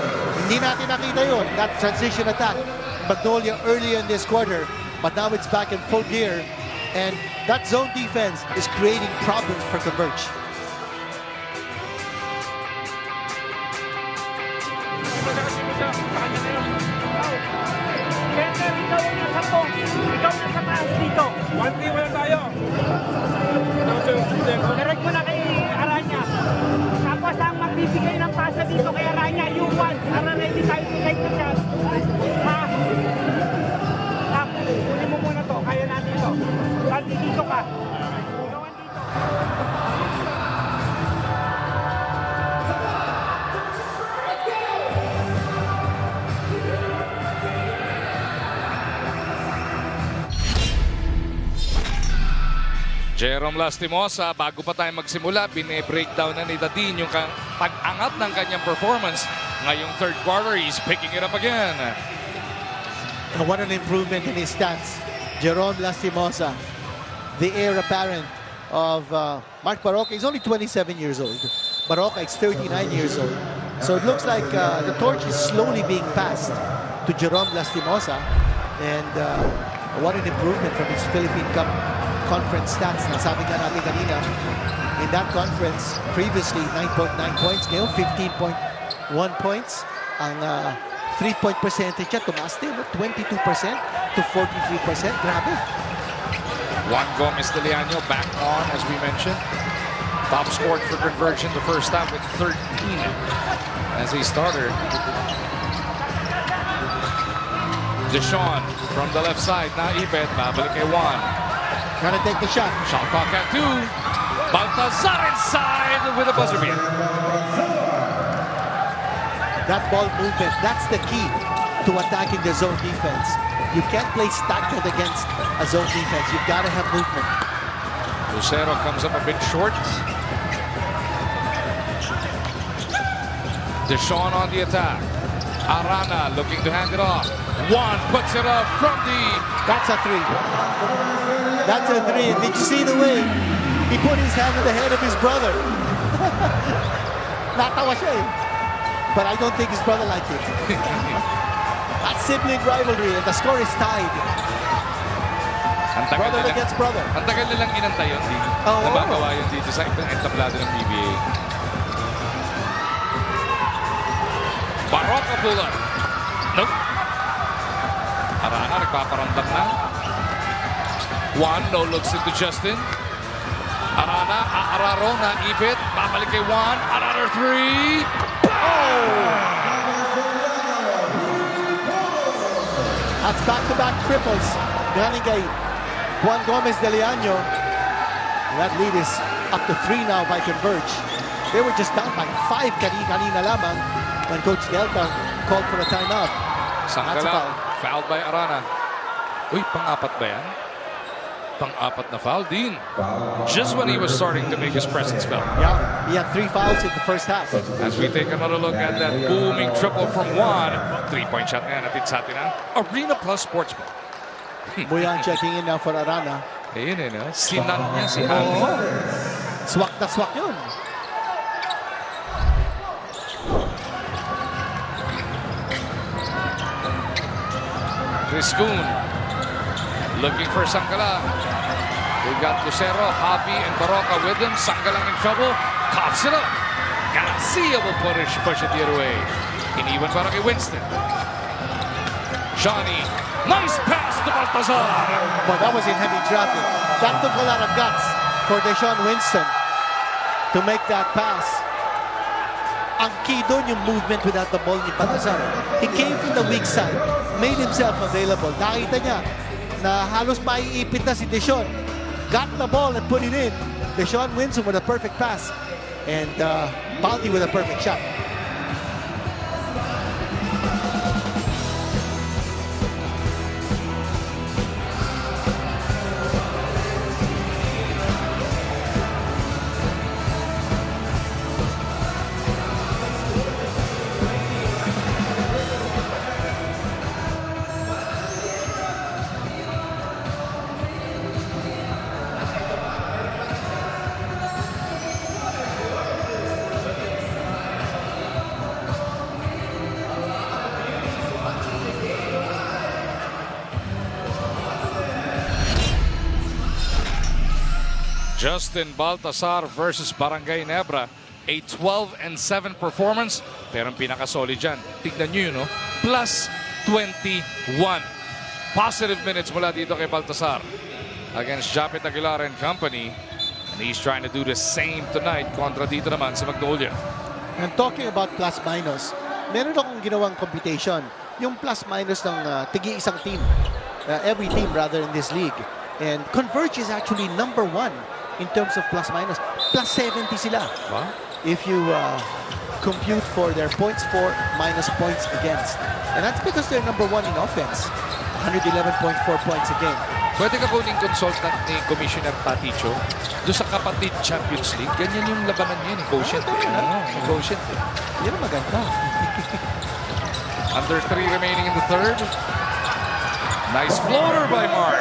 Hindi natin nakita yun, that transition attack. Magnolia early in this quarter, but now it's back in full gear. And that zone defense is creating problems for Converge. Ikaw na sa taas dito. 1-3 lang tayo. Direct mo na kay Aranya. Tapos ang magbibigay ng pasa dito kay Aranya, yung 1. Para ready tayo to take the shot. Ha? Tap, kunin mo muna to. Kaya natin ito. Tanti dito ka. Ikawan dito. Jerome Lastimosa, bago pa tayo magsimula, bine-breakdown na ni Dadin yung pag-angat ng kanyang performance. Ngayong 3rd quarter, he's picking it up again. And what an improvement in his stats. Jerome Lastimosa, the heir apparent of Mark Baroka. He's only 27 years old. Baroka is 39 years old. So it looks like the torch is slowly being passed to Jerome Lastimosa. And what an improvement from his Philippine Cup conference stats. Nasabi nga natin kanina, in that conference, previously 9.9 points, ngayon 15.1 points. Ang 3-point percentage niya, tumaas din, 22% to 43%. Grabe. Juan Gomez de Liaño back on, as we mentioned. Top scored for Converge in the first half with 13 as a starter. Deshaun from the left side, naipit, babalik kay Juan. Trying to take the shot. Shot clock at 2. Baltazar inside with a buzzer beater. That ball movement, that's the key to attacking the zone defense. You can't play staggered against a zone defense. You've got to have movement. Lucero comes up a bit short. Deshaun on the attack. Arana looking to hand it off. Juan puts it up from deep. That's a 3. That's a 3. Did you see the way he put his hand on the head of his brother? Natawa siya eh. But I don't think his brother liked it. That's sibling rivalry and the score is tied. Brother against brother. Ang tagal nilang inantay yun. Nabagawa yun dito sa entablado ng PBA. Baroka pull up. Nope. Arana nagpaparamdam na. Juan no looks into Justin. Arana, Araro na ipit. Babalik kay Juan. Another three. That's back-to-back triples. Galing kay Juan Gomez de Leaño. That lead is up to 3 now by Converge. They were just down by 5 kanina lamang when Coach Delta called for a timeout. Sangala, fouled by Arana. Uy, pang-apat ba yan? Pang-apat na foul din. Just when he was starting to make his presence felt. Yeah, he had 3 fouls in the first half. As we take another look at that booming triple from Juan. 3-point shot nga natin sa atin, ha? Arena Plus Sportsman. Buyan checking in now for Arana. Ayun eh, no? Sinan niya si Javi. Swak na swak yun. Chris Kuhn looking for Sangala. We got Lucero, Javi, and Baroka with him. Sangala in trouble. Coughs it up. Garcia will push it the other way. Iniwan para kay Winston. Johnny. Nice pass to Baltazar. But that was in heavy traffic. That took a lot of guts for Deshaun Winston to make that pass. Ang key doon yung movement without the ball ni Baltazar. He came from the weak side, made himself available. Nakita niya na halos maiipit na si Deshaun. Got the ball and put it in. Deshaun Winston with a perfect pass. And Balti with a perfect shot. Justin Baltazar versus Barangay Nebra. A 12-7 performance. Pero ang pinaka-solid dyan, tignan nyo yun, no? Plus 21. Positive minutes mula dito kay Baltazar against Japet Aguilar and company. And he's trying to do the same tonight kontra dito naman sa Magnolia. And talking about plus-minus, meron akong ginawang computation. Yung plus-minus ng tigi-isang team. Every team rather in this league. And Converge is actually number 1 in terms of plus-minus. Plus 70 sila. Wow. If you compute for their points for minus points against. And that's because they're number 1 in offense. 111.4 points a game. Pwede ka kuning consultant ni Commissioner Taticho doon sa Kapatid Champions League. Ganyan yung labanan niya, yung quotient. Quotient. Yan ang maganda. Under 3 remaining in the third. Nice floater by Mark.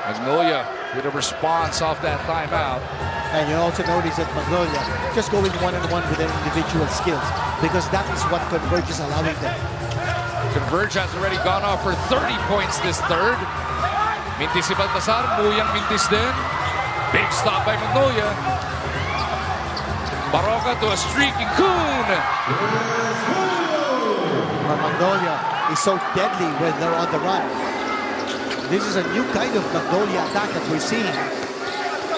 Magnolia with a response off that timeout. And you also notice that Magnolia just going one-on-one with their individual skills because that is what Converge is allowing them. Converge has already gone off for 30 points this third. Mintis si Baltazar, Muyang mintis din. Big stop by Magnolia. Baroka to a streaking Kuhn. Magnolia is so deadly when they're on the run. This is a new kind of Magnolia attack that we're seeing.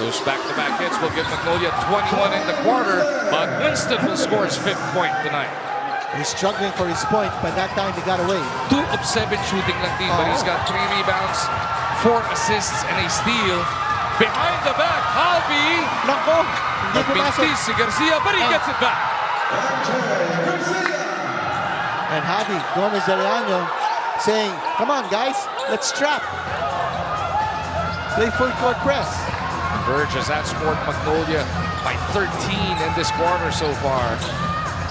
Those back-to-back hits will give Magnolia 21 in the quarter, but Winston will score his 5th point tonight. He's struggling for his point, but that time he got away. 2 of 7 shooting lang team, but he's got 3 rebounds, 4 assists, and a steal. Behind the back, Javi. Nako! Nagpintis si Garcia, but he gets it back. And Javi Gomez de Leaño saying, come on guys, let's trap. Play full court press. Converge has outscored Magnolia by 13 in this quarter so far.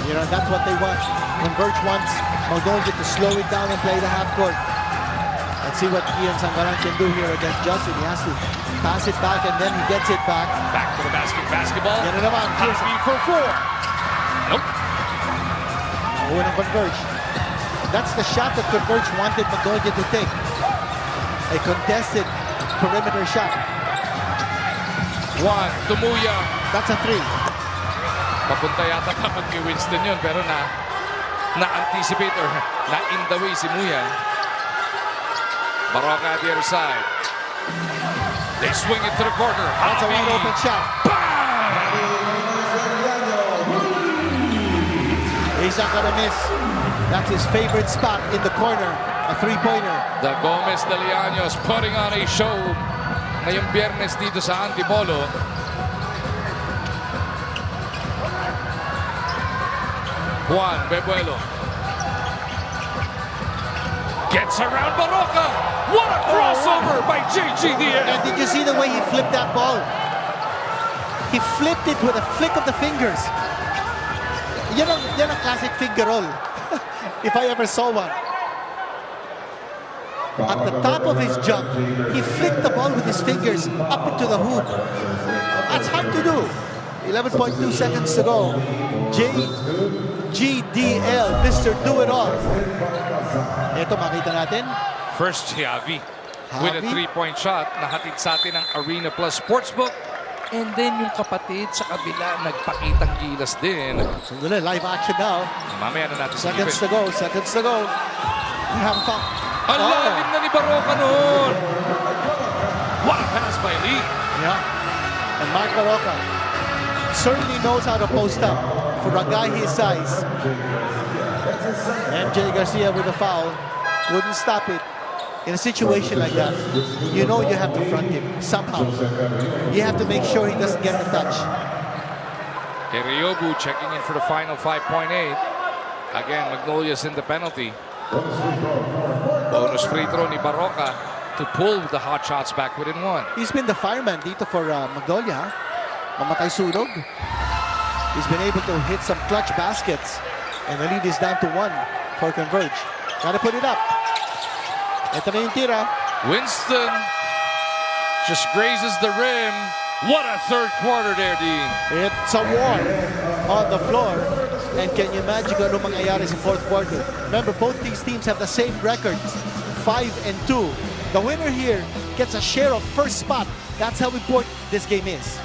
You know, that's what they want. Converge wants Magnolia to slow it down and play the half court. Let's see what Ian Sangaran can do here against Justin. He has to pass it back and then he gets it back. Back to the basketball. Yan na naman. Happy for 4. Nope. Uwi ng Converge. That's the shot that Converge wanted Magnolia to take. A contested perimeter shot. 1, Tumuya. That's a 3. Papunta yata dapat kay Winston yun, pero na-anticipate or na-in the way si Muya. Barroca at the other side. They swing it to the corner. That's a wide open shot. He's not gonna miss. That's his favorite spot in the corner. A three-pointer. The Gomez de Leaños putting on a show ngayong Biyernes dito sa Antipolo. Juan Bebuelo gets around Barroca. What a crossover by JGDL. And did you see the way he flipped that ball? He flipped it with a flick of the fingers. Yan ang classic finger roll. If I ever saw one. At the top of his jump, he flicked the ball with his fingers up into the hoop. That's hard to do. 11.2 seconds to go. JGDL, Mr. Do-It-All. Ito, makita natin. First, Javi with a three-point shot na hatid sa atin ng Arena Plus Sportsbook. And then yung kapatid sa kabila nagpakitang gilas din. Sandali, live action now. Mamaya na natin Seconds to go, seconds to go. We have fun. Ang lalim na ni Barroca noon. What a pass by Lee. Yeah. And Mark Barroca certainly knows how to post up for a guy his size. MJ Garcia with a foul. Wouldn't stop it. In a situation like that, you know you have to front him somehow. You have to make sure he doesn't get the touch. Keriobu checking in for the final 5.8. Again, Magnolia's in the penalty. Bonus free throw ni Barroca to pull the Hotshots back within one. He's been the fireman dito for Magnolia. Mamatay sunog. He's been able to hit some clutch baskets. And the lead is down to 1 for Converge. Gotta put it up. Ito na yung tira. Winston just grazes the rim. What a third quarter there, Dean. It's a war on the floor. And can you imagine ano mangyayari sa fourth quarter? Remember, both these teams have the same record, 5-2. The winner here gets a share of first spot. That's how important this game is.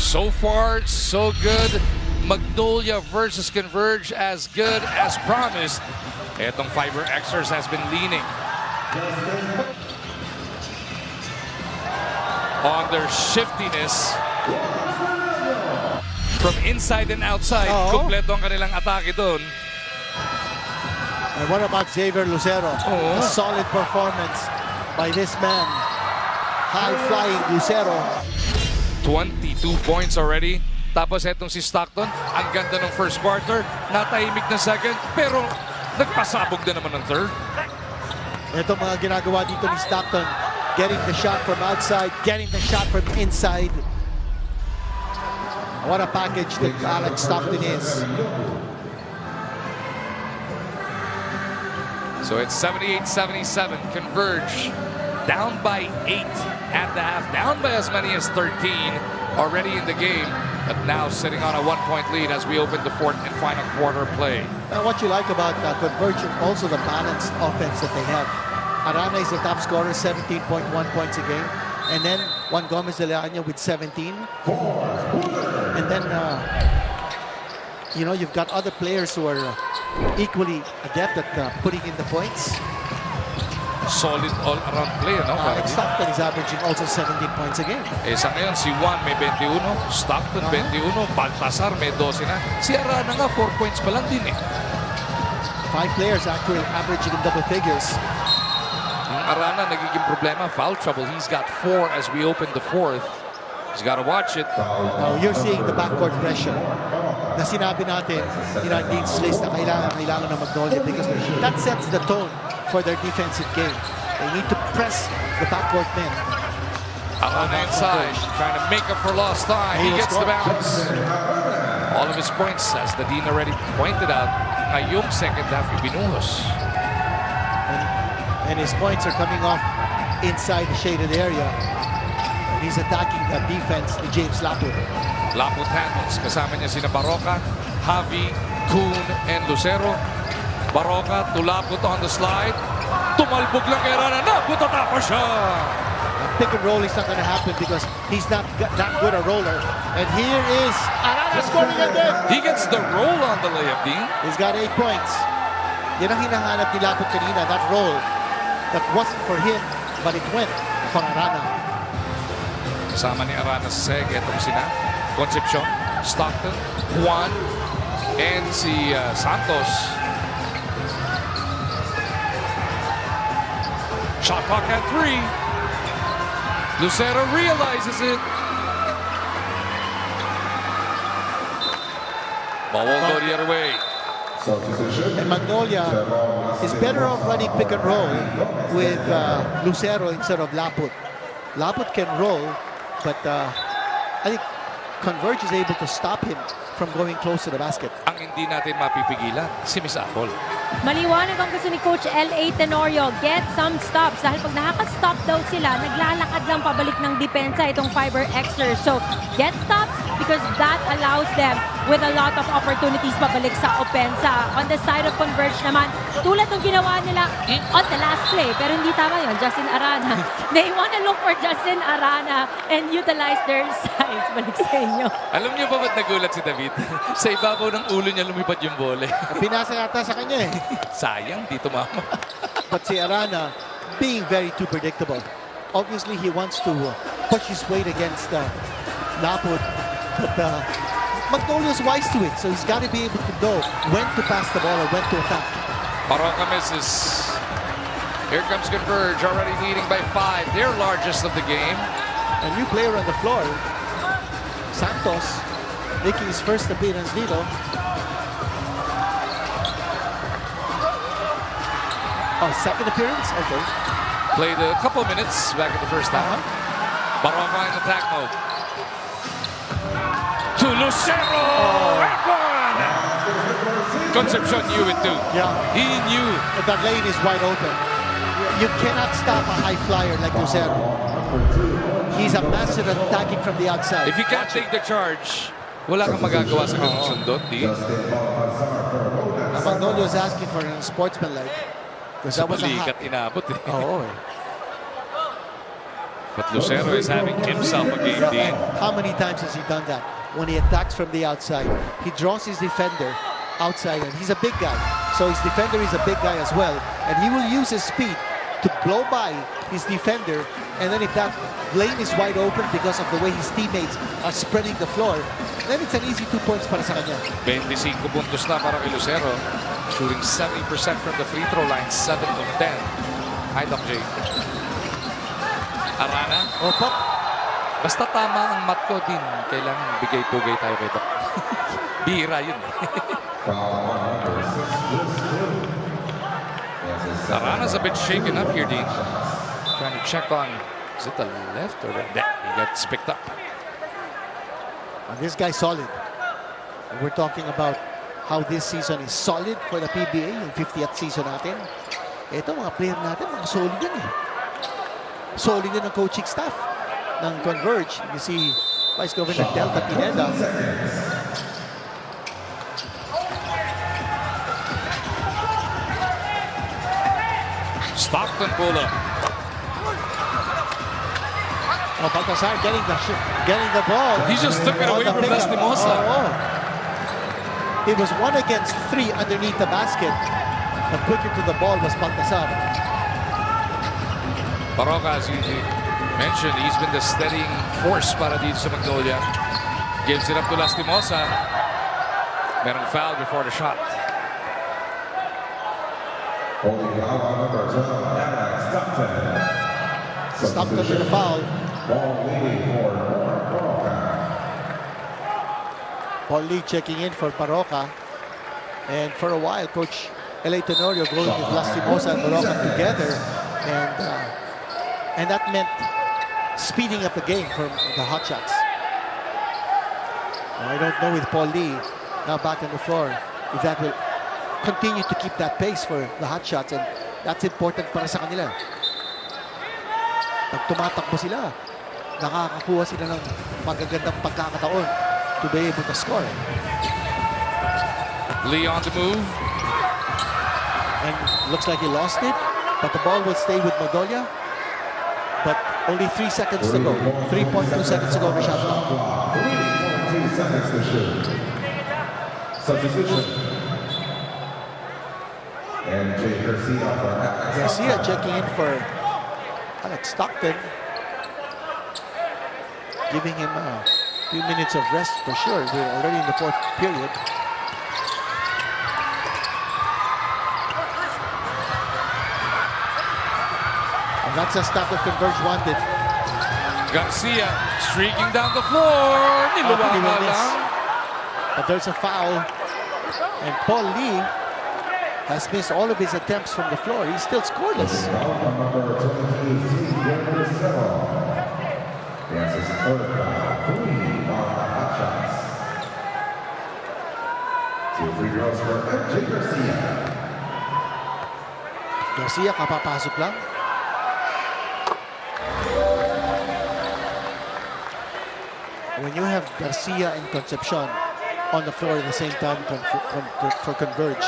So far, so good. Magnolia versus Converge, as good as promised. Etong FiberXers has been leaning on their shiftiness from inside and outside. Kompleto ang kanilang atake doon. And what about Xavier Lucero? A solid performance by this man. High-flying Lucero. 22 points already. Tapos etong si Stockton, ang ganda ng first quarter, natahimik na second, pero nagpasabog na naman ng third. Ito mga ginagawa dito ni Stockton. Getting the shot from outside, getting the shot from inside. What a package that Alex Stockton is. So it's 78-77, Converge down by 8 at the half, down by as many as 13 already in the game, but now sitting on a 1-point lead as we open the fourth and final quarter play. Now what you like about Converge, also the balanced offense that they have. Arana is the top scorer, 17.1 points a game. And then Juan Gomez de Leaño with 17. And then, you know, you've got other players who are equally adept at putting in the points. Solid all-around play, no? Stockton is averaging also 17 points a game. Sa ngayon, si Juan may 21, Stockton 21, Baltasar may 12 na. Si Arana nga, 4 points pa lang din eh. 5 players actually averaging in double figures. Ang Arana nagiging problema, foul trouble. He's got 4 as we open the fourth. He's got to watch it. Now, you're seeing the backcourt pressure na sinabi natin in our needs list na kailangan ng Magnolia because that sets the tone for their defensive game. They need to press the backcourt men. Arana inside, trying to make up for lost time. He gets the bounce. All of his points, as the Dean already pointed out, ngayong second half ibinuhos. And his points are coming off inside the shaded area. And he's attacking the defense ni James Laput. Laput handles. Kasama niya sina Baroka, Javi, Kuhn, and Lucero. Baroka to Laput on the slide. Tumalbog lang kay Arana. Naputatapa siya. Pick and roll is not going to happen because he's not that good a roller. And here is Arana scoring again. He gets the roll on the layup, Dean. He's got 8 points. Yan ang hinahanap ni Laput kanina, that roll. That wasn't for him, but it went for Arana. Kasama ni Arana sa seg. Itong sina Concepcion, Stockton, Juan, and si Santos. Shot clock at 3. Lucero realizes it. Ball won't go the other way. And Magnolia is better off running pick and roll with Lucero instead of Laput. Laput can roll, but I think Converge is able to stop him from going close to the basket. Ang hindi natin mapipigilan, si Miss Apple. Maliwanag ang gusto ni Coach L.A. Tenorio, get some stops. Dahil pag nakaka-stop daw sila, naglalakad lang pabalik ng depensa itong FiberXers. So, get stops because that allows them with a lot of opportunities pabalik sa opensa. On the side of Converge naman, tulad ng ginawa nila on the last play. Pero hindi tama yun, Justin Arana. They want to look for Justin Arana and utilize their size. Balik sa inyo. Alam niyo ba ba't nagulat si David? Sa ibabaw ng ulo niya lumipad yung bola. Pinasa yata sa kanya eh. Sayang, di tumama. But si Arana, being very too predictable. Obviously, he wants to push his weight against Laput. But Magnolia's wise to it, so he's got to be able to know when to pass the ball or when to attack. Baroka misses. Here comes Converge, already leading by 5. Their largest of the game. A new player on the floor. Santos, making his first appearance dito. Oh, second appearance? Okay. Played a couple minutes back in the first half. Baroka in attack mode. To Lucero! That one! Concepcion knew it too. Yeah. He knew. But that lane is wide open. You cannot stop a high flyer like Lucero. He's a master at attacking from the outside. If you can't take the charge, wala kang magagawa sa ganung sundot, di? Magnolia was asking for an sportsmanlike. Because that was a balikat inabot eh. Oh. But Lucero is having himself a game, Dean. How many times has he done that? When he attacks from the outside, he draws his defender outside, and he's a big guy. So his defender is a big guy as well, and he will use his speed to blow by his defender. And then if that lane is wide open because of the way his teammates are spreading the floor, then it's an easy 2 points para sa kanya. 25 puntos na para kay Lucero. Shooting 70% from the free throw line, 7 of 10. Hi, Doc J. Arana. Opo. Basta tama ang mat ko din. Kailangan bigay-pugay tayo kay Doc. Bira yun eh. Arana's a bit shaken up here, Dean. Trying to check on, is it the left or the right? He gets picked up. This guy's solid. And we're talking about how this season is solid for the PBA, yung 50th season natin. Ito, mga player natin, mga solid yan eh. Solid din ang coaching staff ng Converge. You see Vice Governor Delta Pineda. Stockton pull up. Oh, Baltasar getting the ball. He just took it away from Lastimosa. It was 1 against 3 underneath the basket. But quicker to the ball was Baltasar. Baroka, as you mentioned, he's been the steadying force para dito sa Magnolia. Gives it up to Lastimosa. Merong foul before the shot. Stockton with a foul. Paul Lee checking in for Baroka. And for a while, Coach L.A. Tenorio going with Lastimosa and Baroka together. And that meant speeding up the game for the Hotshots. I don't know with Paul Lee now back on the floor if that will continue to keep that pace for the Hotshots, and that's important para sa kanila. Pag tumatakbo sila, nakakakuha sila ng magagandang pagkakataon to be able to score. Lee on the move. And looks like he lost it, but the ball will stay with Magnolia. But only 3 seconds to go. 3.2 seconds to go on the shot clock. 3.2 seconds to shoot. Substitution. And Jay Garcia for Garcia checking in for Alex Stockton, giving him a few minutes of rest for sure. We're already in the 4th period. And that's a stop that Converge wanted. Garcia streaking down the floor. Niluwagan lang. But there's a foul. And Paul Lee has missed all of his attempts from the floor. He's still scoreless. Garcia kapapasok lang. When you have Garcia and Concepcion on the floor at the same time for Converge,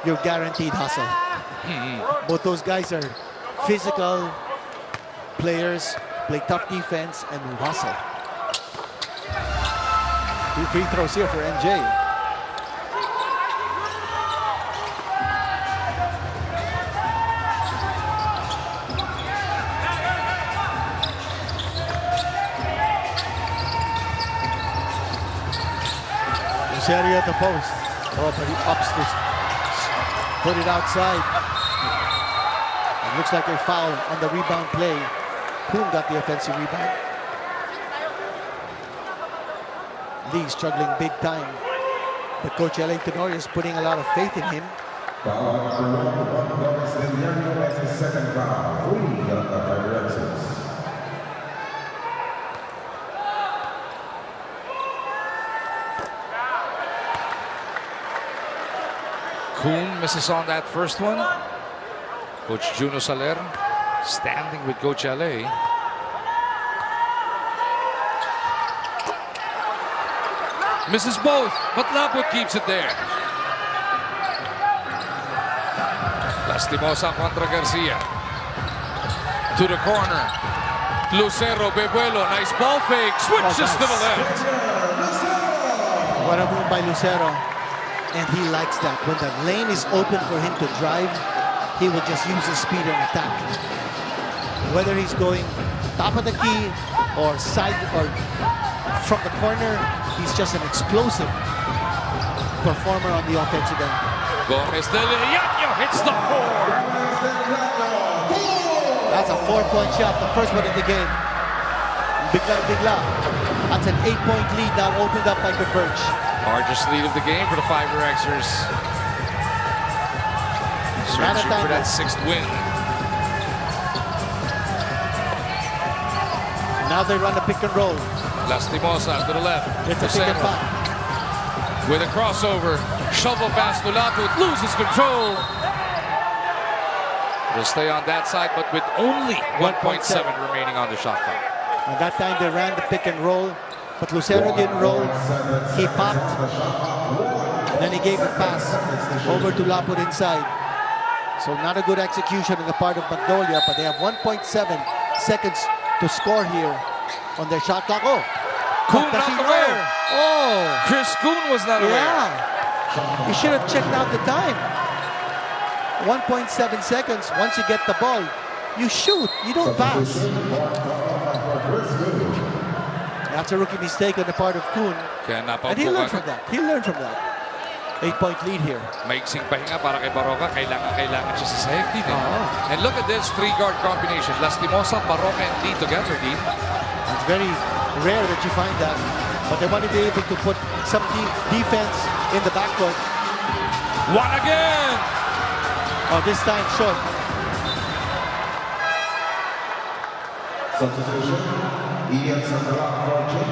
you're guaranteed hustle. Both those guys are physical players, play tough defense, and hustle. 2 free throws here for NJ. Area at the post. Oh, but he ups this. Put it outside. It looks like a foul on the rebound play. Kuhn got the offensive rebound. Lee struggling big time. But Coach L.A. Tenorio is putting a lot of faith in him. Second foul. Kuhn misses on that first one. Coach Juno Saler standing with Coach L.A. Misses both, but Laput keeps it there. Lastimosa contra Garcia. To the corner. Lucero, Bebuelo, nice ball fake. Switches to the left. What a move by Lucero. And he likes that. When the lane is open for him to drive, he will just use his speed and attack. Whether he's going top of the key or side or from the corner, he's just an explosive performer on the offensive end. Gomez de Leño hits the 4. That's a 4-point shot, the first one in the game. Bigla. That's an 8-point lead now opened up by Converge. Largest lead of the game for the FiberXers. Searching for that 6th win. Now they run a pick and roll. Lastimosa to the left. It's a pick and pop. With a crossover. Shovel pass to Laput. Loses control. They'll stay on that side, but with only 1.7 remaining on the shot clock. At that time, they ran the pick and roll. But Lucero didn't roll. He popped. And then he gave a pass over to Laput inside. So not a good execution on the part of Magnolia, but they have 1.7 seconds to score here on their shot clock. Oh! Kuhn not aware. Oh! Chris Kuhn was not aware. Yeah. He should have checked out the time. 1.7 seconds. Once you get the ball, you shoot. You don't pass. That's a rookie mistake on the part of Kuhn. And he learned from that. 8-point lead here. Maiksing pahinga para kay Baroka. Kailangan siya sa safety. And look at this 3-guard combination. Lastimosa, Baroka, and Lee together, Dean. It's very rare that you find that. but they want to be able to put some defense in the backcourt. One again! Oh, this time short.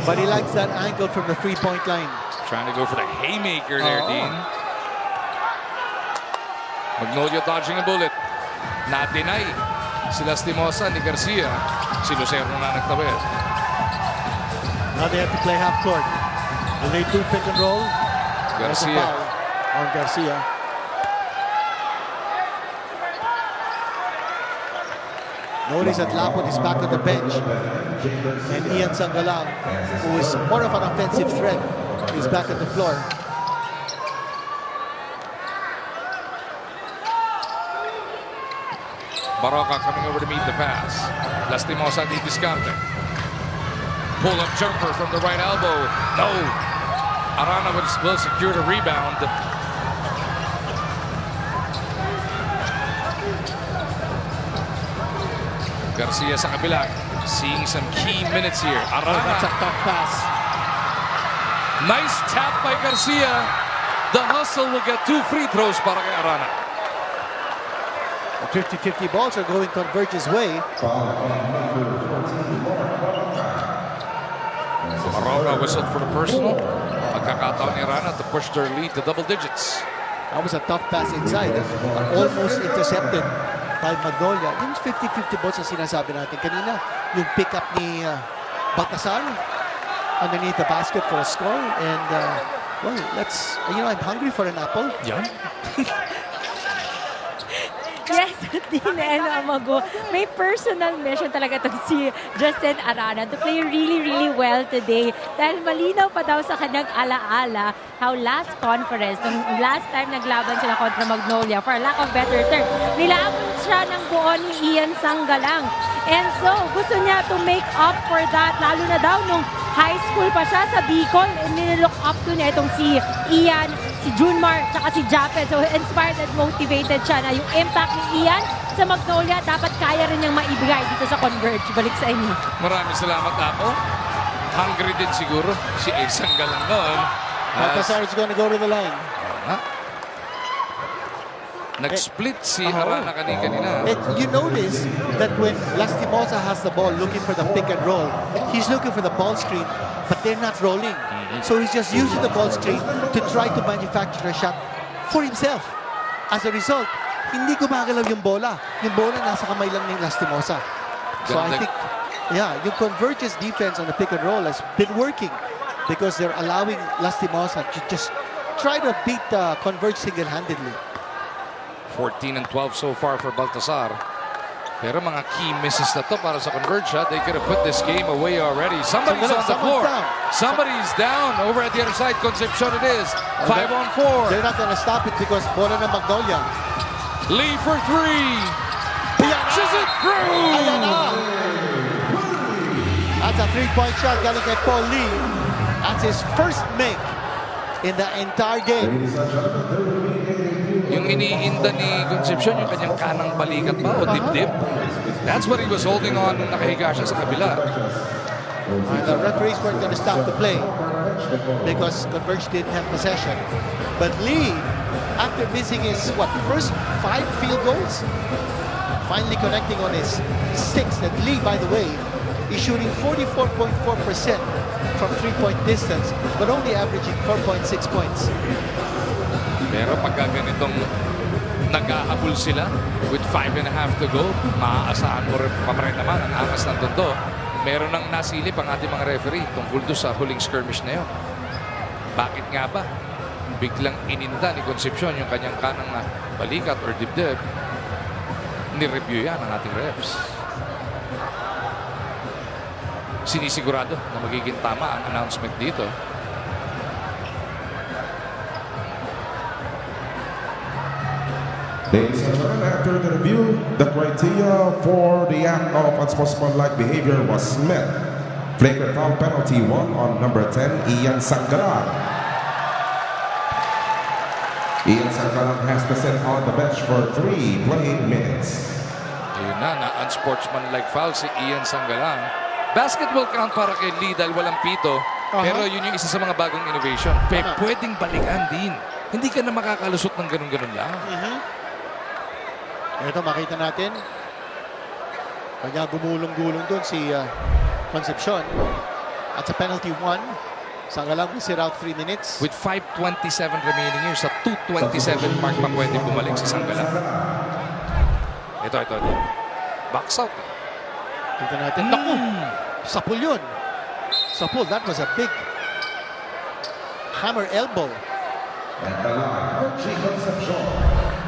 But he likes that angle from the three-point line. Trying to go for the haymaker there, Dean. Magnolia dodging a bullet. Na-deny si Lastimosa ni Garcia. Si Lucero na nagtawid. Now they have to play half court. Will they do pick and roll? Garcia. There's a foul on Garcia. Notice that Lapot is back on the bench. And Ian Sangalang, who is more of an offensive threat, is back on the floor. Baroka coming over to meet the pass. Lastimosa di discarte. Pull-up jumper from the right elbow. No. Arana will secure the rebound. Garcia sa kabila. Seeing some key minutes here. Arana. That's a tough pass. Nice tap by Garcia. The hustle will get 2 free throws para kay Arana. The 50-50 balls are going Converge's way. Baroka whistled for the personal. Magkakataon ni Arana to push their lead to double digits. That was a tough pass inside. Almost intercepted by Magnolia. Yung 50-50 balls na sinasabi natin kanina. Yung pick-up ni Baltasar underneath the basket for a score. And, well, let's, I'm hungry for an apple. Yeah. Yes, Dean and Amago. May personal mission talaga itong si Justin Arana to play really, really well today. Dahil malinaw pa daw sa kanyang alaala how last conference, nung last time naglaban sila kontra Magnolia, for a lack of better term, nilaban siya ng buo ni Ian Sangalang. And so, gusto niya to make up for that, lalo na daw nung high school pa siya sa Bicol, and nilook up to niya itong si Ian, si Junmar, tsaka si Japet. So, inspired and motivated siya na yung impact ni Ian sa Magnolia, dapat kaya rin niyang maibigay dito sa Converge. Balik sa inyo. Maraming salamat, Apo. Hungry din siguro si Sangalang noon. Baltasar is going to go to the line. Nag-split si Arana kanina. You notice that when Lastimosa has the ball looking for the pick and roll, he's looking for the ball screen, but they're not rolling. So he's just using the ball screen to try to manufacture a shot for himself. As a result, hindi gumagalaw yung bola. Yung bola nasa kamay lang ni Lastimosa. So I think, yung Converge's defense on the pick and roll has been working because they're allowing Lastimosa to just try to beat Converge single-handedly. 14 and 12 so far for Baltasar. Pero mga key misses na to para sa Converge. They could have put this game away already. Somebody's on the floor. Somebody's down over at the other side. Concepcion it is. 5 on 4. They're not going to stop it because bola ng Magnolia. Lee for 3. Punches it through. Ayan na. That's a three-point shot galing kay Paul Lee. That's his first make in the entire game. Yung iniinda ni Concepcion, yung kanyang kanang balikat ba o dibdib. That's what he was holding on nung nakahiga siya sa kabila. And the referees weren't going to stop the play because Converge didn't have possession. But Lee, after missing his, first 5 field goals, finally connecting on his 6th. And Lee, by the way, is shooting 44.4% from three-point distance, but only averaging 4.6 points. Pero pagka ganitong nag-ahabol sila with 5.5 to go, maaasahan mo rin pa rin naman ang angas ng tondo. Meron nang nasilip ang ating mga referee tungkol doon sa huling skirmish na yun. Bakit nga ba? Biglang ininda ni Concepcion yung kanyang kanang balikat or dibdib. Ni-review yan ang ating refs. Sinisigurado na magiging tama ang announcement dito. Ladies and gentlemen, after the review, the criteria for the act of unsportsmanlike behavior was met. Flagrant foul penalty 1 on number 10, Ian Sangalang. Ian Sangalang has to sit on the bench for 3 playing minutes. Ayun na unsportsmanlike foul si Ian Sangalang. Basket will count para kay Lee dahil walang pito. Pero yun yung isa sa mga bagong innovation. Pwedeng balikan din. Hindi ka na makakalusot ng ganun-ganun lang. Ito, makita natin. Kanya gumulong-gulong doon si Concepcion. At sa penalty 1, Sangalang will sit out 3 minutes. With 5:27 remaining here, sa 2:27 mark pa pwede bumalik si Sangalang. Ito. Box out. Tingnan natin. Naku! Sapul yun. Sapul, that was a big hammer elbow.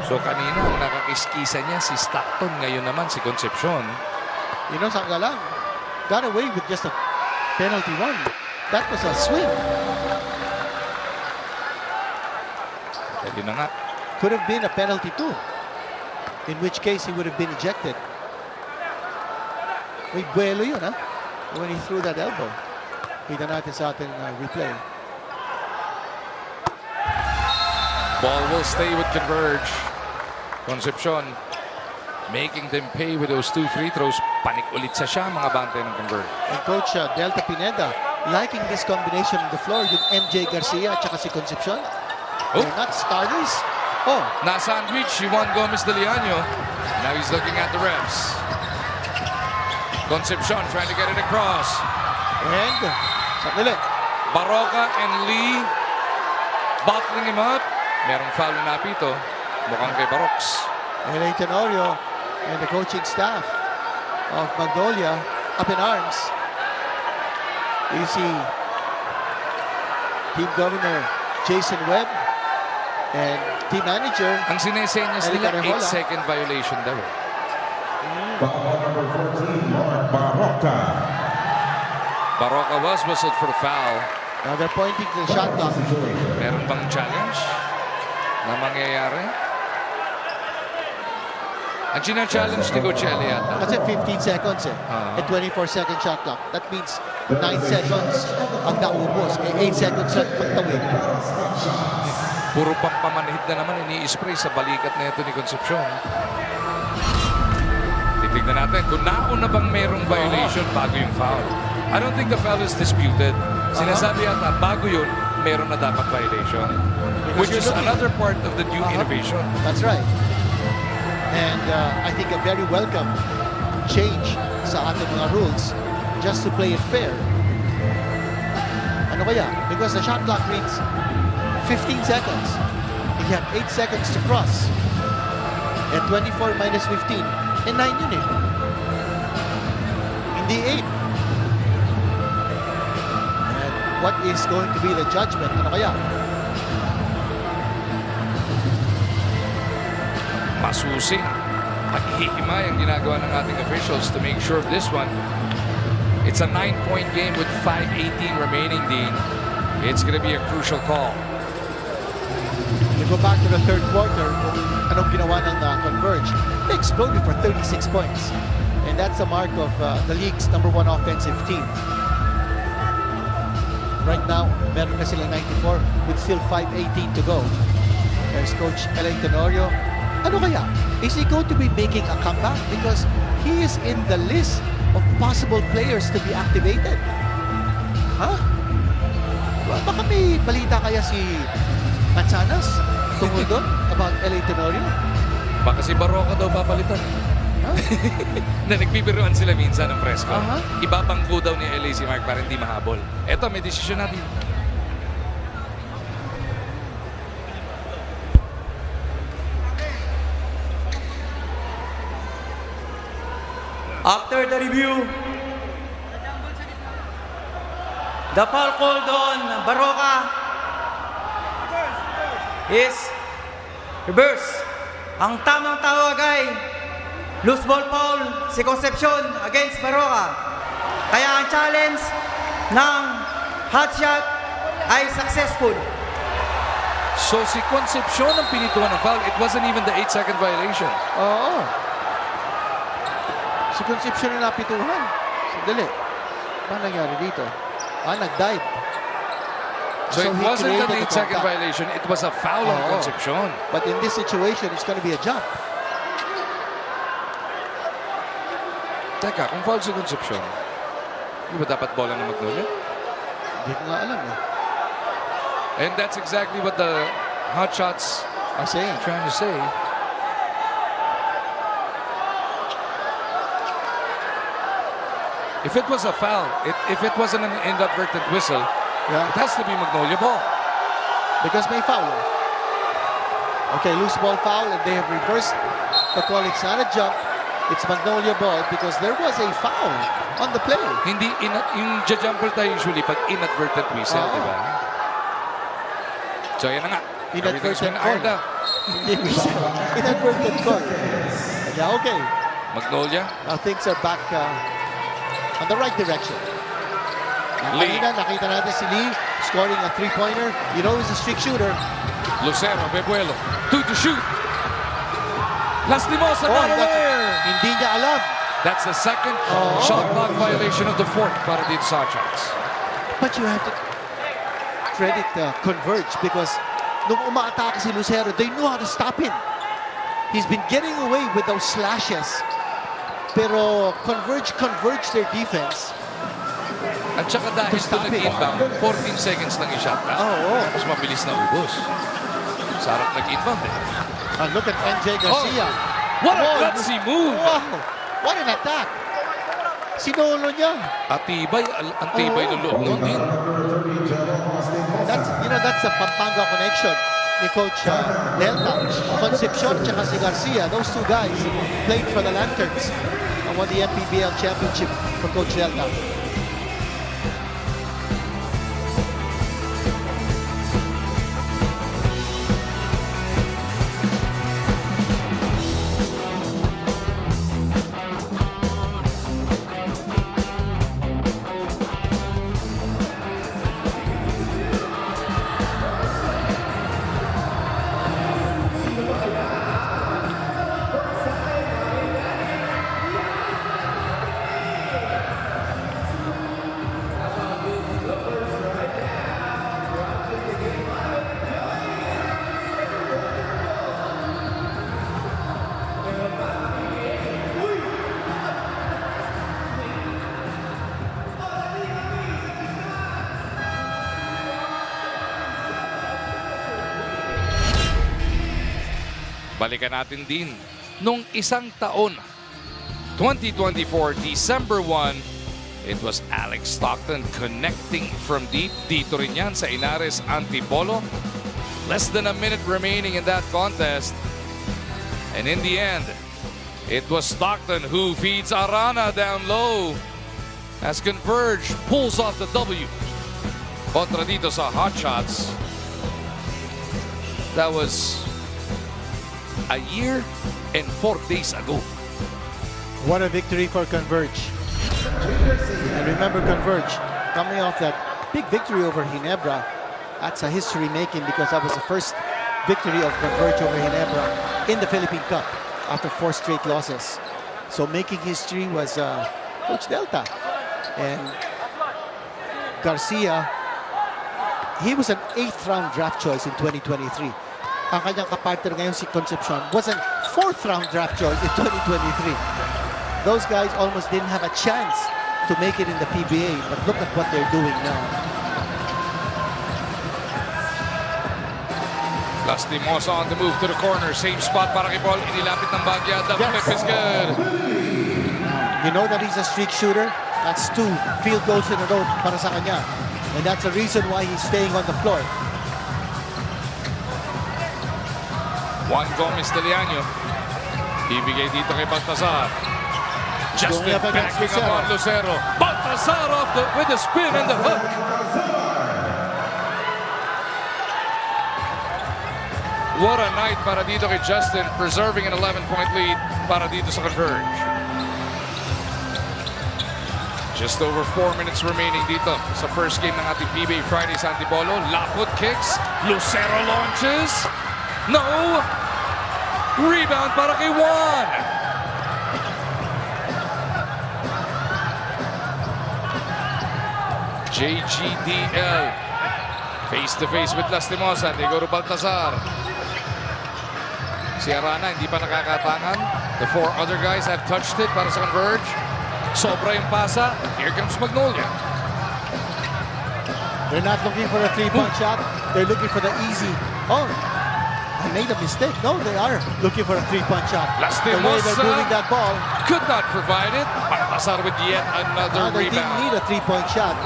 So kanina, ang nakakiskisa niya si Stockton. Ngayon naman si Concepcion. You know, Sangalang got away with just a penalty 1. That was a swing. Pwede na nga. Could have been a penalty 2. In which case, he would have been ejected. May buwelo yun, ha? When he threw that elbow. Kita natin sa ating replay. Ball will stay with Converge. Concepcion making them pay with those 2 free throws. Panik ulit sa siya, mga bantay ng Converge. And Coach Delta Pineda liking this combination on the floor, yung MJ Garcia at saka si Concepcion. They're not starters. Na-sandwich si Juan Gomez de Leaño. Now he's looking at the refs. Concepcion trying to get it across. And sandali. Baroka and Lee bottling him up. Merong foul na napito. Mukhang kay Barox. LA Tenorio and the coaching staff of Magnolia up in arms. You see Team Governor Jason Webb and Team Manager ang sinesenyas nila 8-second violation daw. Number 14, Mark Baroka. Baroka was whistled for the foul. Now they're pointing to the shot clock. Meron bang challenge na mangyayari? Ang china-challenge ni Coach Eli yata. Kasi 15 seconds at 24-second shot clock. That means 9 seconds ang naubos. 8 seconds lang pagtawid. Puro pampamanhid na naman ini-spray sa balikat na ito ni Concepcion. Titignan natin kung nauna bang mayroong violation bago yung foul. I don't think the foul is disputed. Sinasabi yata bago yun, meron na dapat violation. Which is another part of the new innovation. That's right. And I think a very welcome change sa ating mga rules just to play it fair. Ano kaya? Because the shot clock reads 15 seconds. You have 8 seconds to cross. And 24 minus 15. And 9 yun eh. Hindi 8. And what is going to be the judgment? Ano kaya? Masusing paghihimay ang ginagawa ng ating officials to make sure of this one. It's a 9-point game with 5:18 remaining, Dean. It's going to be a crucial call. You go back to the third quarter, kung anong ginawa ng Converge, they exploded for 36 points. And that's the mark of the league's #1 offensive team. Right now, meron na silang 94 with still 5:18 to go. There's Coach L.A. Tenorio. Ano kaya? Is he going to be making a comeback? Because he is in the list of possible players to be activated. Huh? Baka may balita kaya si Manzanas tungkol doon about L.A. Tenorio? Baka si Baroka daw papalitan. Na nagbibiruan sila minsan ng press con. Ibabangko daw ni LA si Mark para hindi mahabol. Eto, may desisyon natin. After the review, the foul called on Baroka is reverse. Ang tamang tawag ay loose ball foul si Concepcion against Baroka. Kaya ang challenge ng hot shot ay successful. So si Concepcion ang pinituan ng foul. It wasn't even the 8-second violation. Oo. Si Concepcion na napituhan. Sandali. Ano nangyari dito? Nag-dive. So it he wasn't an created the 8-second contact. violation. It was a foul on Concepcion. But in this situation, it's going to be a jump. Teka, kung foul si Concepcion, di ba dapat bola ng Magnolia? Hindi ko nga alam eh. And that's exactly what the Hotshots are saying. Trying to say. If it was a foul, if it wasn't an inadvertent whistle, it has to be Magnolia ball. Because may foul. Okay, loose ball foul, and they have reversed the call. It's not a jump. It's Magnolia ball because there was a foul on the play. Hindi, yung jumper tayo usually pag inadvertent whistle, di ba? So, yan na nga. Everything's been ironed out. Hindi whistle. Inadvertent call. Yeah, okay. Magnolia. Now things are back on the right direction. Lee. Nakita natin si Lee scoring a three-pointer. You know he's a streak shooter. Lucero, Bebuelo. 2 to shoot. Lastimosa, not aware. Hindi niya alam. That's the second shot clock violation of the fourth para dito sa Hotshots. But you have to credit Converge because nung umaatake si Lucero, they knew how to stop him. He's been getting away with those slashes. Pero Converge their defense. At saka dahil ito nag-inbound, 14 seconds lang i-shot na. Tapos mabilis na ubos. Sarap nag-inbound eh. And look at NJ Garcia. What a gutsy move! Wow! What an attack! Sinolo niya. Atibay, ang tibay ng loob nun din. That's the Pampanga connection ni Coach Delta. Concepcion at si Garcia, those two guys played for the Lanterns and won the PBA championship for Coach Delta. Balikan natin din nung isang taon, 2024, December 1, it was Alex Stockton connecting from deep. Dito rin yan sa Inares Antipolo. Less than a minute remaining in that contest. And in the end, it was Stockton who feeds Arana down low as Converge pulls off the W. Kontra dito sa Hotshots. That was a year and 4 days ago. What a victory for Converge. And remember Converge, coming off that big victory over Ginebra, that's a history making because that was the first victory of Converge over Ginebra in the Philippine Cup after 4 straight losses. So making history was Coach Delta. And Garcia, he was an 8th round draft choice in 2023. Ang kanyang kapartner ngayon si Concepcion was a 4th round draft choice in 2023. Those guys almost didn't have a chance to make it in the PBA, but look at what they're doing now. Lastimosa on the move to the corner. Same spot para kay Paul. Inilapit ng Bagya. The flip is good. You know that he's a streak shooter? That's 2 field goals in a row para sa kanya. And that's the reason why he's staying on the floor. Juan Gomez Deliano. Ibigay dito kay Baltazar. Justin backing up on Lucero. Baltazar off with the spin and the hook. What a night para dito kay Justin, preserving an 11-point lead para dito sa Converge. Just over 4 minutes remaining dito sa first game ng ating PBA Friday sa Antipolo. Lapot kicks. Lucero launches. No! Rebound para kay Juan. JGDL. Face-to-face with Lastimosa. They go to Baltazar. Si Arana hindi pa nakakatangan. The 4 other guys have touched it para sa Converge. Sobra yung pasa. Here comes Magnolia. They're not looking for a three-point shot. They're looking for the easy. Oh, I made a mistake. No, they are looking for a three-point shot. The way they're moving that ball. Could not provide it. Baltasar with yet another They didn't rebound. need a three-point shot.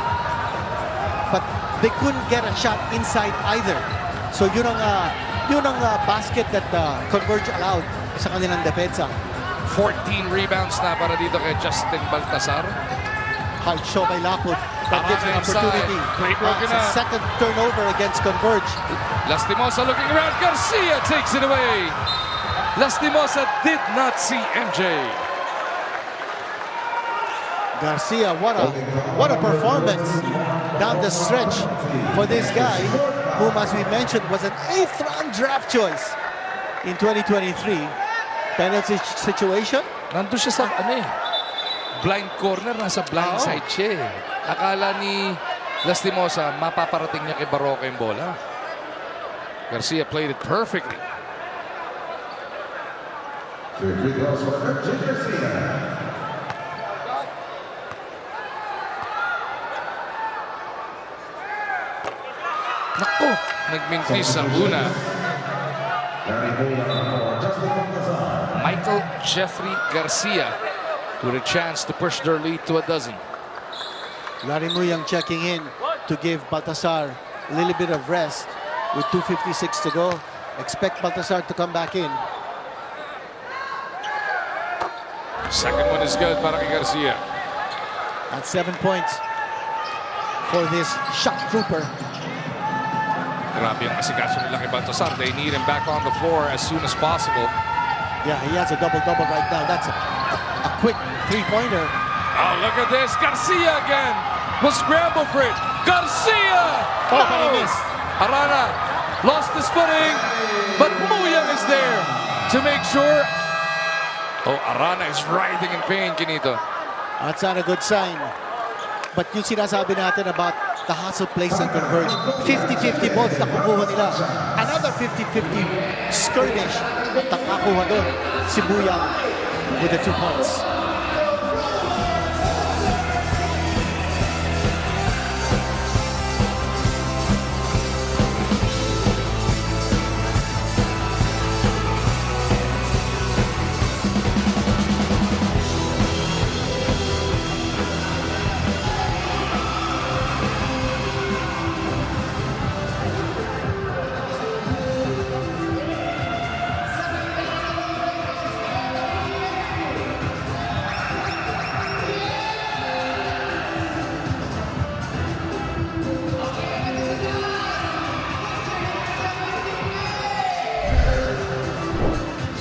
But they couldn't get a shot inside either. So yun ang basket that Converge allowed sa kanilang depensa. 14 rebounds na para dito kay Justin Baltasar. Hard show by Laput. That gives an opportunity. It's a second turnover against Converge. Lastimosa looking around. Garcia takes it away. Lastimosa did not see MJ. Garcia, what a performance down the stretch for this guy, whom, as we mentioned, was an 8th-round draft choice in 2023. Penalty situation. Nandun siya sa blind corner, nasa blind side siya eh. Akala ni Lastimosa mapaparating niya kay Barroca yung bola. Garcia played it perfectly. Nako, nagmintis sa una. Michael Jeffrey Garcia with a chance to push their lead to a dozen. Larimuyang checking in to give Baltasar a little bit of rest with 2:56 to go. Expect Baltasar to come back in. Second one is good para kay Garcia. At 7 points for this shot trooper. Grabe ang asikaso nila kay Baltasar. They need him back on the floor as soon as possible. Yeah, he has a double-double right now. That's a quick three-pointer. Oh, look at this. Garcia again. Will scramble for it. Garcia! Oh, but he missed. Arana lost his footing, but Muyang is there to make sure. Oh, Arana is writhing in pain, Kinito. That's not a good sign. But yung sinasabi natin about the hustle plays and Converge, 50-50 balls na kukuha nila. Another 50-50 skirmish at nakakuha doon si Muyang with the 2 points.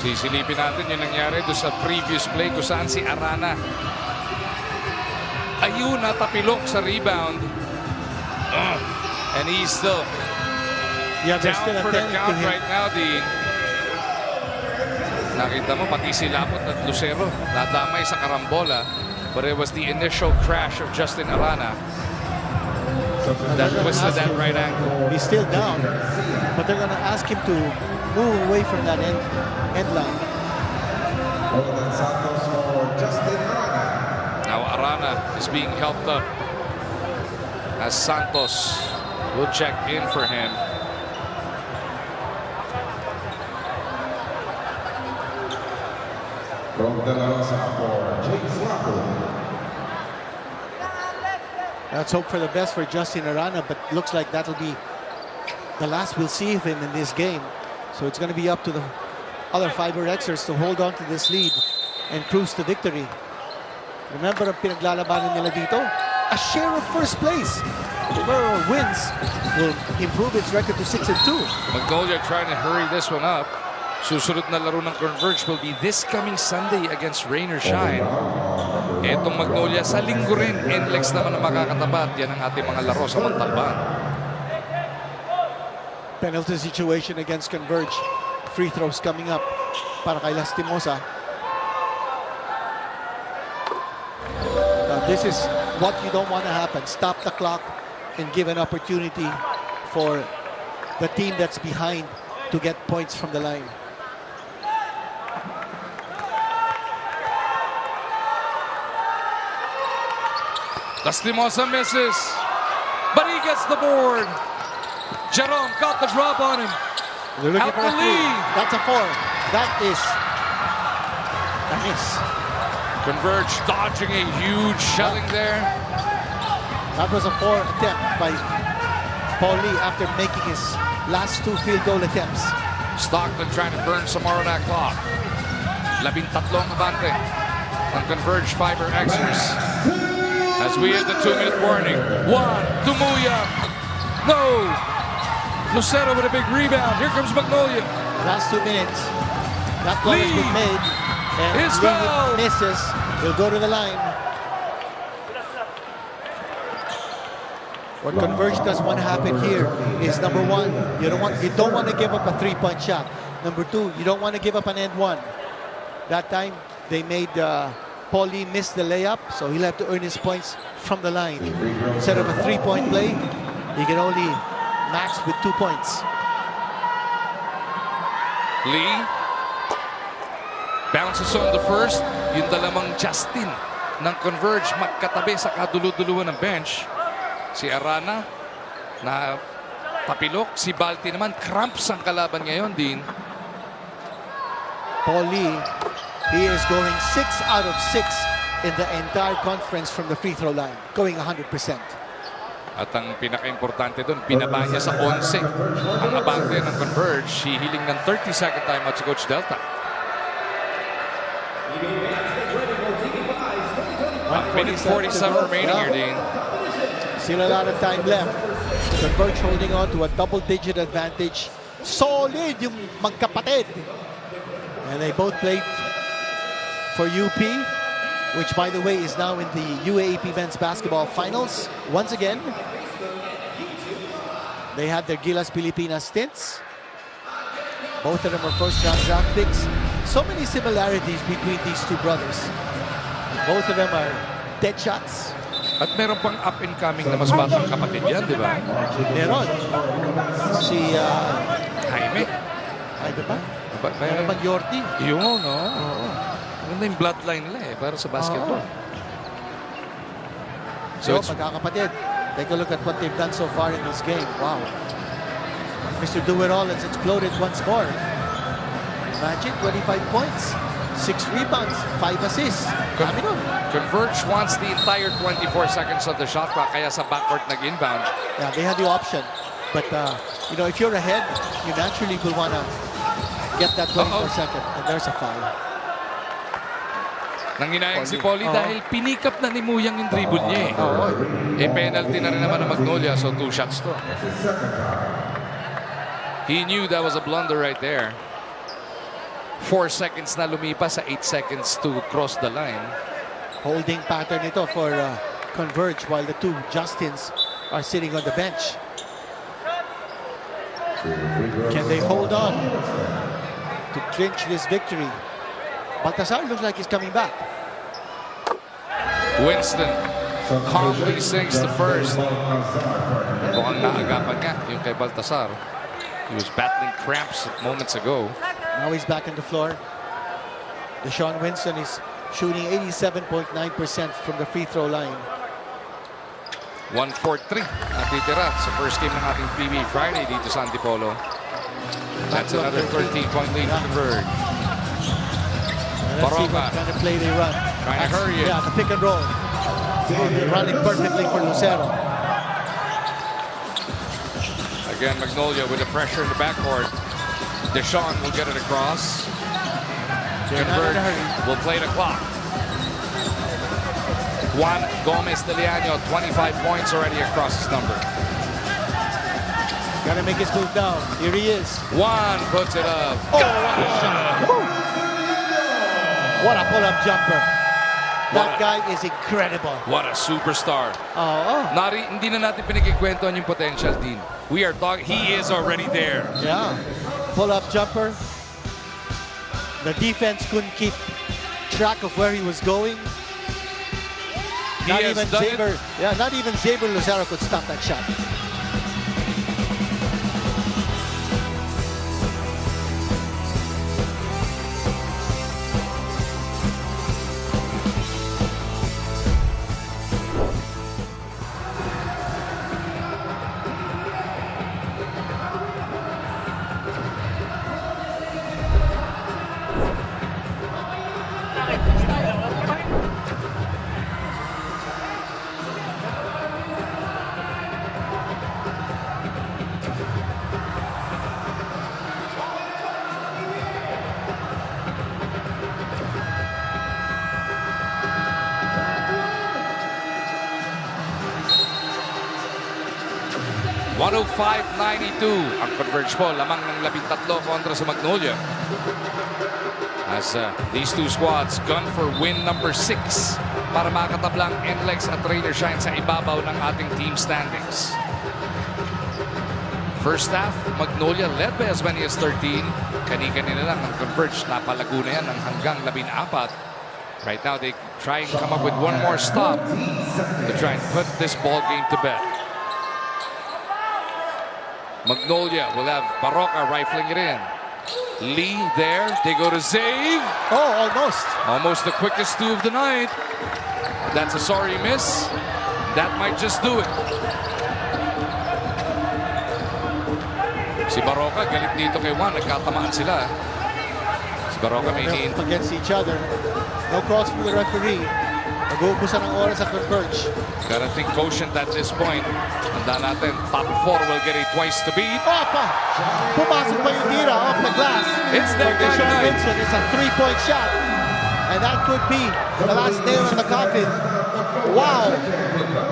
Sisilipin natin yung nangyari doon sa previous play kung saan si Arana ayun natapilok sa rebound. And he's still down for the count right now, Dean. Nakita mo pati si Lapot at Lucero nadamay sa karambola, but it was the initial crash of Justin Arana that twisted that right ankle. He's still down, but they're gonna ask him to move away from that end line. Now Arana is being helped up as Santos will check in for him. Let's hope for the best for Justin Arana, but looks like that'll be the last we'll see of him in this game. So it's going to be up to the other FiberXers to hold on to this lead and cruise to victory. Remember ang pinaglalabanan nila dito? A share of first place. Whoever wins will improve its record to 6-2. Magnolia trying to hurry this one up. Susunod na laro ng Converge will be this coming Sunday against Rain or Shine. Etong Magnolia sa linggo rin. NLEX naman ang makakatapat. Yan ang ating mga laro sa Montalban. Penalty situation against Converge. Free throws coming up para kay Lastimosa. Now this is what you don't want to happen. Stop the clock and give an opportunity for the team that's behind to get points from the line. Lastimosa misses, but he gets the board. Jerome got the drop on him. They're looking Out for a to three. Lee. That's a 4. That is. Converge dodging a huge shelling there. That was a 4 attempt by Paul Lee after making his last 2 field goal attempts. Stockton trying to burn some more on that clock. 13 abante ng Converge FiberXers. As we hit the 2-minute warning. 1, Tumuya. No! Lucero with a big rebound. Here comes Magnolia. Last 2 minutes. That goal has been made. And His Lee foul. misses. He'll go to the line. What Converge does want to happen here is number 1, you don't want to give up a 3-point shot. Number 2, you don't want to give up an end 1. That time they made Paul Lee miss the layup, so he'll have to earn his points from the line. Instead of a 3-point play, he can only max with 2 points. Lee bounces on the first. Yung dalawang Justin ng Converge magkatabi sa kadulu-duluan ng bench. Si Arana na tapilok. Si Balti naman, cramps ang kalaban ngayon din. Paul Lee, he is going 6 out of 6 in the entire conference from the free throw line, going 100%. At ang pinaka-importante doon, pinaba niya sa 11 ang abante ng Converge. Hihiling ng 30-second timeout si Coach Delta. Minute 47 remaining here, Dean. Still a lot of time left. Converge holding on to a double-digit advantage. Solid yung magkapatid. And they both played for UP, which, by the way, is now in the UAAP Men's Basketball Finals. Once again, they had their Gilas Pilipinas stints. Both of them are first-round draft picks. So many similarities between these two brothers. Both of them are dead shots. At meron pang up-and-coming na mas batang kapatid yan, di ba? Meron. Si Jaime. Ay, diba? Meron pang Yordi. Yun, no? Oo. Ganda yung bloodline nila eh, para sa basketball. So, magkakapatid. Take a look at what they've done so far in this game. Wow. Mr. Do-It-All has exploded once more. Imagine, 25 points, 6 rebounds, 5 assists. Converge wants the entire 24 seconds of the shot clock, kaya sa backcourt nag-inbound. Yeah, they had the option. But, you know, if you're ahead, you naturally will want to get that 24 second. And there's a foul. Nanginayang si Paulie dahil pinikap na ni Muyang yung dribble niya eh. Penalty na rin naman ng Magnolia, so 2 shots to. He knew that was a blunder right there. 4 seconds na lumipas sa 8 seconds to cross the line. Holding pattern ito for Converge while the two Justins are sitting on the bench. Can they hold on to clinch this victory? Baltasar looks like he's coming back. Winston calmly sinks the first. Mukhang naagapan nga yung kay Baltasar. He was battling cramps moments ago. Now he's back on the floor. Deshaun Winston is shooting 87.9% from the free throw line. 1-4-3 natitira sa first game ng ating PBA Friday dito sa Antipolo. That's another 13-point lead for Converge. Let's see what kind of play they run. Trying to hurry it. Yeah, the pick and roll. They're running perfectly for Lucero. Again, Magnolia with the pressure in the backcourt. Deshaun will get it across. Converge will play the clock. Juan Gomez Deliano, 25 points already across his number. Gotta make his move down. Here he is. Juan puts it up. Oh, what a pull-up jumper. That guy is incredible. What a superstar. Hindi na natin pinagkikwentuhan yung potential din. We are talking, he is already there. Yeah. Pull-up jumper. The defense couldn't keep track of where he was going. Not even Xavier Lucero could stop that shot. 105-92 ang Converge po, lamang ng 13 kontra sa Magnolia. As these two squads gun for win number 6 para makatablang NLEX at Trainer Shine sa ibabaw ng ating team standings. First half, Magnolia led by as many as 13. Kani-kanina lang ang Converge, napalago na yan ng hanggang 14. Right now, they try and come up with one more stop to try and put this ball game to bed. Magnolia will have Barroca rifling it in. Lee there, they go to save. Oh, almost. Almost the quickest two of the night. That's a sorry miss. That might just do it. Si Barroca, galit dito kay Juan. Nagkatamaan sila. Si Barroca may need. Against each other. No calls from the referee. Nag-uubusan ng oras sa Converge. Gotta think quotient at this point. Handa natin, top 4 will get a twice to beat. Opa! Pumasok pa yung tira off the glass. It's that guy tonight. It's a 3-point shot. And that could be the last nail in the coffin. Wow!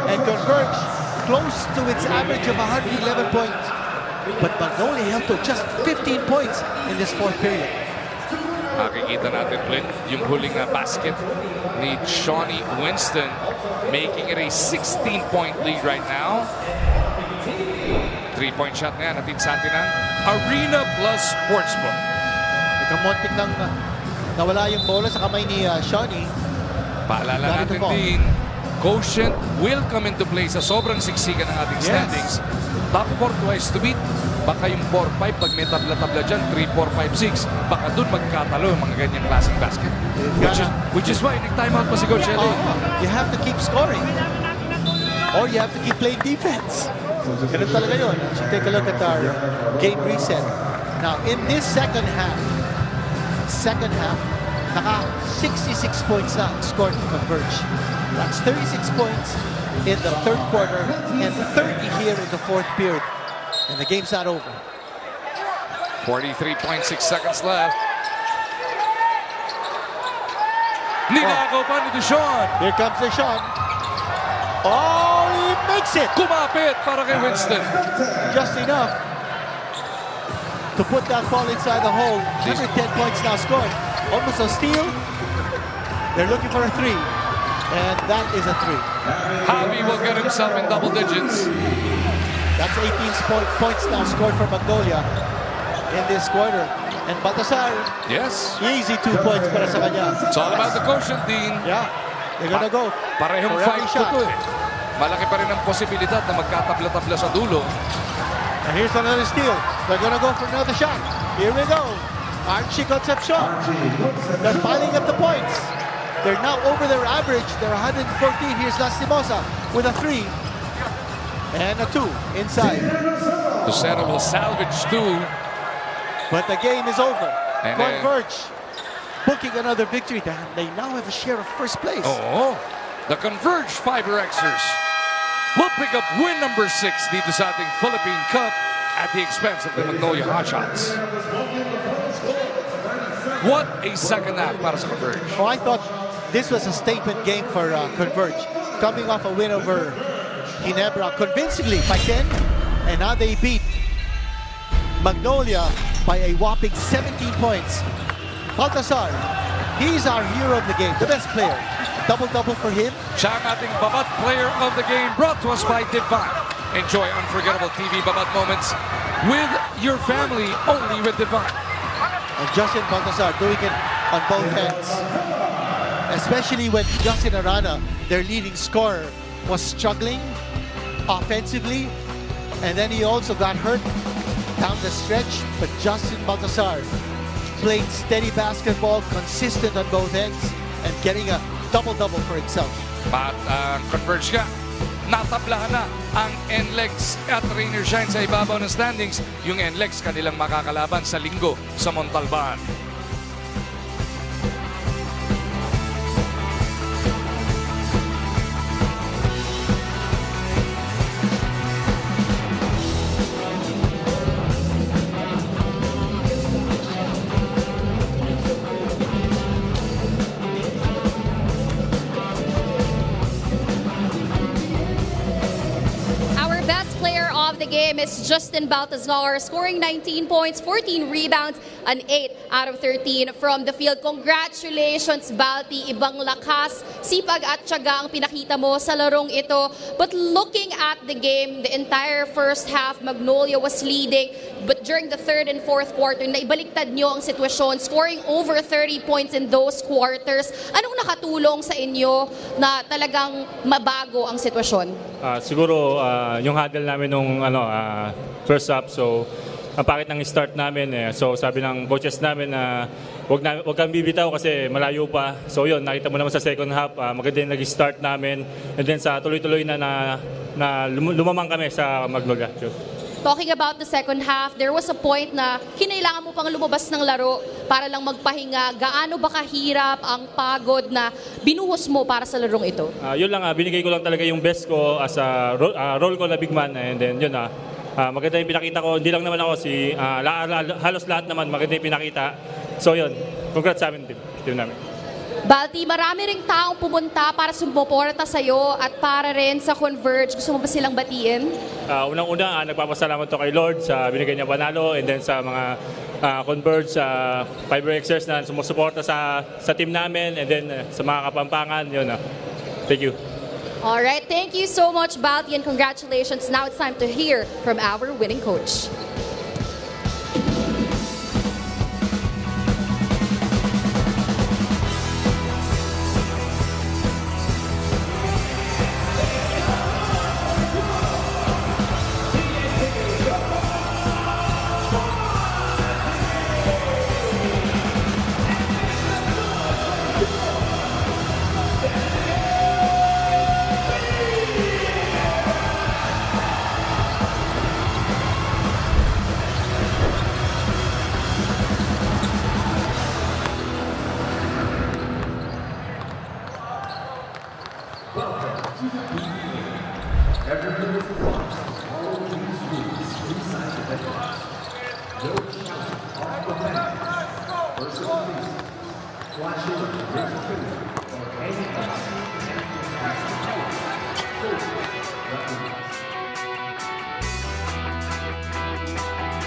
And Converge close to its average of 111 points. But Magnolia held to just 15 points in this fourth period. Makikita natin ulit yung huling basket ni Shawnee Winston, making it a 16-point lead right now. 3-point shot na yan, natin sa atin ng Arena Plus Sportsbook. Nagkamontik nang nawala yung bola sa kamay ni Shawnee. Paalala natin din, quotient will come into play sa sobrang siksikan ng ating standings. Top 4 twice to beat. Baka yung 4-5, pag may tabla-tabla dyan, 3-4-5-6, baka dun magkatalo yung mga ganyang klaseng basket. Which is why, nag-time out pa si Coach Ellie. You have to keep scoring. Or you have to keep playing defense. Ganun talaga yun. So take a look at our game reset. Now, in this second half, naka 66 points na scored to Converge. That's 36 points in the third quarter and 30 here in the fourth period. And the game's not over. 43.6 seconds left. Nilagaw pa ni Deshaun. Here comes Deshaun. Oh, he makes it! Kumapit para kay Winston. Just enough to put that ball inside the hole. 10 points now scored. Almost a steal. They're looking for a 3. And that is a 3. Javi will get himself in double digits. That's 18 points now scored for Magnolia in this quarter. And Baltasar, yes, easy 2 points para sa kanya. It's all about the quotient, Dean. Yeah, they're gonna go. Parehong fight to eh. Malaki pa rin ang posibilidad na magkatabla-tabla sa dulo. And here's another steal. They're gonna go for another shot. Here we go. Archie Concepcion. They're piling up the points. They're now over their average. They're 114. Here's Lastimosa with a 3. And a 2 inside. Lucero will salvage 2. But the game is over. And Converge booking another victory. They now have a share of first place. Oh, the Converge FiberXers will pick up win number 6 dito sa ating Philippine Cup at the expense of the Magnolia Hotshots. What a second half para sa Converge. Oh, I thought this was a statement game for Converge. Coming off a win over Ginebra convincingly by 10, and now they beat Magnolia by a whopping 17 points. Baltasar, he's our hero of the game, the best player. Double-double for him. Siya ang ating Babat player of the game, brought to us by Divine. Enjoy unforgettable TV Babat moments with your family, only with Divine. And Justin Baltasar doing it on both ends. Especially when Justin Arana, their leading scorer, was struggling offensively, and then he also got hurt down the stretch. But Justin Baltasar played steady basketball, consistent on both ends, and getting a double-double for himself. But Converge ka, natablahan na ang NLEX at Trainer Shine sa ibabaw ng standings. Yung NLEX kanilang makakalaban sa linggo sa Montalban. Game is is Justin Baltazar, scoring 19 points, 14 rebounds, and 8 out of 13 from the field. Congratulations, Balti. Ibang lakas, sipag at tiyaga ang pinakita mo sa larong ito. But looking at the game, the entire first half, Magnolia was leading. But during the third and fourth quarter, naibaliktad nyo ang sitwasyon, scoring over 30 points in those quarters. Anong nakatulong sa inyo na talagang mabago ang sitwasyon? Siguro yung handle namin nung first half, so ang pakit ng start namin So sabi ng coaches namin na wag kang bibitaw kasi malayo pa. So yun, nakita mo naman sa second half, maganda yung nag-start namin. And then sa tuloy-tuloy na lumamang kami sa Magnolia. Talking about the second half, there was a point na kinailangan mo pang lumabas ng laro para lang magpahinga. Gaano ba kahirap ang pagod na binuhos mo para sa larong ito? Yun lang, binigay ko lang talaga yung best ko as a role ko na big man. And then yun maganda yung pinakita ko. Hindi lang naman ako, halos lahat naman maganda yung pinakita. So yun, congrats sa amin team namin. Balti, marami ring taong pumunta para sumuporta sa'yo at para rin sa Converge. Gusto mo ba silang batiin? Unang-una, nagpapasalamat to kay Lord sa binigay niya panalo and then sa mga Converge FiberXers na sumusuporta sa team namin and then sa mga Kapampangan. Yun, thank you. All right, thank you so much, Balti, and congratulations. Now it's time to hear from our winning coach.